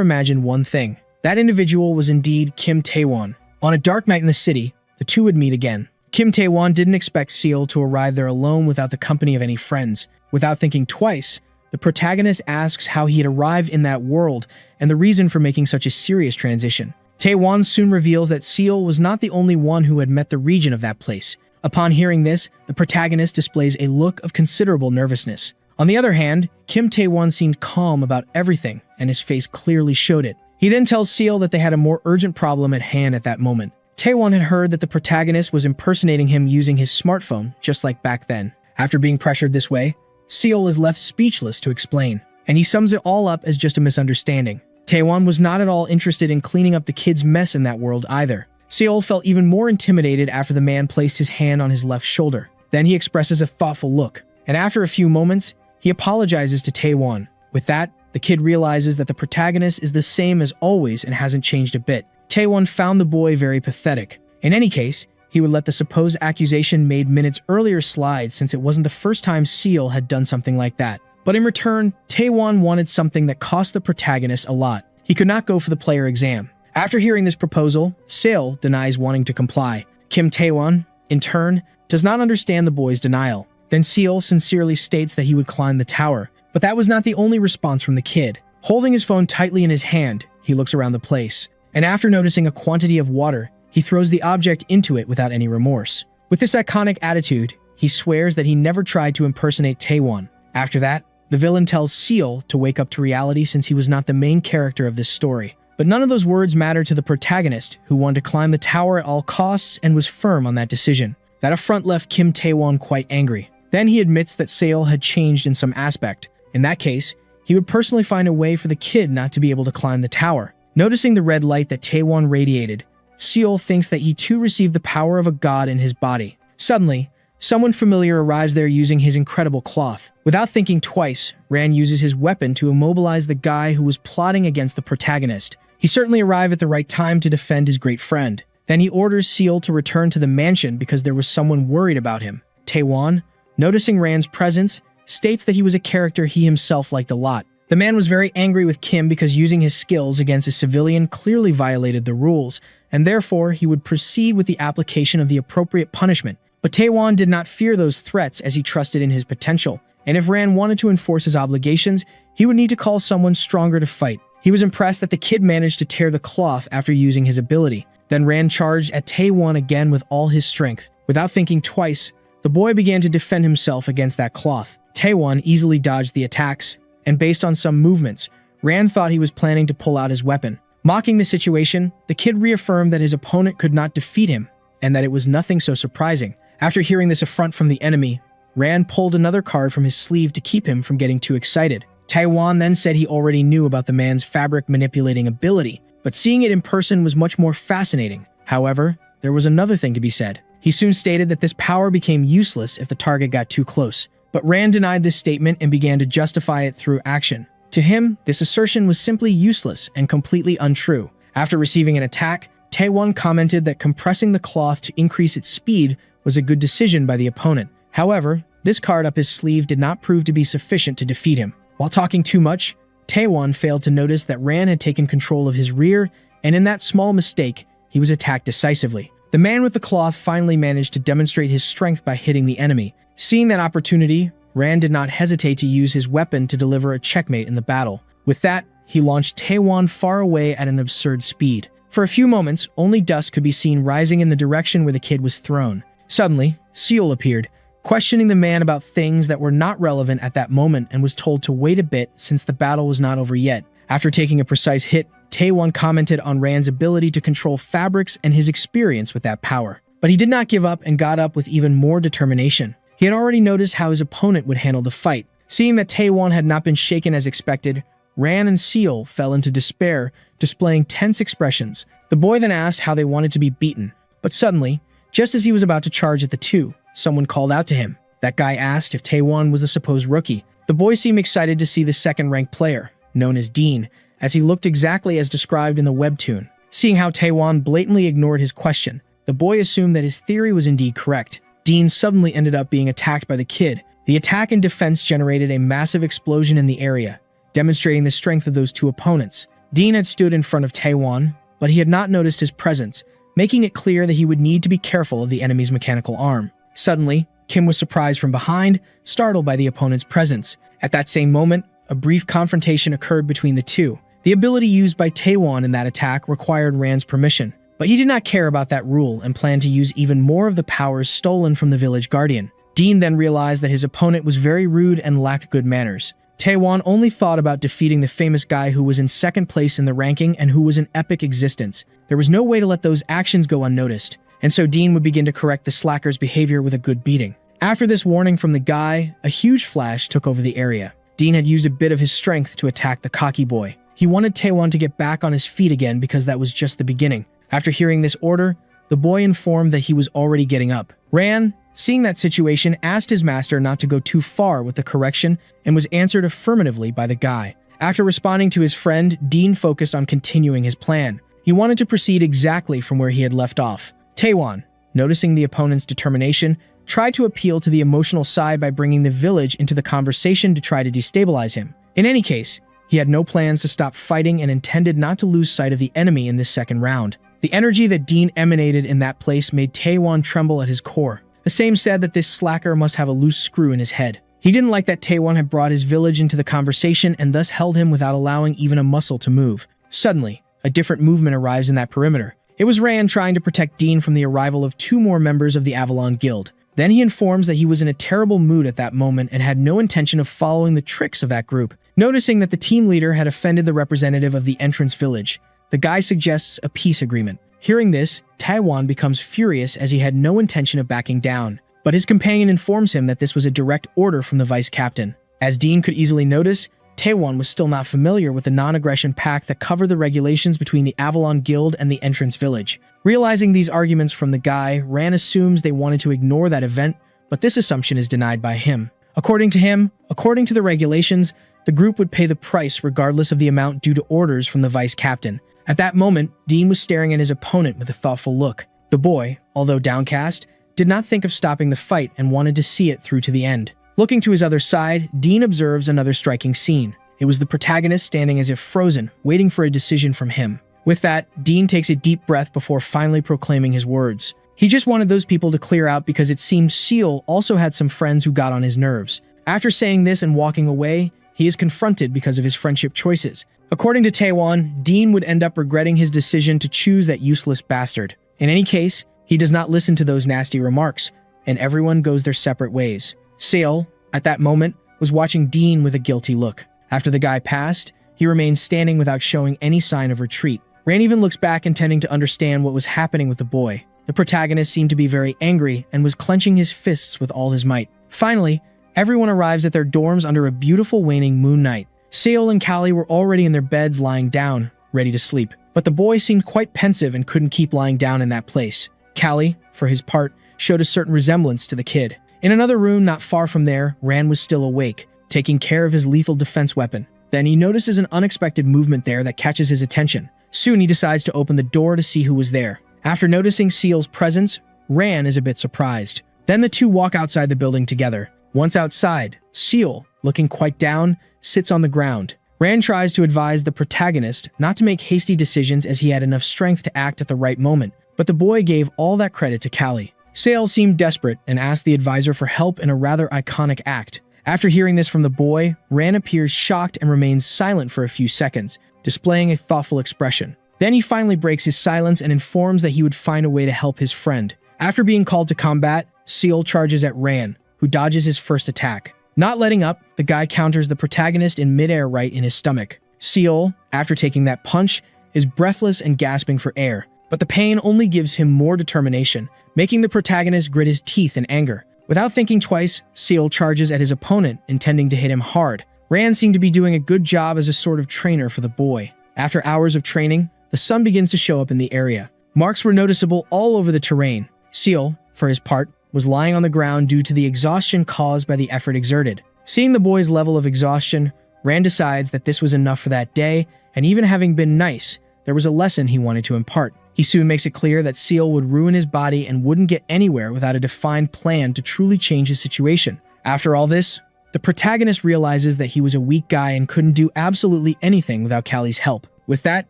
imagined one thing. That individual was indeed Kim Taewon. On a dark night in the city, the two would meet again. Kim Taewon didn't expect Seal to arrive there alone without the company of any friends. Without thinking twice, the protagonist asks how he had arrived in that world and the reason for making such a serious transition. Taewon soon reveals that Seal was not the only one who had met the region of that place. Upon hearing this, the protagonist displays a look of considerable nervousness. On the other hand, Kim Taewon seemed calm about everything, and his face clearly showed it. He then tells Seal that they had a more urgent problem at hand at that moment. Taewon had heard that the protagonist was impersonating him using his smartphone, just like back then. After being pressured this way, Seal is left speechless to explain, and he sums it all up as just a misunderstanding. Taewon was not at all interested in cleaning up the kid's mess in that world either. Seal felt even more intimidated after the man placed his hand on his left shoulder. Then he expresses a thoughtful look, and after a few moments, he apologizes to Taewon. With that, the kid realizes that the protagonist is the same as always and hasn't changed a bit. Taewon found the boy very pathetic. In any case, he would let the supposed accusation made minutes earlier slide since it wasn't the first time Seal had done something like that. But in return, Taewon wanted something that cost the protagonist a lot. He could not go for the player exam. After hearing this proposal, Sale denies wanting to comply. Kim Taewon, in turn, does not understand the boy's denial. Then Seal sincerely states that he would climb the tower. But that was not the only response from the kid. Holding his phone tightly in his hand, he looks around the place. And after noticing a quantity of water, he throws the object into it without any remorse. With this iconic attitude, he swears that he never tried to impersonate Taewon. After that, the villain tells Seal to wake up to reality since he was not the main character of this story. But none of those words mattered to the protagonist, who wanted to climb the tower at all costs and was firm on that decision. That affront left Kim Taewon quite angry. Then he admits that Sale had changed in some aspect. In that case, he would personally find a way for the kid not to be able to climb the tower. Noticing the red light that Taewon radiated, Seal thinks that he too received the power of a god in his body. Suddenly, someone familiar arrives there using his incredible cloth. Without thinking twice, Ran uses his weapon to immobilize the guy who was plotting against the protagonist. He certainly arrived at the right time to defend his great friend. Then he orders Seal to return to the mansion because there was someone worried about him. Taewon, noticing Ran's presence, states that he was a character he himself liked a lot. The man was very angry with Kim because using his skills against a civilian clearly violated the rules, and therefore he would proceed with the application of the appropriate punishment. But Taewon did not fear those threats as he trusted in his potential, and if Ran wanted to enforce his obligations, he would need to call someone stronger to fight. He was impressed that the kid managed to tear the cloth after using his ability. Then Ran charged at Taewon again with all his strength. Without thinking twice, the boy began to defend himself against that cloth. Taewon easily dodged the attacks, and based on some movements, Ran thought he was planning to pull out his weapon. Mocking the situation, the kid reaffirmed that his opponent could not defeat him, and that it was nothing so surprising. After hearing this affront from the enemy, Ran pulled another card from his sleeve to keep him from getting too excited. Taewon then said he already knew about the man's fabric manipulating ability, but seeing it in person was much more fascinating. However, there was another thing to be said. He soon stated that this power became useless if the target got too close. But Ran denied this statement and began to justify it through action. To him, this assertion was simply useless and completely untrue. After receiving an attack, Taewon commented that compressing the cloth to increase its speed was a good decision by the opponent. However, this card up his sleeve did not prove to be sufficient to defeat him. While talking too much, Taewon failed to notice that Ran had taken control of his rear, and in that small mistake, he was attacked decisively. The man with the cloth finally managed to demonstrate his strength by hitting the enemy. Seeing that opportunity, Ran did not hesitate to use his weapon to deliver a checkmate in the battle. With that, he launched Taewon far away at an absurd speed. For a few moments, only dust could be seen rising in the direction where the kid was thrown. Suddenly, Seol appeared, questioning the man about things that were not relevant at that moment, and was told to wait a bit since the battle was not over yet. After taking a precise hit, Taewon commented on Ran's ability to control fabrics and his experience with that power. But he did not give up and got up with even more determination. He had already noticed how his opponent would handle the fight. Seeing that Taewon had not been shaken as expected, Ran and Seol fell into despair, displaying tense expressions. The boy then asked how they wanted to be beaten. But suddenly, just as he was about to charge at the two, someone called out to him. That guy asked if Taewon was the supposed rookie. The boy seemed excited to see the second-ranked player, known as Dean, as he looked exactly as described in the webtoon. Seeing how Taewon blatantly ignored his question, the boy assumed that his theory was indeed correct. Dean suddenly ended up being attacked by the kid. The attack and defense generated a massive explosion in the area, demonstrating the strength of those two opponents. Dean had stood in front of Taewon, but he had not noticed his presence, making it clear that he would need to be careful of the enemy's mechanical arm. Suddenly, Kim was surprised from behind, startled by the opponent's presence. At that same moment, a brief confrontation occurred between the two. The ability used by Taewon in that attack required Ran's permission, but he did not care about that rule and planned to use even more of the powers stolen from the village guardian. Dean then realized that his opponent was very rude and lacked good manners. Taewon only thought about defeating the famous guy who was in second place in the ranking and who was an epic existence. There was no way to let those actions go unnoticed, and so Dean would begin to correct the slacker's behavior with a good beating. After this warning from the guy, a huge flash took over the area. Dean had used a bit of his strength to attack the cocky boy. He wanted Taewon to get back on his feet again because that was just the beginning. After hearing this order, the boy informed that he was already getting up. Ran, seeing that situation, asked his master not to go too far with the correction and was answered affirmatively by the guy. After responding to his friend, Dean focused on continuing his plan. He wanted to proceed exactly from where he had left off. Taewon, noticing the opponent's determination, tried to appeal to the emotional side by bringing the village into the conversation to try to destabilize him. In any case, he had no plans to stop fighting and intended not to lose sight of the enemy in this second round. The energy that Dean emanated in that place made Taewon tremble at his core. The same said that this slacker must have a loose screw in his head. He didn't like that Taewon had brought his village into the conversation and thus held him without allowing even a muscle to move. Suddenly, a different movement arrives in that perimeter. It was Ran trying to protect Dean from the arrival of two more members of the Avalon Guild. Then he informs that he was in a terrible mood at that moment and had no intention of following the tricks of that group. Noticing that the team leader had offended the representative of the entrance village, the guy suggests a peace agreement. Hearing this, Taewon becomes furious as he had no intention of backing down, but his companion informs him that this was a direct order from the vice captain. As Dean could easily notice, Taewon was still not familiar with the non-aggression pact that covered the regulations between the Avalon Guild and the entrance village. Realizing these arguments from the guy, Ran assumes they wanted to ignore that event, but this assumption is denied by him. According to him, according to the regulations, the group would pay the price regardless of the amount due to orders from the vice captain. At that moment, Dean was staring at his opponent with a thoughtful look. The boy, although downcast, did not think of stopping the fight and wanted to see it through to the end. Looking to his other side, Dean observes another striking scene. It was the protagonist standing as if frozen, waiting for a decision from him. With that, Dean takes a deep breath before finally proclaiming his words. He just wanted those people to clear out because it seems Seal also had some friends who got on his nerves. After saying this and walking away, he is confronted because of his friendship choices. According to Taewon, Dean would end up regretting his decision to choose that useless bastard. In any case, he does not listen to those nasty remarks, and everyone goes their separate ways. Seal, at that moment, was watching Dean with a guilty look. After the guy passed, he remained standing without showing any sign of retreat. Ran even looks back intending to understand what was happening with the boy. The protagonist seemed to be very angry and was clenching his fists with all his might. Finally, everyone arrives at their dorms under a beautiful waning moon night. Seol and Callie were already in their beds lying down, ready to sleep. But the boy seemed quite pensive and couldn't keep lying down in that place. Callie, for his part, showed a certain resemblance to the kid. In another room not far from there, Ran was still awake, taking care of his lethal defense weapon. Then he notices an unexpected movement there that catches his attention. Soon he decides to open the door to see who was there. After noticing Seal's presence, Ran is a bit surprised. Then the two walk outside the building together. Once outside, Seal, looking quite down, sits on the ground. Ran tries to advise the protagonist not to make hasty decisions as he had enough strength to act at the right moment, but the boy gave all that credit to Callie. Sale seemed desperate and asked the advisor for help in a rather iconic act. After hearing this from the boy, Ran appears shocked and remains silent for a few seconds, displaying a thoughtful expression. Then he finally breaks his silence and informs that he would find a way to help his friend. After being called to combat, Seal charges at Ran, who dodges his first attack. Not letting up, the guy counters the protagonist in midair right in his stomach. Seal, after taking that punch, is breathless and gasping for air, but the pain only gives him more determination, making the protagonist grit his teeth in anger. Without thinking twice, Seal charges at his opponent, intending to hit him hard. Ran seemed to be doing a good job as a sort of trainer for the boy. After hours of training, the sun begins to show up in the area. Marks were noticeable all over the terrain. Seal, for his part, was lying on the ground due to the exhaustion caused by the effort exerted. Seeing the boy's level of exhaustion, Ran decides that this was enough for that day, and even having been nice, there was a lesson he wanted to impart. He soon makes it clear that Seal would ruin his body and wouldn't get anywhere without a defined plan to truly change his situation. After all this, the protagonist realizes that he was a weak guy and couldn't do absolutely anything without Callie's help. With that,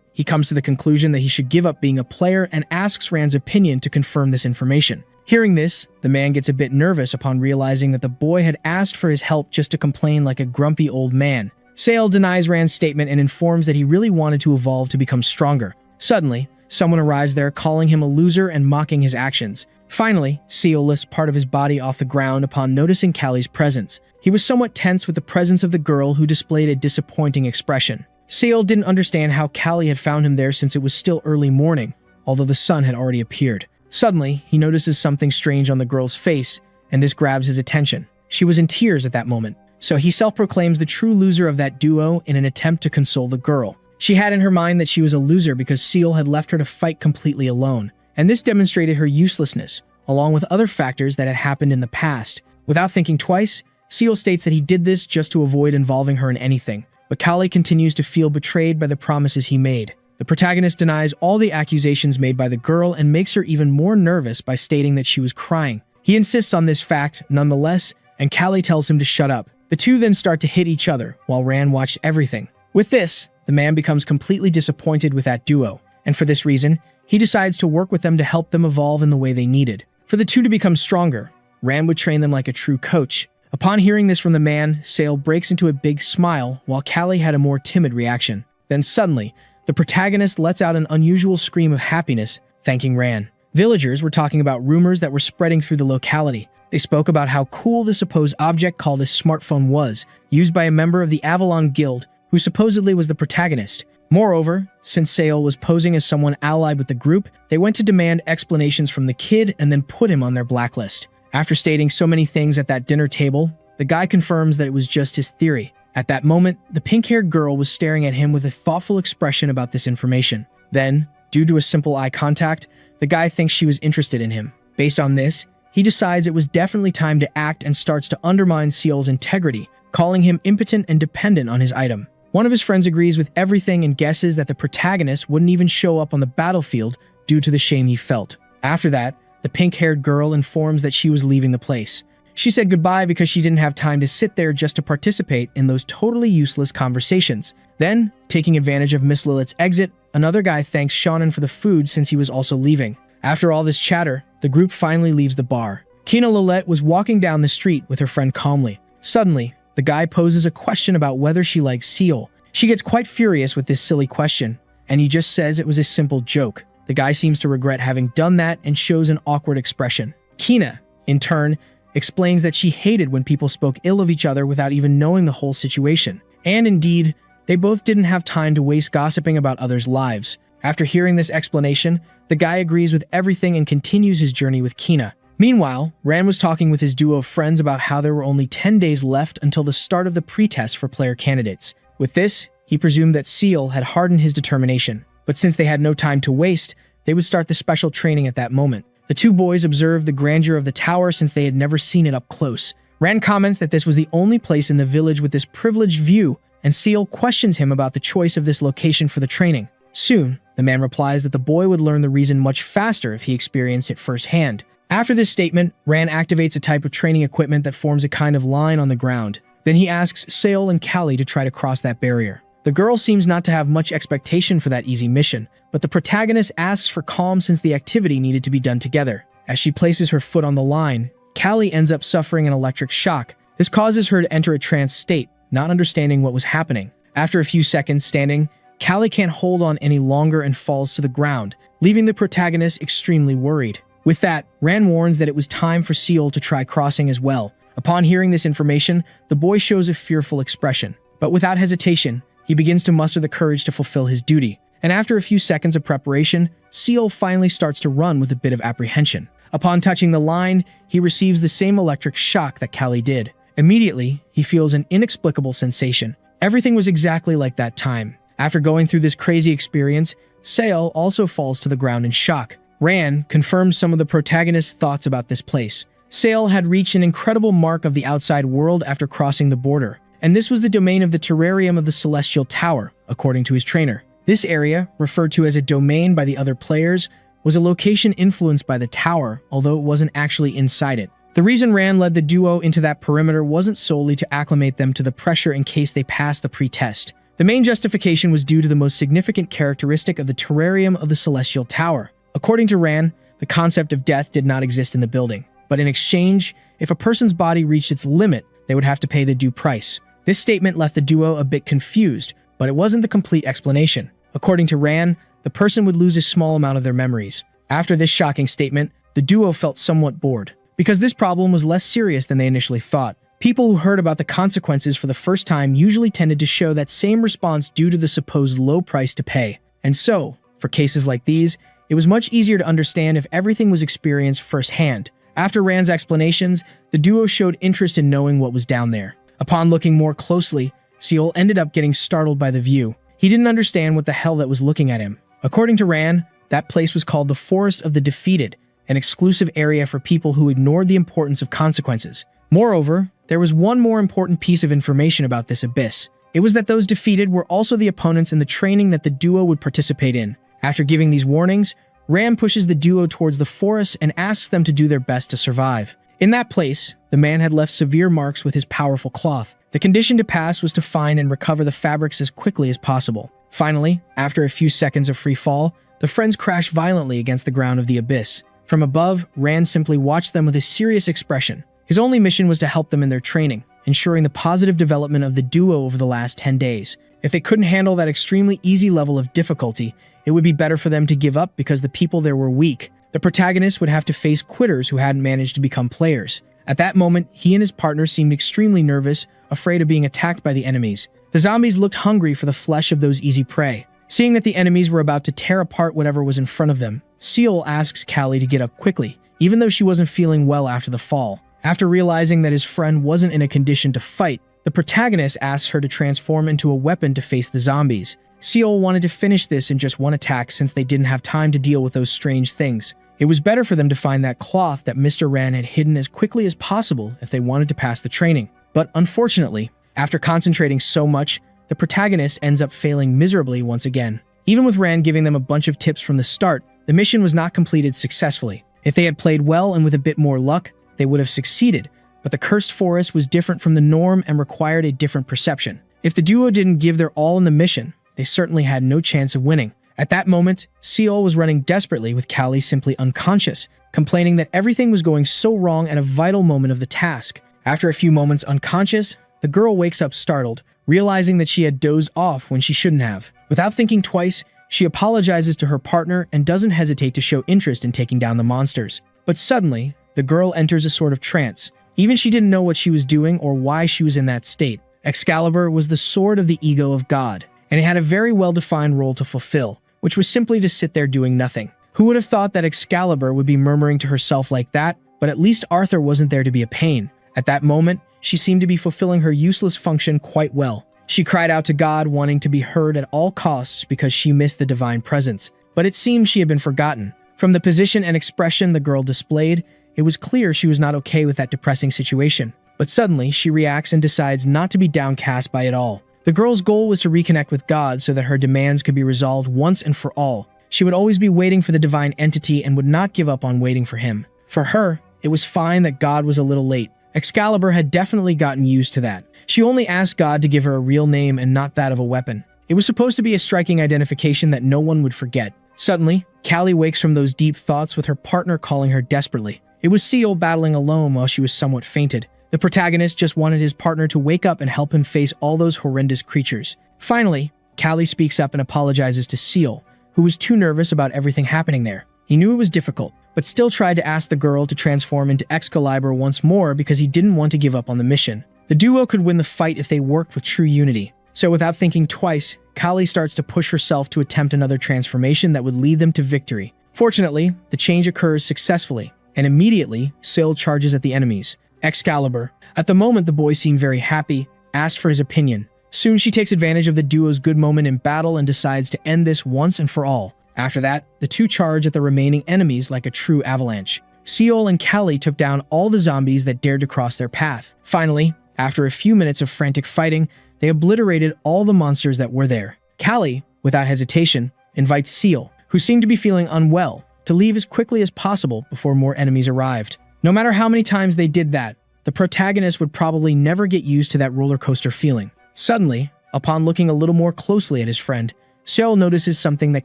he comes to the conclusion that he should give up being a player and asks Ran's opinion to confirm this information. Hearing this, the man gets a bit nervous upon realizing that the boy had asked for his help just to complain like a grumpy old man. Sale denies Ran's statement and informs that he really wanted to evolve to become stronger. Suddenly, someone arrives there calling him a loser and mocking his actions. Finally, Seal lifts part of his body off the ground upon noticing Callie's presence. He was somewhat tense with the presence of the girl who displayed a disappointing expression. Seal didn't understand how Callie had found him there since it was still early morning, although the sun had already appeared. Suddenly, he notices something strange on the girl's face, and this grabs his attention. She was in tears at that moment, so he self-proclaims the true loser of that duo in an attempt to console the girl. She had in her mind that she was a loser because Seal had left her to fight completely alone, and this demonstrated her uselessness, along with other factors that had happened in the past. Without thinking twice, Seal states that he did this just to avoid involving her in anything, but Callie continues to feel betrayed by the promises he made. The protagonist denies all the accusations made by the girl and makes her even more nervous by stating that she was crying. He insists on this fact, nonetheless, and Callie tells him to shut up. The two then start to hit each other, while Ran watched everything. With this, the man becomes completely disappointed with that duo, and for this reason, he decides to work with them to help them evolve in the way they needed. For the two to become stronger, Ran would train them like a true coach. Upon hearing this from the man, Sale breaks into a big smile, while Callie had a more timid reaction. Then suddenly, the protagonist lets out an unusual scream of happiness, thanking Ran. Villagers were talking about rumors that were spreading through the locality. They spoke about how cool the supposed object called a smartphone was, used by a member of the Avalon Guild, who supposedly was the protagonist. Moreover, since Sale was posing as someone allied with the group, they went to demand explanations from the kid and then put him on their blacklist. After stating so many things at that dinner table, the guy confirms that it was just his theory. At that moment, the pink-haired girl was staring at him with a thoughtful expression about this information. Then, due to a simple eye contact, the guy thinks she was interested in him. Based on this, he decides it was definitely time to act and starts to undermine Seal's integrity, calling him impotent and dependent on his item. One of his friends agrees with everything and guesses that the protagonist wouldn't even show up on the battlefield due to the shame he felt. After that, the pink-haired girl informs that she was leaving the place. She said goodbye because she didn't have time to sit there just to participate in those totally useless conversations. Then, taking advantage of Miss Lilith's exit, another guy thanks Shonen for the food since he was also leaving. After all this chatter, the group finally leaves the bar. Kina Lilith was walking down the street with her friend calmly. Suddenly, the guy poses a question about whether she likes Seal. She gets quite furious with this silly question, and he just says it was a simple joke. The guy seems to regret having done that and shows an awkward expression. Kina, in turn, explains that she hated when people spoke ill of each other without even knowing the whole situation. And indeed, they both didn't have time to waste gossiping about others' lives. After hearing this explanation, the guy agrees with everything and continues his journey with Kina. Meanwhile, Ran was talking with his duo of friends about how there were only 10 days left until the start of the pretest for player candidates. With this, he presumed that Seal had hardened his determination. But since they had no time to waste, they would start the special training at that moment. The two boys observed the grandeur of the tower since they had never seen it up close. Ran comments that this was the only place in the village with this privileged view, and Seal questions him about the choice of this location for the training. Soon, the man replies that the boy would learn the reason much faster if he experienced it firsthand. After this statement, Ran activates a type of training equipment that forms a kind of line on the ground. Then he asks Sale and Callie to try to cross that barrier. The girl seems not to have much expectation for that easy mission, but the protagonist asks for calm since the activity needed to be done together. As she places her foot on the line, Callie ends up suffering an electric shock. This causes her to enter a trance state, not understanding what was happening. After a few seconds standing, Callie can't hold on any longer and falls to the ground, leaving the protagonist extremely worried. With that, Ran warns that it was time for Seal to try crossing as well. Upon hearing this information, the boy shows a fearful expression. But without hesitation, he begins to muster the courage to fulfill his duty. And after a few seconds of preparation, Seal finally starts to run with a bit of apprehension. Upon touching the line, he receives the same electric shock that Callie did. Immediately, he feels an inexplicable sensation. Everything was exactly like that time. After going through this crazy experience, Sale also falls to the ground in shock. Ran confirms some of the protagonist's thoughts about this place. Sale had reached an incredible mark of the outside world after crossing the border, and this was the domain of the terrarium of the Celestial Tower, according to his trainer. This area, referred to as a domain by the other players, was a location influenced by the tower, although it wasn't actually inside it. The reason Ran led the duo into that perimeter wasn't solely to acclimate them to the pressure in case they passed the pre-test. The main justification was due to the most significant characteristic of the terrarium of the Celestial Tower. According to Ran, the concept of death did not exist in the building, but in exchange, if a person's body reached its limit, they would have to pay the due price. This statement left the duo a bit confused, but it wasn't the complete explanation. According to Ran, the person would lose a small amount of their memories. After this shocking statement, the duo felt somewhat bored, because this problem was less serious than they initially thought. People who heard about the consequences for the first time usually tended to show that same response due to the supposed low price to pay. And so, for cases like these, it was much easier to understand if everything was experienced firsthand. After Ran's explanations, the duo showed interest in knowing what was down there. Upon looking more closely, Seal ended up getting startled by the view. He didn't understand what the hell that was looking at him. According to Ran, that place was called the Forest of the Defeated, an exclusive area for people who ignored the importance of consequences. Moreover, there was one more important piece of information about this abyss. It was that those defeated were also the opponents in the training that the duo would participate in. After giving these warnings, Ram pushes the duo towards the forest and asks them to do their best to survive. In that place, the man had left severe marks with his powerful cloth. The condition to pass was to find and recover the fabrics as quickly as possible. Finally, after a few seconds of free fall, the friends crashed violently against the ground of the abyss. From above, Rand simply watched them with a serious expression. His only mission was to help them in their training, ensuring the positive development of the duo over the last 10 days. If they couldn't handle that extremely easy level of difficulty, it would be better for them to give up because the people there were weak. The protagonist would have to face quitters who hadn't managed to become players. At that moment, he and his partner seemed extremely nervous, afraid of being attacked by the enemies. The zombies looked hungry for the flesh of those easy prey. Seeing that the enemies were about to tear apart whatever was in front of them, Seal asks Callie to get up quickly, even though she wasn't feeling well after the fall. After realizing that his friend wasn't in a condition to fight, the protagonist asks her to transform into a weapon to face the zombies. Seal wanted to finish this in just one attack since they didn't have time to deal with those strange things. It was better for them to find that cloth that Mr. Ran had hidden as quickly as possible if they wanted to pass the training. But unfortunately, after concentrating so much, the protagonist ends up failing miserably once again. Even with Ran giving them a bunch of tips from the start, the mission was not completed successfully. If they had played well and with a bit more luck, they would have succeeded, but the cursed forest was different from the norm and required a different perception. If the duo didn't give their all in the mission, they certainly had no chance of winning. At that moment, Seol was running desperately with Callie simply unconscious, complaining that everything was going so wrong at a vital moment of the task. After a few moments unconscious, the girl wakes up startled, realizing that she had dozed off when she shouldn't have. Without thinking twice, she apologizes to her partner and doesn't hesitate to show interest in taking down the monsters. But suddenly, the girl enters a sort of trance. Even she didn't know what she was doing or why she was in that state. Excalibur was the sword of the ego of God, and it had a very well-defined role to fulfill, which was simply to sit there doing nothing. Who would have thought that Excalibur would be murmuring to herself like that? But at least Arthur wasn't there to be a pain. At that moment, she seemed to be fulfilling her useless function quite well. She cried out to God, wanting to be heard at all costs because she missed the divine presence. But it seemed she had been forgotten. From the position and expression the girl displayed, it was clear she was not okay with that depressing situation. But suddenly, she reacts and decides not to be downcast by it all. The girl's goal was to reconnect with God so that her demands could be resolved once and for all. She would always be waiting for the divine entity and would not give up on waiting for him. For her, it was fine that God was a little late. Excalibur had definitely gotten used to that. She only asked God to give her a real name and not that of a weapon. It was supposed to be a striking identification that no one would forget. Suddenly, Callie wakes from those deep thoughts with her partner calling her desperately. It was Seol battling alone while she was somewhat fainted. The protagonist just wanted his partner to wake up and help him face all those horrendous creatures. Finally, Callie speaks up and apologizes to Seol, who was too nervous about everything happening there. He knew it was difficult, but still tried to ask the girl to transform into Excalibur once more because he didn't want to give up on the mission. The duo could win the fight if they worked with true unity. So without thinking twice, Callie starts to push herself to attempt another transformation that would lead them to victory. Fortunately, the change occurs successfully, and immediately, Seol charges at the enemies. Excalibur. At the moment, the boy seemed very happy, asked for his opinion. Soon she takes advantage of the duo's good moment in battle and decides to end this once and for all. After that, the two charge at the remaining enemies like a true avalanche. Seol and Callie took down all the zombies that dared to cross their path. Finally, after a few minutes of frantic fighting, they obliterated all the monsters that were there. Callie, without hesitation, invites Seol, who seemed to be feeling unwell, to leave as quickly as possible before more enemies arrived. No matter how many times they did that, the protagonist would probably never get used to that roller coaster feeling. Suddenly, upon looking a little more closely at his friend, Seol notices something that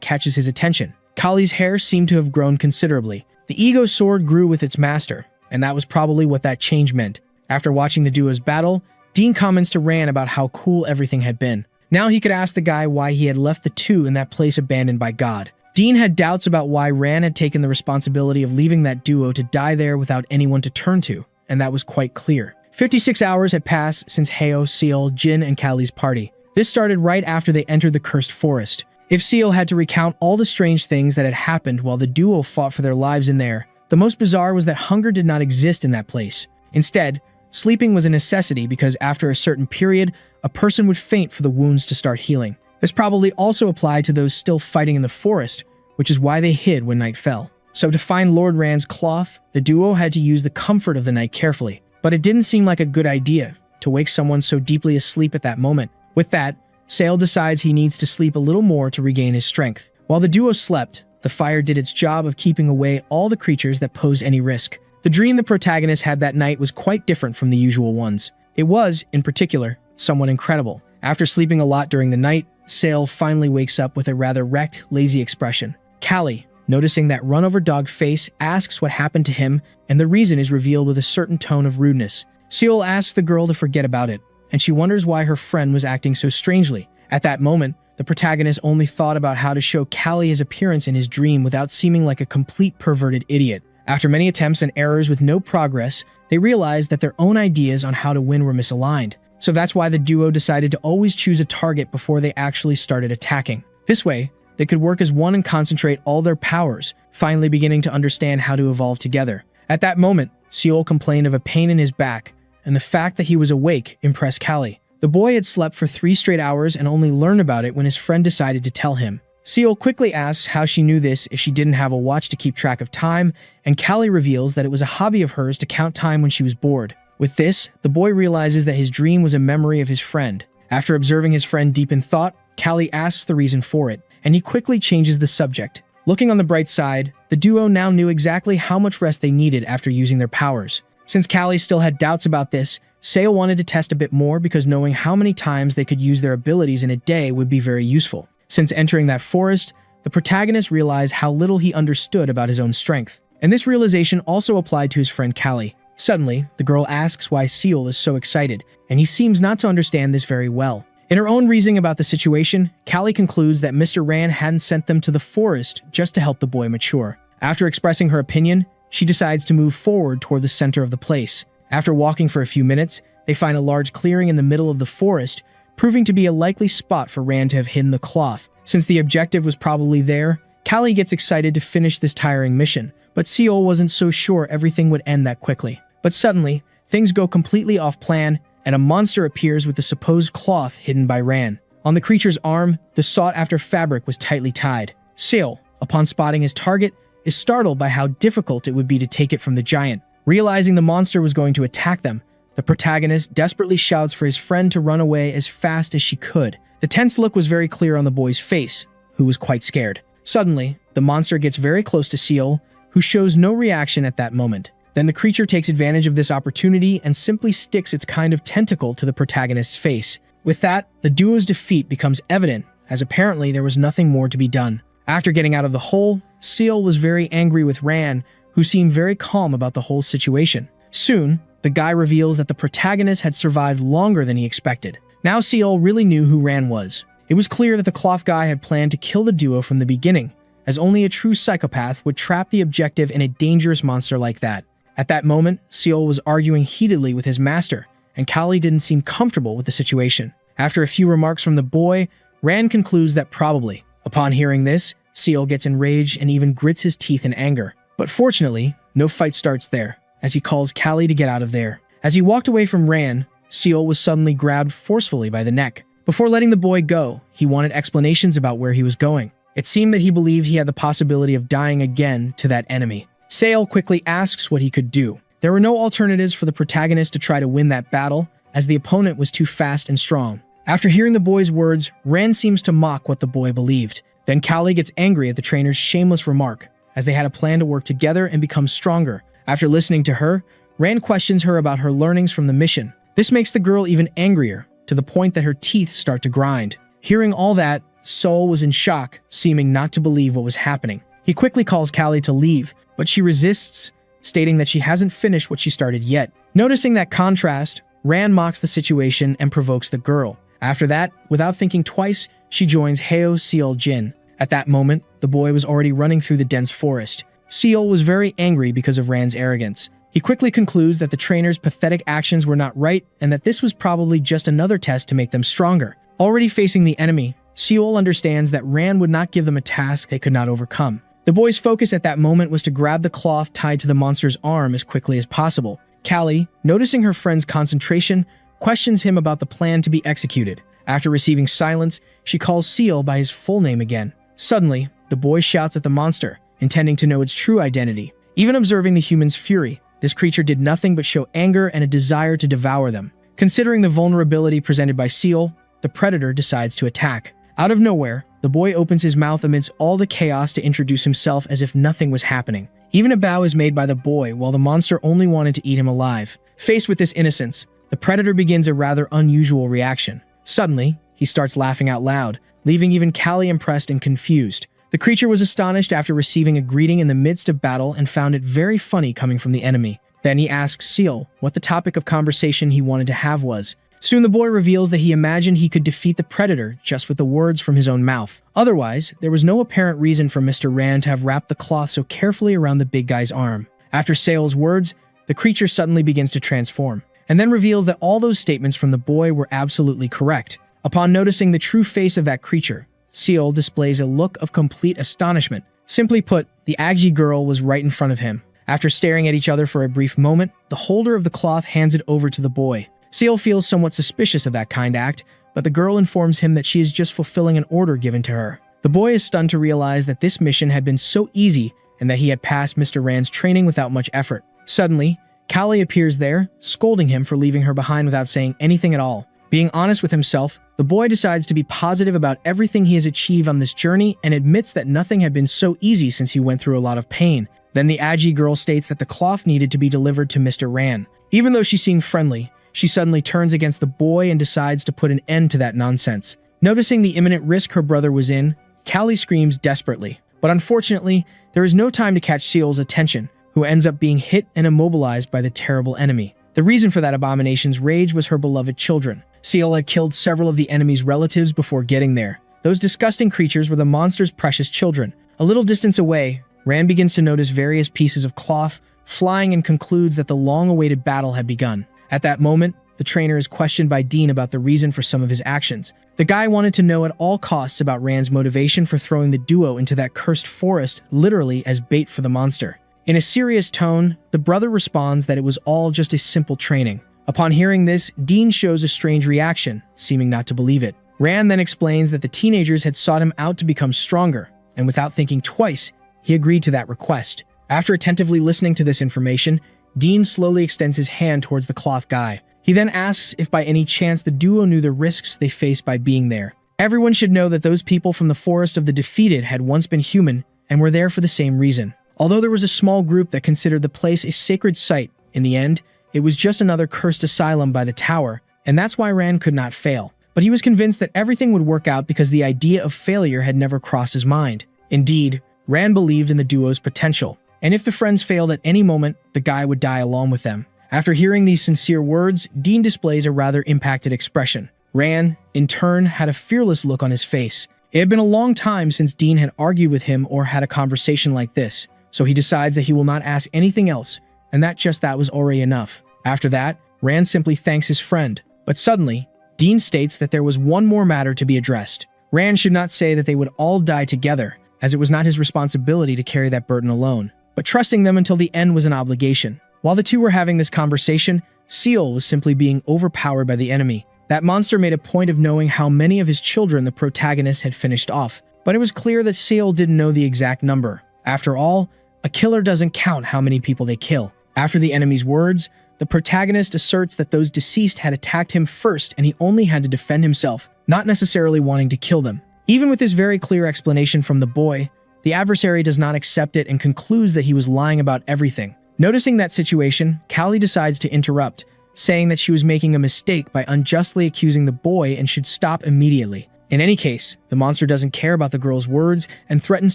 catches his attention. Kallie's hair seemed to have grown considerably. The ego sword grew with its master, and that was probably what that change meant. After watching the duo's battle, Dean comments to Ran about how cool everything had been. Now he could ask the guy why he had left the two in that place abandoned by God. Dean had doubts about why Ran had taken the responsibility of leaving that duo to die there without anyone to turn to, and that was quite clear. 56 hours had passed since Heo, Seol, Jin, and Kallie's party. This started right after they entered the cursed forest. If Seol had to recount all the strange things that had happened while the duo fought for their lives in there, the most bizarre was that hunger did not exist in that place. Instead, sleeping was a necessity because after a certain period, a person would faint for the wounds to start healing. This probably also applied to those still fighting in the forest, which is why they hid when night fell. So to find Lord Rand's cloth, the duo had to use the comfort of the night carefully. But it didn't seem like a good idea to wake someone so deeply asleep at that moment. With that, Seol decides he needs to sleep a little more to regain his strength. While the duo slept, the fire did its job of keeping away all the creatures that pose any risk. The dream the protagonist had that night was quite different from the usual ones. It was, in particular, somewhat incredible. After sleeping a lot during the night, Seol finally wakes up with a rather wrecked, lazy expression. Callie, noticing that run-over-dog face, asks what happened to him, and the reason is revealed with a certain tone of rudeness. Seol asks the girl to forget about it, and she wonders why her friend was acting so strangely. At that moment, the protagonist only thought about how to show Callie his appearance in his dream without seeming like a complete perverted idiot. After many attempts and errors with no progress, they realized that their own ideas on how to win were misaligned. So that's why the duo decided to always choose a target before they actually started attacking. This way, they could work as one and concentrate all their powers, finally beginning to understand how to evolve together. At that moment, Seol complained of a pain in his back, and the fact that he was awake impressed Callie. The boy had slept for 3 straight hours and only learned about it when his friend decided to tell him. Seol quickly asks how she knew this if she didn't have a watch to keep track of time, and Callie reveals that it was a hobby of hers to count time when she was bored. With this, the boy realizes that his dream was a memory of his friend. After observing his friend deep in thought, Callie asks the reason for it, and he quickly changes the subject. Looking on the bright side, the duo now knew exactly how much rest they needed after using their powers. Since Callie still had doubts about this, Seo wanted to test a bit more because knowing how many times they could use their abilities in a day would be very useful. Since entering that forest, the protagonist realized how little he understood about his own strength. And this realization also applied to his friend Callie. Suddenly, the girl asks why Seal is so excited, and he seems not to understand this very well. In her own reasoning about the situation, Callie concludes that Mr. Rand hadn't sent them to the forest just to help the boy mature. After expressing her opinion, she decides to move forward toward the center of the place. After walking for a few minutes, they find a large clearing in the middle of the forest, proving to be a likely spot for Rand to have hidden the cloth. Since the objective was probably there, Callie gets excited to finish this tiring mission, but Seal wasn't so sure everything would end that quickly. But suddenly, things go completely off plan, and a monster appears with the supposed cloth hidden by Ran. On the creature's arm, the sought-after fabric was tightly tied. Seal, upon spotting his target, is startled by how difficult it would be to take it from the giant. Realizing the monster was going to attack them, the protagonist desperately shouts for his friend to run away as fast as she could. The tense look was very clear on the boy's face, who was quite scared. Suddenly, the monster gets very close to Seal, who shows no reaction at that moment. Then the creature takes advantage of this opportunity and simply sticks its kind of tentacle to the protagonist's face. With that, the duo's defeat becomes evident, as apparently there was nothing more to be done. After getting out of the hole, Seal was very angry with Ran, who seemed very calm about the whole situation. Soon, the guy reveals that the protagonist had survived longer than he expected. Now Seal really knew who Ran was. It was clear that the cloth guy had planned to kill the duo from the beginning, as only a true psychopath would trap the objective in a dangerous monster like that. At that moment, Seal was arguing heatedly with his master, and Callie didn't seem comfortable with the situation. After a few remarks from the boy, Ran concludes that probably. Upon hearing this, Seal gets enraged and even grits his teeth in anger. But fortunately, no fight starts there, as he calls Callie to get out of there. As he walked away from Ran, Seal was suddenly grabbed forcefully by the neck. Before letting the boy go, he wanted explanations about where he was going. It seemed that he believed he had the possibility of dying again to that enemy. Sale quickly asks what he could do. There were no alternatives for the protagonist to try to win that battle, as the opponent was too fast and strong. After hearing the boy's words, Ran seems to mock what the boy believed. Then Callie gets angry at the trainer's shameless remark, as they had a plan to work together and become stronger. After listening to her, Ran questions her about her learnings from the mission. This makes the girl even angrier, to the point that her teeth start to grind. Hearing all that, Sol was in shock, seeming not to believe what was happening. He quickly calls Callie to leave, but she resists, stating that she hasn't finished what she started yet. Noticing that contrast, Ran mocks the situation and provokes the girl. After that, without thinking twice, she joins Heo Seal Jin. At that moment, the boy was already running through the dense forest. Seal was very angry because of Ran's arrogance. He quickly concludes that the trainer's pathetic actions were not right and that this was probably just another test to make them stronger. Already facing the enemy, Seal understands that Ran would not give them a task they could not overcome. The boy's focus at that moment was to grab the cloth tied to the monster's arm as quickly as possible. Callie, noticing her friend's concentration, questions him about the plan to be executed. After receiving silence, she calls Seal by his full name again. Suddenly, the boy shouts at the monster, intending to know its true identity. Even observing the human's fury, this creature did nothing but show anger and a desire to devour them. Considering the vulnerability presented by Seal, the predator decides to attack. Out of nowhere, the boy opens his mouth amidst all the chaos to introduce himself as if nothing was happening. Even a bow is made by the boy while the monster only wanted to eat him alive. Faced with this innocence, the predator begins a rather unusual reaction. Suddenly, he starts laughing out loud, leaving even Callie impressed and confused. The creature was astonished after receiving a greeting in the midst of battle and found it very funny coming from the enemy. Then he asks Seal what the topic of conversation he wanted to have was. Soon the boy reveals that he imagined he could defeat the predator just with the words from his own mouth. Otherwise, there was no apparent reason for Mr. Rand to have wrapped the cloth so carefully around the big guy's arm. After Sale's words, the creature suddenly begins to transform, and then reveals that all those statements from the boy were absolutely correct. Upon noticing the true face of that creature, Seal displays a look of complete astonishment. Simply put, the Agji girl was right in front of him. After staring at each other for a brief moment, the holder of the cloth hands it over to the boy. Seal feels somewhat suspicious of that kind act, but the girl informs him that she is just fulfilling an order given to her. The boy is stunned to realize that this mission had been so easy and that he had passed Mr. Rand's training without much effort. Suddenly, Callie appears there, scolding him for leaving her behind without saying anything at all. Being honest with himself, the boy decides to be positive about everything he has achieved on this journey and admits that nothing had been so easy since he went through a lot of pain. Then the Agi girl states that the cloth needed to be delivered to Mr. Ran. Even though she seemed friendly, she suddenly turns against the boy and decides to put an end to that nonsense. Noticing the imminent risk her brother was in, Callie screams desperately. But unfortunately, there is no time to catch Seal's attention, who ends up being hit and immobilized by the terrible enemy. The reason for that abomination's rage was her beloved children. Seal had killed several of the enemy's relatives before getting there. Those disgusting creatures were the monster's precious children. A little distance away, Rand begins to notice various pieces of cloth flying and concludes that the long-awaited battle had begun. At that moment, the trainer is questioned by Dean about the reason for some of his actions. The guy wanted to know at all costs about Rand's motivation for throwing the duo into that cursed forest, literally as bait for the monster. In a serious tone, the brother responds that it was all just a simple training. Upon hearing this, Dean shows a strange reaction, seeming not to believe it. Rand then explains that the teenagers had sought him out to become stronger, and without thinking twice, he agreed to that request. After attentively listening to this information, Dean slowly extends his hand towards the cloth guy. He then asks if by any chance the duo knew the risks they faced by being there. Everyone should know that those people from the Forest of the Defeated had once been human and were there for the same reason. Although there was a small group that considered the place a sacred site, in the end, it was just another cursed asylum by the tower, and that's why Rand could not fail. But he was convinced that everything would work out because the idea of failure had never crossed his mind. Indeed, Rand believed in the duo's potential, and if the friends failed at any moment, the guy would die along with them. After hearing these sincere words, Dean displays a rather impacted expression. Rand, in turn, had a fearless look on his face. It had been a long time since Dean had argued with him or had a conversation like this, so he decides that he will not ask anything else, and that was already enough. After that, Rand simply thanks his friend, but suddenly, Dean states that there was one more matter to be addressed. Rand should not say that they would all die together, as it was not his responsibility to carry that burden alone, but trusting them until the end was an obligation. While the two were having this conversation, Seal was simply being overpowered by the enemy. That monster made a point of knowing how many of his children the protagonist had finished off, but it was clear that Seal didn't know the exact number. After all, a killer doesn't count how many people they kill. After the enemy's words, the protagonist asserts that those deceased had attacked him first and he only had to defend himself, not necessarily wanting to kill them. Even with this very clear explanation from the boy, the adversary does not accept it and concludes that he was lying about everything. Noticing that situation, Callie decides to interrupt, saying that she was making a mistake by unjustly accusing the boy and should stop immediately. In any case, the monster doesn't care about the girl's words and threatens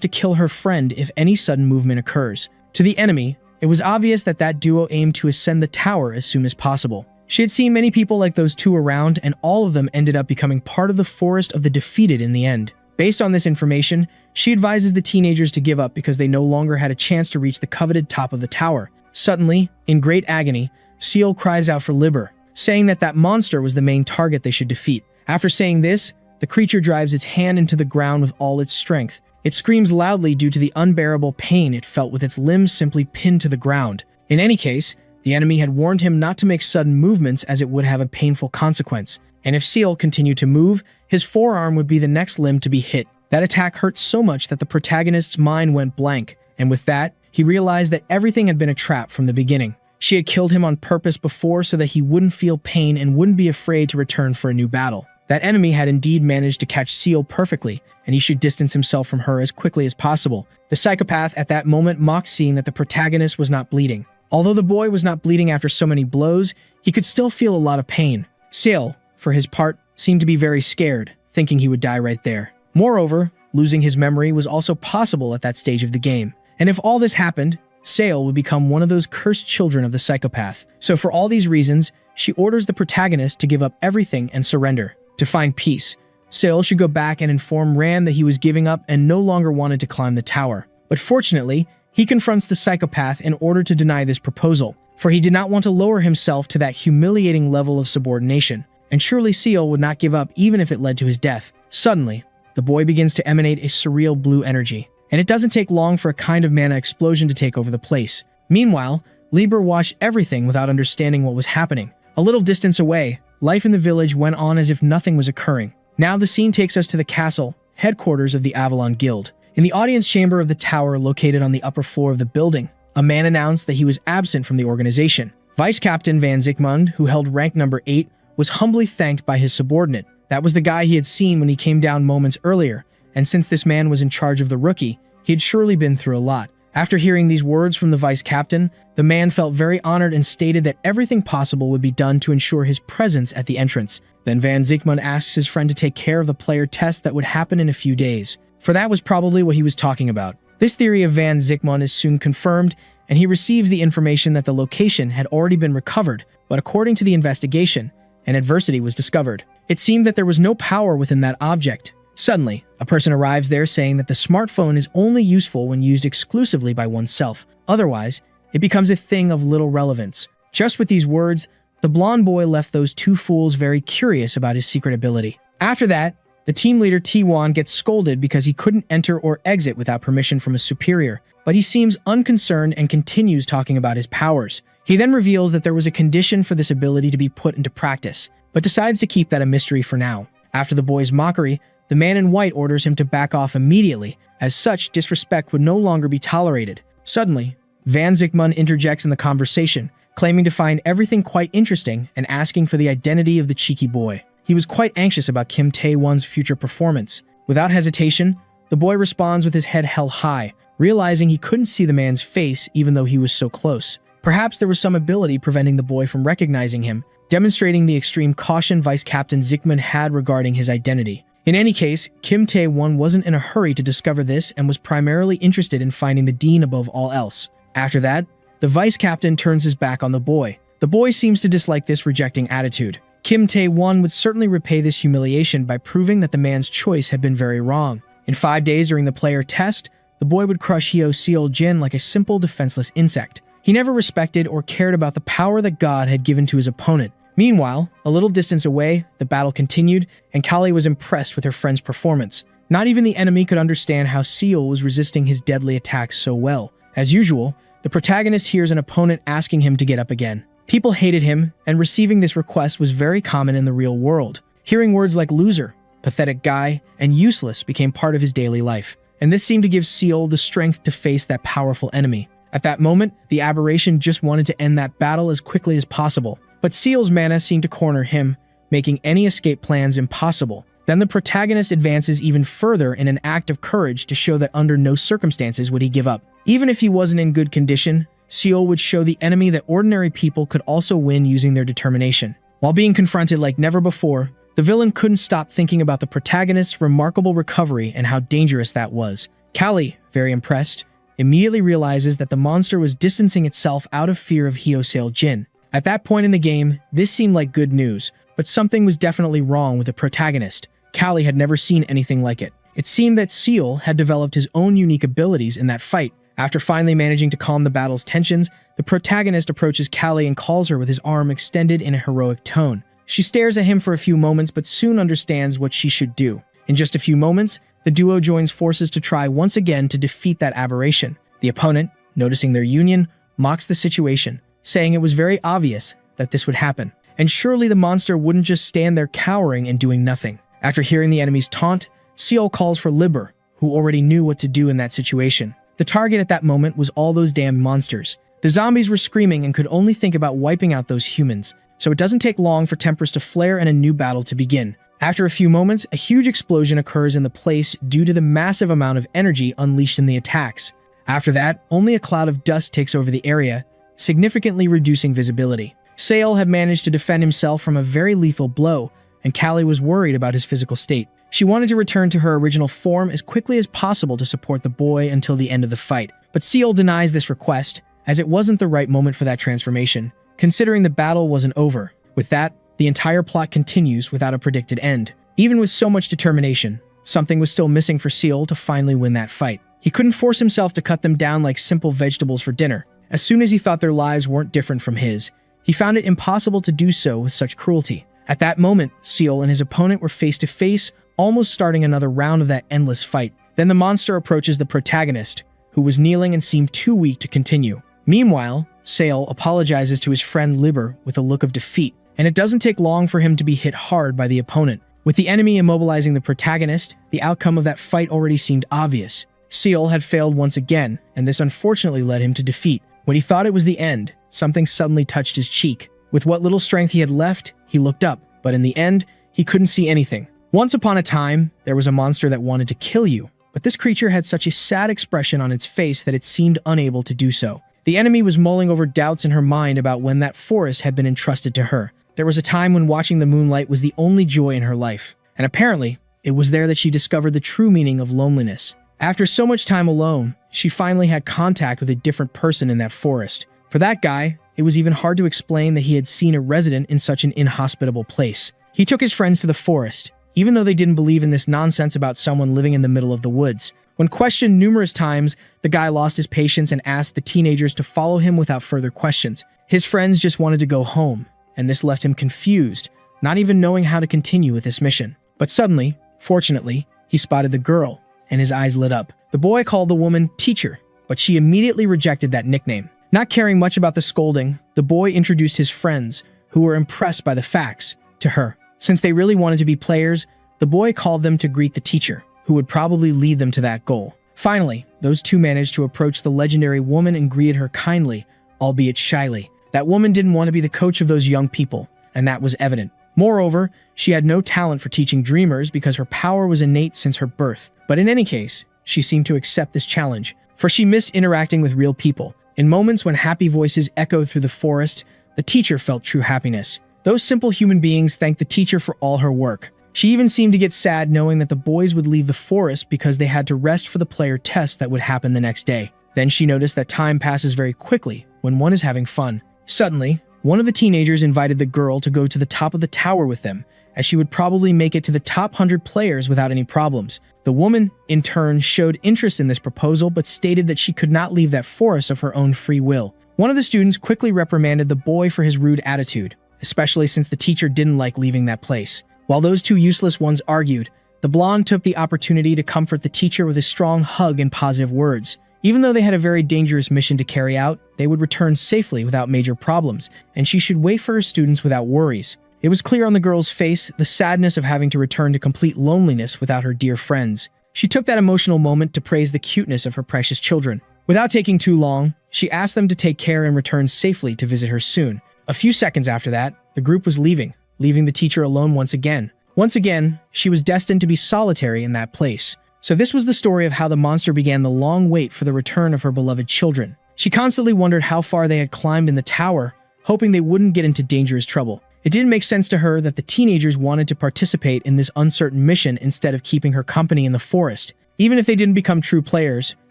to kill her friend if any sudden movement occurs. To the enemy, it was obvious that that duo aimed to ascend the tower as soon as possible. She had seen many people like those two around, and all of them ended up becoming part of the Forest of the Defeated in the end. Based on this information, she advises the teenagers to give up because they no longer had a chance to reach the coveted top of the tower. Suddenly, in great agony, Seal cries out for Liber, saying that that monster was the main target they should defeat. After saying this, the creature drives its hand into the ground with all its strength. It screams loudly due to the unbearable pain it felt with its limbs simply pinned to the ground. In any case, the enemy had warned him not to make sudden movements as it would have a painful consequence, and if Seal continued to move, his forearm would be the next limb to be hit. That attack hurt so much that the protagonist's mind went blank, and with that, he realized that everything had been a trap from the beginning. She had killed him on purpose before so that he wouldn't feel pain and wouldn't be afraid to return for a new battle. That enemy had indeed managed to catch Seal perfectly, and he should distance himself from her as quickly as possible. The psychopath at that moment mocked, seeing that the protagonist was not bleeding. Although the boy was not bleeding after so many blows, he could still feel a lot of pain. Seal, for his part, seemed to be very scared, thinking he would die right there. Moreover, losing his memory was also possible at that stage of the game. And if all this happened, Seal would become one of those cursed children of the psychopath. So for all these reasons, she orders the protagonist to give up everything and surrender. To find peace, Seal should go back and inform Rand that he was giving up and no longer wanted to climb the tower. But fortunately, he confronts the psychopath in order to deny this proposal, for he did not want to lower himself to that humiliating level of subordination, and surely Seal would not give up even if it led to his death. Suddenly, the boy begins to emanate a surreal blue energy, and it doesn't take long for a kind of mana explosion to take over the place. Meanwhile, Liber watched everything without understanding what was happening. A little distance away, life in the village went on as if nothing was occurring. Now the scene takes us to the castle, headquarters of the Avalon Guild. In the audience chamber of the tower located on the upper floor of the building, a man announced that he was absent from the organization. Vice Captain Van Zikmund, who held rank number 8, was humbly thanked by his subordinate. That was the guy he had seen when he came down moments earlier, and since this man was in charge of the rookie, he had surely been through a lot. After hearing these words from the vice captain, the man felt very honored and stated that everything possible would be done to ensure his presence at the entrance. Then Van Ziekman asks his friend to take care of the player test that would happen in a few days, for that was probably what he was talking about. This theory of Van Ziekman is soon confirmed, and he receives the information that the location had already been recovered, but according to the investigation, an adversity was discovered. It seemed that there was no power within that object. Suddenly, a person arrives there saying that the smartphone is only useful when used exclusively by oneself. Otherwise, it becomes a thing of little relevance. Just with these words, the blonde boy left those two fools very curious about his secret ability. After that, the team leader T1 gets scolded because he couldn't enter or exit without permission from a superior, but he seems unconcerned and continues talking about his powers. He then reveals that there was a condition for this ability to be put into practice, but decides to keep that a mystery for now. After the boy's mockery, the man in white orders him to back off immediately, as such disrespect would no longer be tolerated. Suddenly, Van Ziekman interjects in the conversation, claiming to find everything quite interesting and asking for the identity of the cheeky boy. He was quite anxious about Kim Tae-won's future performance. Without hesitation, the boy responds with his head held high, realizing he couldn't see the man's face even though he was so close. Perhaps there was some ability preventing the boy from recognizing him, demonstrating the extreme caution Vice Captain Ziekman had regarding his identity. In any case, Kim Tae-won wasn't in a hurry to discover this and was primarily interested in finding the dean above all else. After that, the vice captain turns his back on the boy. The boy seems to dislike this rejecting attitude. Kim Tae-won would certainly repay this humiliation by proving that the man's choice had been very wrong. In 5 days during the player test, the boy would crush Hyo Seol-jin like a simple defenseless insect. He never respected or cared about the power that God had given to his opponent. Meanwhile, a little distance away, the battle continued, and Kali was impressed with her friend's performance. Not even the enemy could understand how Seol was resisting his deadly attacks so well. As usual, the protagonist hears an opponent asking him to get up again. People hated him, and receiving this request was very common in the real world. Hearing words like loser, pathetic guy, and useless became part of his daily life, and this seemed to give Seol the strength to face that powerful enemy. At that moment, the aberration just wanted to end that battle as quickly as possible. But Seol's mana seemed to corner him, making any escape plans impossible. Then the protagonist advances even further in an act of courage to show that under no circumstances would he give up. Even if he wasn't in good condition, Seol would show the enemy that ordinary people could also win using their determination. While being confronted like never before, the villain couldn't stop thinking about the protagonist's remarkable recovery and how dangerous that was. Kali, very impressed, immediately realizes that the monster was distancing itself out of fear of Hyo Seol-jin. At that point in the game, this seemed like good news, but something was definitely wrong with the protagonist. Kali had never seen anything like it. It seemed that Seol had developed his own unique abilities in that fight. After finally managing to calm the battle's tensions, the protagonist approaches Kali and calls her with his arm extended in a heroic tone. She stares at him for a few moments but soon understands what she should do. In just a few moments, the duo joins forces to try once again to defeat that aberration. The opponent, noticing their union, mocks the situation, saying it was very obvious that this would happen, and surely the monster wouldn't just stand there cowering and doing nothing. After hearing the enemy's taunt, Seol calls for Liber, who already knew what to do in that situation. The target at that moment was all those damned monsters. The zombies were screaming and could only think about wiping out those humans, so it doesn't take long for tempers to flare and a new battle to begin. After a few moments, a huge explosion occurs in the place due to the massive amount of energy unleashed in the attacks. After that, only a cloud of dust takes over the area, significantly reducing visibility. Seol had managed to defend himself from a very lethal blow, and Kali was worried about his physical state. She wanted to return to her original form as quickly as possible to support the boy until the end of the fight. But Seol denies this request, as it wasn't the right moment for that transformation, considering the battle wasn't over. With that, the entire plot continues without a predicted end. Even with so much determination, something was still missing for Seol to finally win that fight. He couldn't force himself to cut them down like simple vegetables for dinner. As soon as he thought their lives weren't different from his, he found it impossible to do so with such cruelty. At that moment, Seol and his opponent were face to face, almost starting another round of that endless fight. Then the monster approaches the protagonist, who was kneeling and seemed too weak to continue. Meanwhile, Seol apologizes to his friend Liber with a look of defeat, and it doesn't take long for him to be hit hard by the opponent. With the enemy immobilizing the protagonist, the outcome of that fight already seemed obvious. Seol had failed once again, and this unfortunately led him to defeat. When he thought it was the end, something suddenly touched his cheek. With what little strength he had left, he looked up, but in the end, he couldn't see anything. Once upon a time, there was a monster that wanted to kill you, but but this creature had such a sad expression on its face that it seemed unable to do so. The enemy was mulling over doubts in her mind about when that forest had been entrusted to her. There was a time when watching the moonlight was the only joy in her life, and apparently, it was there that she discovered the true meaning of loneliness. After so much time alone, she finally had contact with a different person in that forest. For that guy, it was even hard to explain that he had seen a resident in such an inhospitable place. He took his friends to the forest, even though they didn't believe in this nonsense about someone living in the middle of the woods. When questioned numerous times, the guy lost his patience and asked the teenagers to follow him without further questions. His friends just wanted to go home, and this left him confused, not even knowing how to continue with this mission. But suddenly, fortunately, he spotted the girl, and his eyes lit up. The boy called the woman teacher, but she immediately rejected that nickname. Not caring much about the scolding, the boy introduced his friends, who were impressed by the facts, to her. Since they really wanted to be players, the boy called them to greet the teacher, who would probably lead them to that goal. Finally, those two managed to approach the legendary woman and greeted her kindly, albeit shyly. That woman didn't want to be the coach of those young people, and that was evident. Moreover, she had no talent for teaching dreamers because her power was innate since her birth. But in any case, she seemed to accept this challenge, for she missed interacting with real people. In moments when happy voices echoed through the forest, the teacher felt true happiness. Those simple human beings thanked the teacher for all her work. She even seemed to get sad knowing that the boys would leave the forest because they had to rest for the player test that would happen the next day. Then she noticed that time passes very quickly when one is having fun. Suddenly, one of the teenagers invited the girl to go to the top of the tower with them, as she would probably make it to the top 100 players without any problems. The woman, in turn, showed interest in this proposal but stated that she could not leave that forest of her own free will. One of the students quickly reprimanded the boy for his rude attitude, especially since the teacher didn't like leaving that place. While those two useless ones argued, the blonde took the opportunity to comfort the teacher with a strong hug and positive words. Even though they had a very dangerous mission to carry out, they would return safely without major problems, and she should wait for her students without worries. It was clear on the girl's face the sadness of having to return to complete loneliness without her dear friends. She took that emotional moment to praise the cuteness of her precious children. Without taking too long, she asked them to take care and return safely to visit her soon. A few seconds after that, the group was leaving the teacher alone once again. Once again, she was destined to be solitary in that place. So this was the story of how the monster began the long wait for the return of her beloved children. She constantly wondered how far they had climbed in the tower, hoping they wouldn't get into dangerous trouble. It didn't make sense to her that the teenagers wanted to participate in this uncertain mission instead of keeping her company in the forest. Even if they didn't become true players,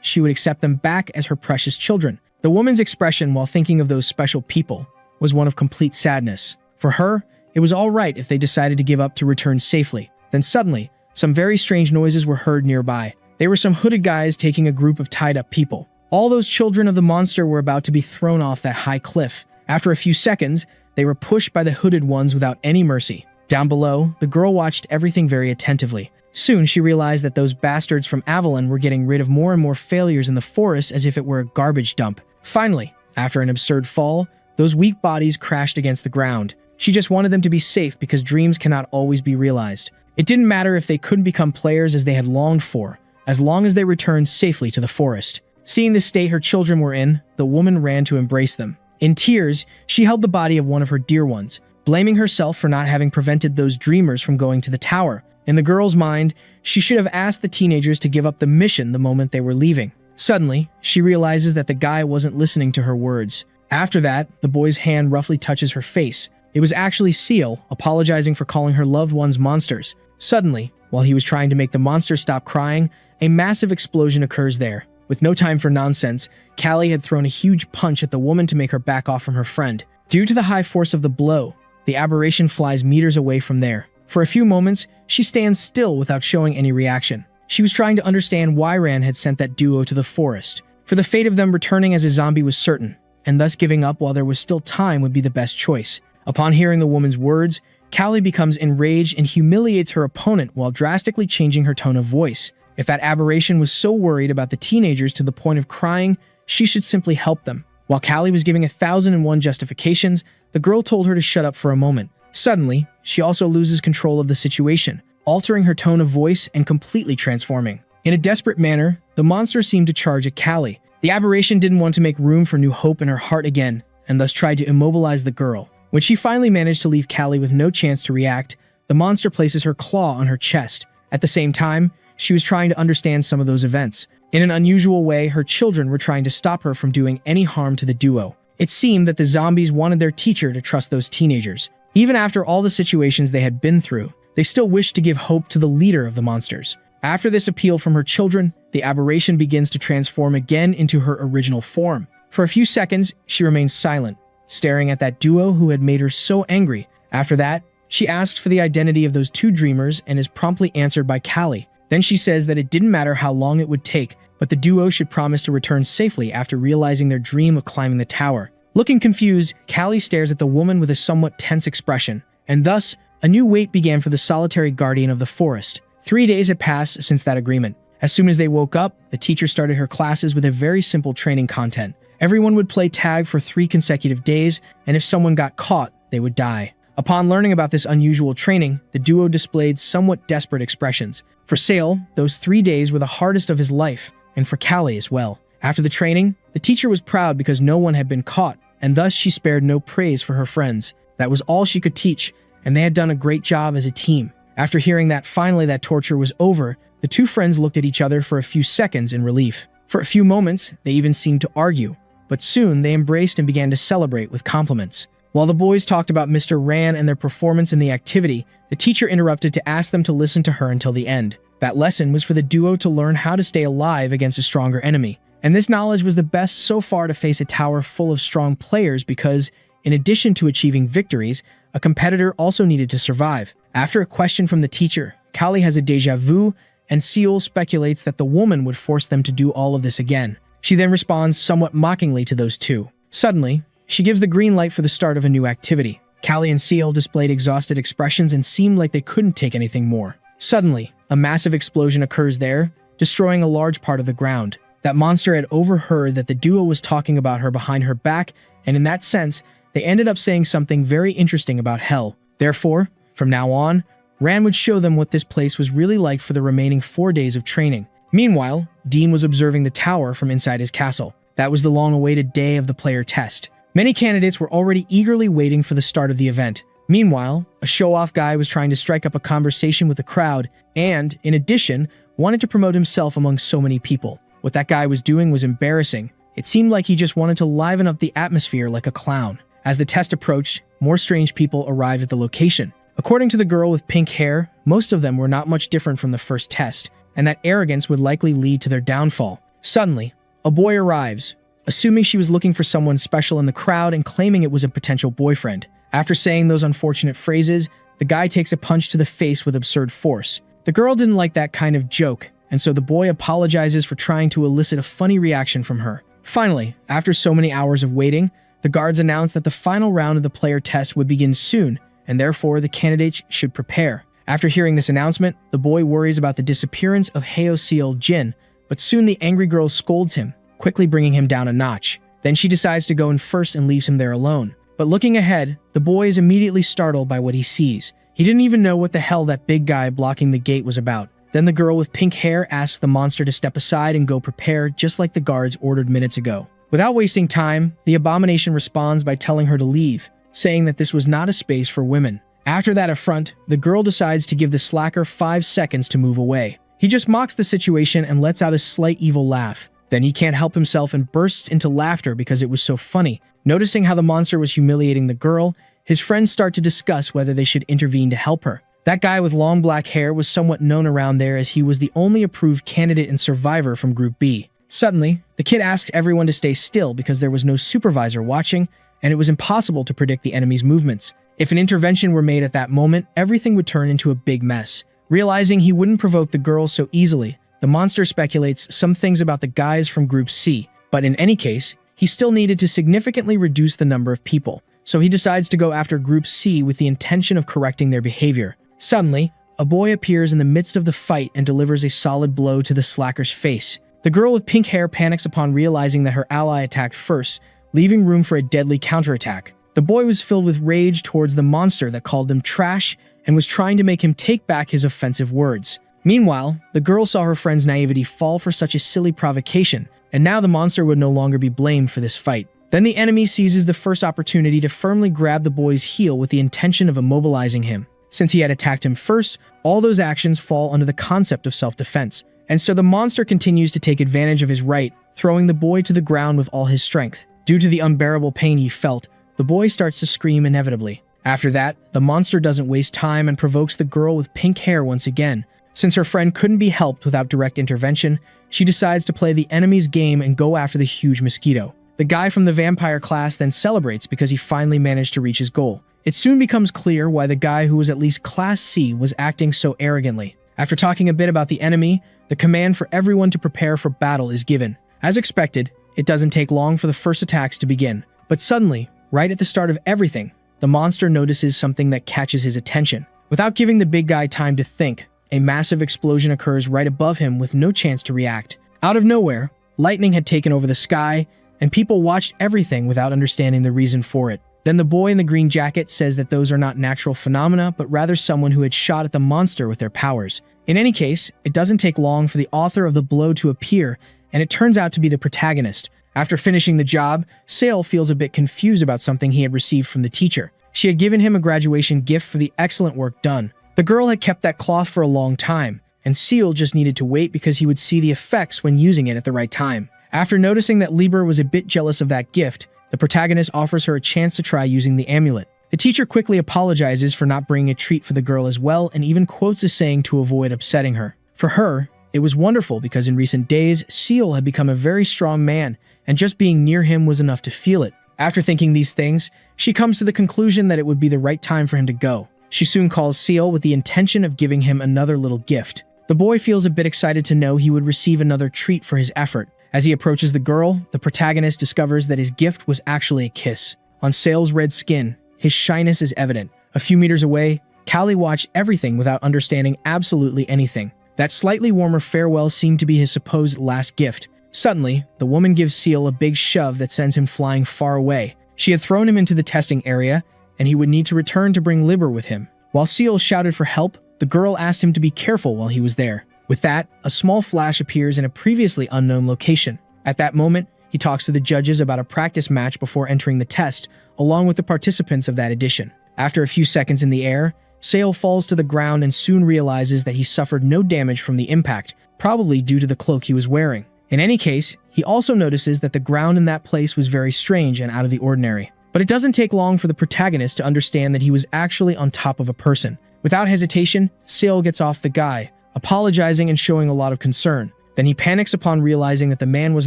she would accept them back as her precious children. The woman's expression while thinking of those special people was one of complete sadness. For her, it was all right if they decided to give up to return safely. Then suddenly, some very strange noises were heard nearby. They were some hooded guys taking a group of tied-up people. All those children of the monster were about to be thrown off that high cliff. After a few seconds, they were pushed by the hooded ones without any mercy. Down below, the girl watched everything very attentively. Soon, she realized that those bastards from Avalon were getting rid of more and more failures in the forest as if it were a garbage dump. Finally, after an absurd fall, those weak bodies crashed against the ground. She just wanted them to be safe because dreams cannot always be realized. It didn't matter if they couldn't become players as they had longed for, as long as they returned safely to the forest. Seeing the state her children were in, the woman ran to embrace them. In tears, she held the body of one of her dear ones, blaming herself for not having prevented those dreamers from going to the tower. In the girl's mind, she should have asked the teenagers to give up the mission the moment they were leaving. Suddenly, she realizes that the guy wasn't listening to her words. After that, the boy's hand roughly touches her face. It was actually Seal, apologizing for calling her loved ones monsters. Suddenly, while he was trying to make the monster stop crying, a massive explosion occurs there. With no time for nonsense, Callie had thrown a huge punch at the woman to make her back off from her friend. Due to the high force of the blow, the aberration flies meters away from there. For a few moments, she stands still without showing any reaction. She was trying to understand why Ran had sent that duo to the forest. For the fate of them returning as a zombie was certain, and thus giving up while there was still time would be the best choice. Upon hearing the woman's words, Callie becomes enraged and humiliates her opponent while drastically changing her tone of voice. If that aberration was so worried about the teenagers to the point of crying, she should simply help them. While Callie was giving 1,001 justifications, the girl told her to shut up for a moment. Suddenly, she also loses control of the situation, altering her tone of voice and completely transforming. In a desperate manner, the monster seemed to charge at Callie. The aberration didn't want to make room for new hope in her heart again, and thus tried to immobilize the girl. When she finally managed to leave Callie with no chance to react, the monster places her claw on her chest. At the same time, she was trying to understand some of those events. In an unusual way, her children were trying to stop her from doing any harm to the duo. It seemed that the zombies wanted their teacher to trust those teenagers. Even after all the situations they had been through, they still wished to give hope to the leader of the monsters. After this appeal from her children, the aberration begins to transform again into her original form. For a few seconds, she remains silent, staring at that duo who had made her so angry. After that, she asked for the identity of those two dreamers and is promptly answered by Callie. Then she says that it didn't matter how long it would take, but the duo should promise to return safely after realizing their dream of climbing the tower. Looking confused, Callie stares at the woman with a somewhat tense expression, and thus, a new wait began for the solitary guardian of the forest. 3 days had passed since that agreement. As soon as they woke up, the teacher started her classes with a very simple training content. Everyone would play tag for 3 consecutive days, and if someone got caught, they would die. Upon learning about this unusual training, the duo displayed somewhat desperate expressions. For Sale, those 3 days were the hardest of his life, and for Callie as well. After the training, the teacher was proud because no one had been caught, and thus she spared no praise for her friends. That was all she could teach, and they had done a great job as a team. After hearing that finally that torture was over, the two friends looked at each other for a few seconds in relief. For a few moments, they even seemed to argue, but soon they embraced and began to celebrate with compliments. While the boys talked about Mr. Ran and their performance in the activity, the teacher interrupted to ask them to listen to her until the end. That lesson was for the duo to learn how to stay alive against a stronger enemy. And this knowledge was the best so far to face a tower full of strong players because, in addition to achieving victories, a competitor also needed to survive. After a question from the teacher, Callie has a déjà vu, and Seol speculates that the woman would force them to do all of this again. She then responds somewhat mockingly to those two. Suddenly, she gives the green light for the start of a new activity. Callie and Seol displayed exhausted expressions and seemed like they couldn't take anything more. Suddenly, a massive explosion occurs there, destroying a large part of the ground. That monster had overheard that the duo was talking about her behind her back, and in that sense, they ended up saying something very interesting about hell. Therefore, from now on, Ran would show them what this place was really like for the remaining 4 days of training. Meanwhile, Dean was observing the tower from inside his castle. That was the long-awaited day of the player test. Many candidates were already eagerly waiting for the start of the event. Meanwhile, a show-off guy was trying to strike up a conversation with the crowd and, in addition, wanted to promote himself among so many people. What that guy was doing was embarrassing. It seemed like he just wanted to liven up the atmosphere like a clown. As the test approached, more strange people arrived at the location. According to the girl with pink hair, most of them were not much different from the first test, and that arrogance would likely lead to their downfall. Suddenly, a boy arrives, assuming she was looking for someone special in the crowd and claiming it was a potential boyfriend. After saying those unfortunate phrases, the guy takes a punch to the face with absurd force. The girl didn't like that kind of joke, and so the boy apologizes for trying to elicit a funny reaction from her. Finally, after so many hours of waiting, the guards announced that the final round of the player test would begin soon, and therefore the candidates should prepare. After hearing this announcement, the boy worries about the disappearance of Heo Seol Jin, but soon the angry girl scolds him, quickly bringing him down a notch. Then she decides to go in first and leaves him there alone. But looking ahead, the boy is immediately startled by what he sees. He didn't even know what the hell that big guy blocking the gate was about. Then the girl with pink hair asks the monster to step aside and go prepare, just like the guards ordered minutes ago. Without wasting time, the abomination responds by telling her to leave, saying that this was not a space for women. After that affront, the girl decides to give the slacker 5 seconds to move away. He just mocks the situation and lets out a slight evil laugh. Then he can't help himself and bursts into laughter because it was so funny. Noticing how the monster was humiliating the girl, his friends start to discuss whether they should intervene to help her. That guy with long black hair was somewhat known around there as he was the only approved candidate and survivor from Group B. Suddenly, the kid asked everyone to stay still because there was no supervisor watching, and it was impossible to predict the enemy's movements. If an intervention were made at that moment, everything would turn into a big mess. Realizing he wouldn't provoke the girl so easily, the monster speculates some things about the guys from Group C, but in any case, he still needed to significantly reduce the number of people, so he decides to go after Group C with the intention of correcting their behavior. Suddenly, a boy appears in the midst of the fight and delivers a solid blow to the slacker's face. The girl with pink hair panics upon realizing that her ally attacked first, leaving room for a deadly counterattack. The boy was filled with rage towards the monster that called them trash and was trying to make him take back his offensive words. Meanwhile, the girl saw her friend's naivety fall for such a silly provocation, and now the monster would no longer be blamed for this fight. Then the enemy seizes the first opportunity to firmly grab the boy's heel with the intention of immobilizing him. Since he had attacked him first, all those actions fall under the concept of self-defense. And so the monster continues to take advantage of his right, throwing the boy to the ground with all his strength. Due to the unbearable pain he felt, the boy starts to scream inevitably. After that, the monster doesn't waste time and provokes the girl with pink hair once again. Since her friend couldn't be helped without direct intervention, she decides to play the enemy's game and go after the huge mosquito. The guy from the vampire class then celebrates because he finally managed to reach his goal. It soon becomes clear why the guy who was at least Class C was acting so arrogantly. After talking a bit about the enemy, the command for everyone to prepare for battle is given. As expected, it doesn't take long for the first attacks to begin. But suddenly, right at the start of everything, the monster notices something that catches his attention. Without giving the big guy time to think, a massive explosion occurs right above him with no chance to react. Out of nowhere, lightning had taken over the sky, and people watched everything without understanding the reason for it. Then the boy in the green jacket says that those are not natural phenomena, but rather someone who had shot at the monster with their powers. In any case, it doesn't take long for the author of the blow to appear, and it turns out to be the protagonist. After finishing the job, Sale feels a bit confused about something he had received from the teacher. She had given him a graduation gift for the excellent work done. The girl had kept that cloth for a long time, and Seal just needed to wait because he would see the effects when using it at the right time. After noticing that Lieber was a bit jealous of that gift, the protagonist offers her a chance to try using the amulet. The teacher quickly apologizes for not bringing a treat for the girl as well and even quotes a saying to avoid upsetting her. For her, it was wonderful because in recent days, Seal had become a very strong man, and just being near him was enough to feel it. After thinking these things, she comes to the conclusion that it would be the right time for him to go. She soon calls Seal with the intention of giving him another little gift. The boy feels a bit excited to know he would receive another treat for his effort. As he approaches the girl, the protagonist discovers that his gift was actually a kiss. On Sale's red skin, his shyness is evident. A few meters away, Callie watched everything without understanding absolutely anything. That slightly warmer farewell seemed to be his supposed last gift. Suddenly, the woman gives Seal a big shove that sends him flying far away. She had thrown him into the testing area, and he would need to return to bring Lieber with him. While Seal shouted for help, the girl asked him to be careful while he was there. With that, a small flash appears in a previously unknown location. At that moment, he talks to the judges about a practice match before entering the test, along with the participants of that edition. After a few seconds in the air, Sale falls to the ground and soon realizes that he suffered no damage from the impact, probably due to the cloak he was wearing. In any case, he also notices that the ground in that place was very strange and out of the ordinary. But it doesn't take long for the protagonist to understand that he was actually on top of a person. Without hesitation, Sale gets off the guy, apologizing and showing a lot of concern. Then he panics upon realizing that the man was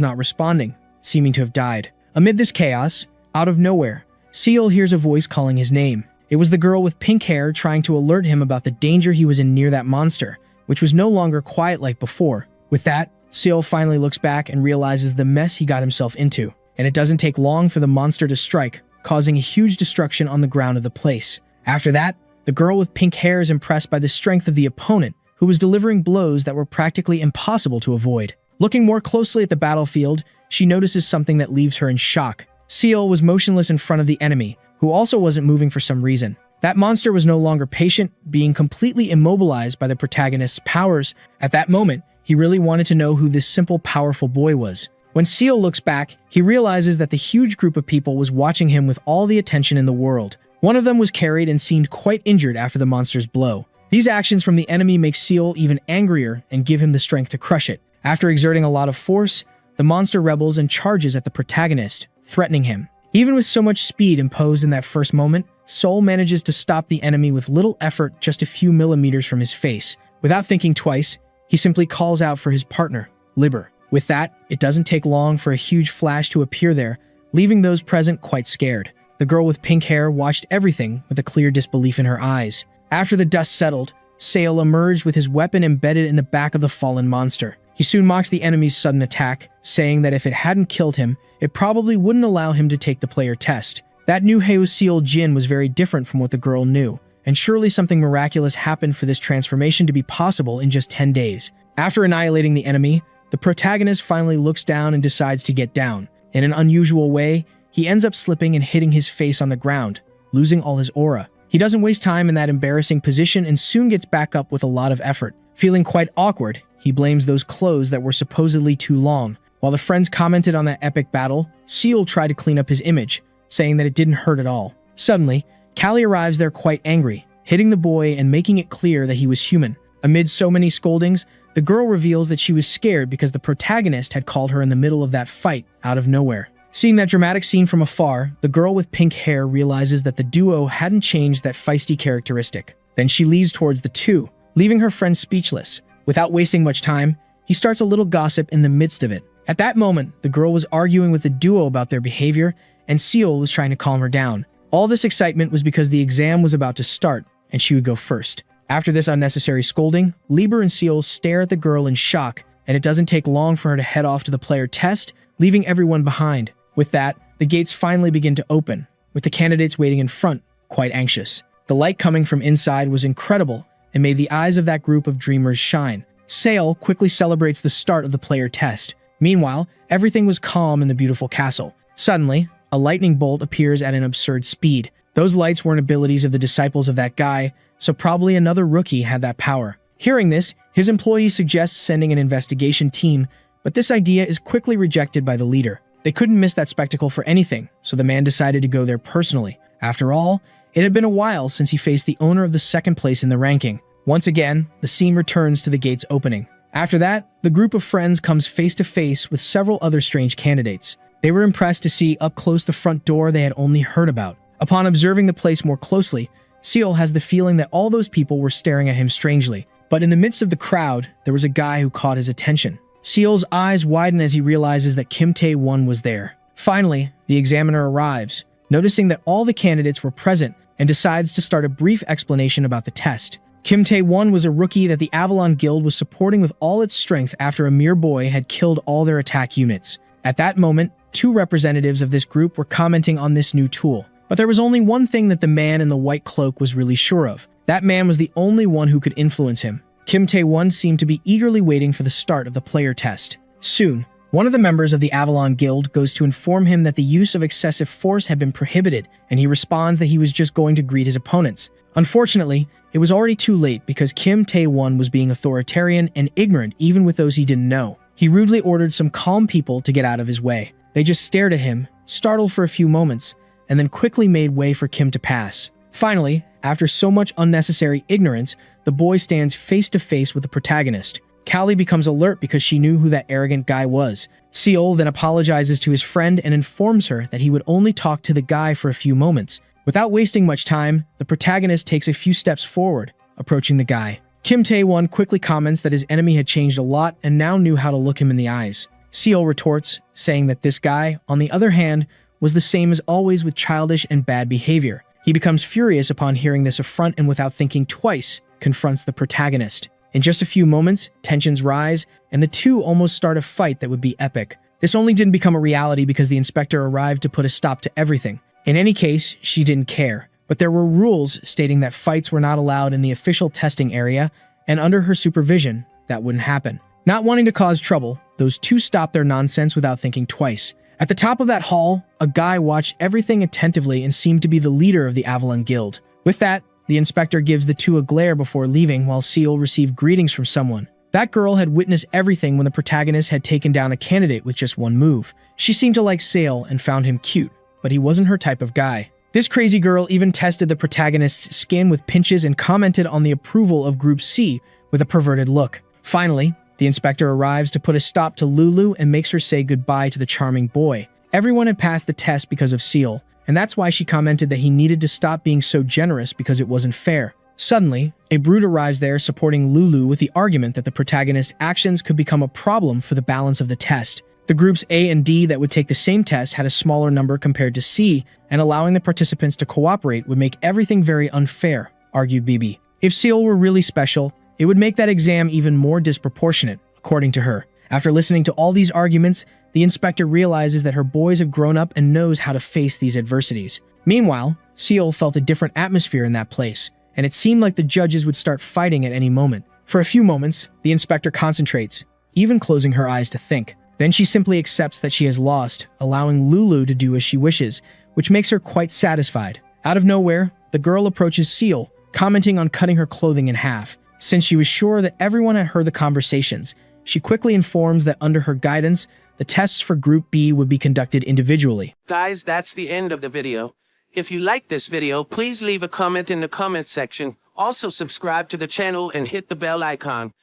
not responding, seeming to have died. Amid this chaos, out of nowhere, Seal hears a voice calling his name. It was the girl with pink hair trying to alert him about the danger he was in near that monster, which was no longer quiet like before. With that, Seal finally looks back and realizes the mess he got himself into. And it doesn't take long for the monster to strike, causing a huge destruction on the ground of the place. After that, the girl with pink hair is impressed by the strength of the opponent, who was delivering blows that were practically impossible to avoid. Looking more closely at the battlefield, she notices something that leaves her in shock. Seal was motionless in front of the enemy, who also wasn't moving for some reason. That monster was no longer patient, being completely immobilized by the protagonist's powers. At that moment, he really wanted to know who this simple, powerful boy was. When Seal looks back, he realizes that the huge group of people was watching him with all the attention in the world. One of them was carried and seemed quite injured after the monster's blow. These actions from the enemy make Seal even angrier and give him the strength to crush it. After exerting a lot of force, the monster rebels and charges at the protagonist, threatening him. Even with so much speed imposed in that first moment, Soul manages to stop the enemy with little effort just a few millimeters from his face. Without thinking twice, he simply calls out for his partner, Lieber. With that, it doesn't take long for a huge flash to appear there, leaving those present quite scared. The girl with pink hair watched everything with a clear disbelief in her eyes. After the dust settled, Sale emerged with his weapon embedded in the back of the fallen monster. He soon mocks the enemy's sudden attack, saying that if it hadn't killed him, it probably wouldn't allow him to take the player test. That new Heo Seal Jin was very different from what the girl knew, and surely something miraculous happened for this transformation to be possible in just 10 days. After annihilating the enemy, the protagonist finally looks down and decides to get down. In an unusual way, he ends up slipping and hitting his face on the ground, losing all his aura. He doesn't waste time in that embarrassing position and soon gets back up with a lot of effort. Feeling quite awkward, he blames those clothes that were supposedly too long. While the friends commented on that epic battle, Seal tried to clean up his image, saying that it didn't hurt at all. Suddenly, Callie arrives there quite angry, hitting the boy and making it clear that he was human. Amid so many scoldings, the girl reveals that she was scared because the protagonist had called her in the middle of that fight out of nowhere. Seeing that dramatic scene from afar, the girl with pink hair realizes that the duo hadn't changed that feisty characteristic. Then she leaves towards the two, leaving her friend speechless. Without wasting much time, he starts a little gossip in the midst of it. At that moment, the girl was arguing with the duo about their behavior, and Seal was trying to calm her down. All this excitement was because the exam was about to start, and she would go first. After this unnecessary scolding, Lieber and Seal stare at the girl in shock, and it doesn't take long for her to head off to the player test, leaving everyone behind. With that, the gates finally begin to open, with the candidates waiting in front, quite anxious. The light coming from inside was incredible and made the eyes of that group of dreamers shine. Sale quickly celebrates the start of the player test. Meanwhile, everything was calm in the beautiful castle. Suddenly, a lightning bolt appears at an absurd speed. Those lights weren't abilities of the disciples of that guy, so probably another rookie had that power. Hearing this, his employee suggests sending an investigation team, but this idea is quickly rejected by the leader. They couldn't miss that spectacle for anything, so the man decided to go there personally. After all, it had been a while since he faced the owner of the second place in the ranking. Once again, the scene returns to the gates opening. After that, the group of friends comes face to face with several other strange candidates. They were impressed to see up close the front door they had only heard about. Upon observing the place more closely, Seal has the feeling that all those people were staring at him strangely. But in the midst of the crowd, there was a guy who caught his attention. Seal's eyes widen as he realizes that Kim Tae-won was there. Finally, the examiner arrives, noticing that all the candidates were present, and decides to start a brief explanation about the test. Kim Tae-won was a rookie that the Avalon Guild was supporting with all its strength after a mere boy had killed all their attack units. At that moment, two representatives of this group were commenting on this new tool. But there was only one thing that the man in the white cloak was really sure of. That man was the only one who could influence him. Kim Tae-won seemed to be eagerly waiting for the start of the player test. Soon, one of the members of the Avalon Guild goes to inform him that the use of excessive force had been prohibited, and he responds that he was just going to greet his opponents. Unfortunately, it was already too late because Kim Tae-won was being authoritarian and ignorant even with those he didn't know. He rudely ordered some calm people to get out of his way. They just stared at him, startled for a few moments, and then quickly made way for Kim to pass. Finally, after so much unnecessary ignorance, the boy stands face to face with the protagonist. Callie becomes alert because she knew who that arrogant guy was. Seol then apologizes to his friend and informs her that he would only talk to the guy for a few moments. Without wasting much time, the protagonist takes a few steps forward, approaching the guy. Kim Tae-won quickly comments that his enemy had changed a lot and now knew how to look him in the eyes. Seol retorts, saying that this guy, on the other hand, was the same as always with childish and bad behavior. He becomes furious upon hearing this affront and without thinking twice, confronts the protagonist. In just a few moments, tensions rise, and the two almost start a fight that would be epic. This only didn't become a reality because the inspector arrived to put a stop to everything. In any case, she didn't care, but there were rules stating that fights were not allowed in the official testing area, and under her supervision, that wouldn't happen. Not wanting to cause trouble, those two stopped their nonsense without thinking twice. At the top of that hall, a guy watched everything attentively and seemed to be the leader of the Avalon Guild. With that, the inspector gives the two a glare before leaving while Seal received greetings from someone. That girl had witnessed everything when the protagonist had taken down a candidate with just one move. She seemed to like Sale and found him cute, but he wasn't her type of guy. This crazy girl even tested the protagonist's skin with pinches and commented on the approval of Group C with a perverted look. Finally, the inspector arrives to put a stop to Lulu and makes her say goodbye to the charming boy. Everyone had passed the test because of Seal, and that's why she commented that he needed to stop being so generous because it wasn't fair. Suddenly, a brute arrives there supporting Lulu with the argument that the protagonist's actions could become a problem for the balance of the test. The groups A and D that would take the same test had a smaller number compared to C, and allowing the participants to cooperate would make everything very unfair, argued Bibi. If Seal were really special, it would make that exam even more disproportionate, according to her. After listening to all these arguments, the inspector realizes that her boys have grown up and knows how to face these adversities. Meanwhile, Seal felt a different atmosphere in that place, and it seemed like the judges would start fighting at any moment. For a few moments, the inspector concentrates, even closing her eyes to think. Then she simply accepts that she has lost, allowing Lulu to do as she wishes, which makes her quite satisfied. Out of nowhere, the girl approaches Seal, commenting on cutting her clothing in half. Since she was sure that everyone had heard the conversations, she quickly informs that under her guidance, the tests for Group B would be conducted individually. Guys, that's the end of the video. If you like this video, please leave a comment in the comment section. Also subscribe to the channel and hit the bell icon.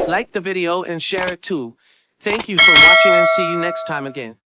Like the video and share it too. Thank you for watching and see you next time again.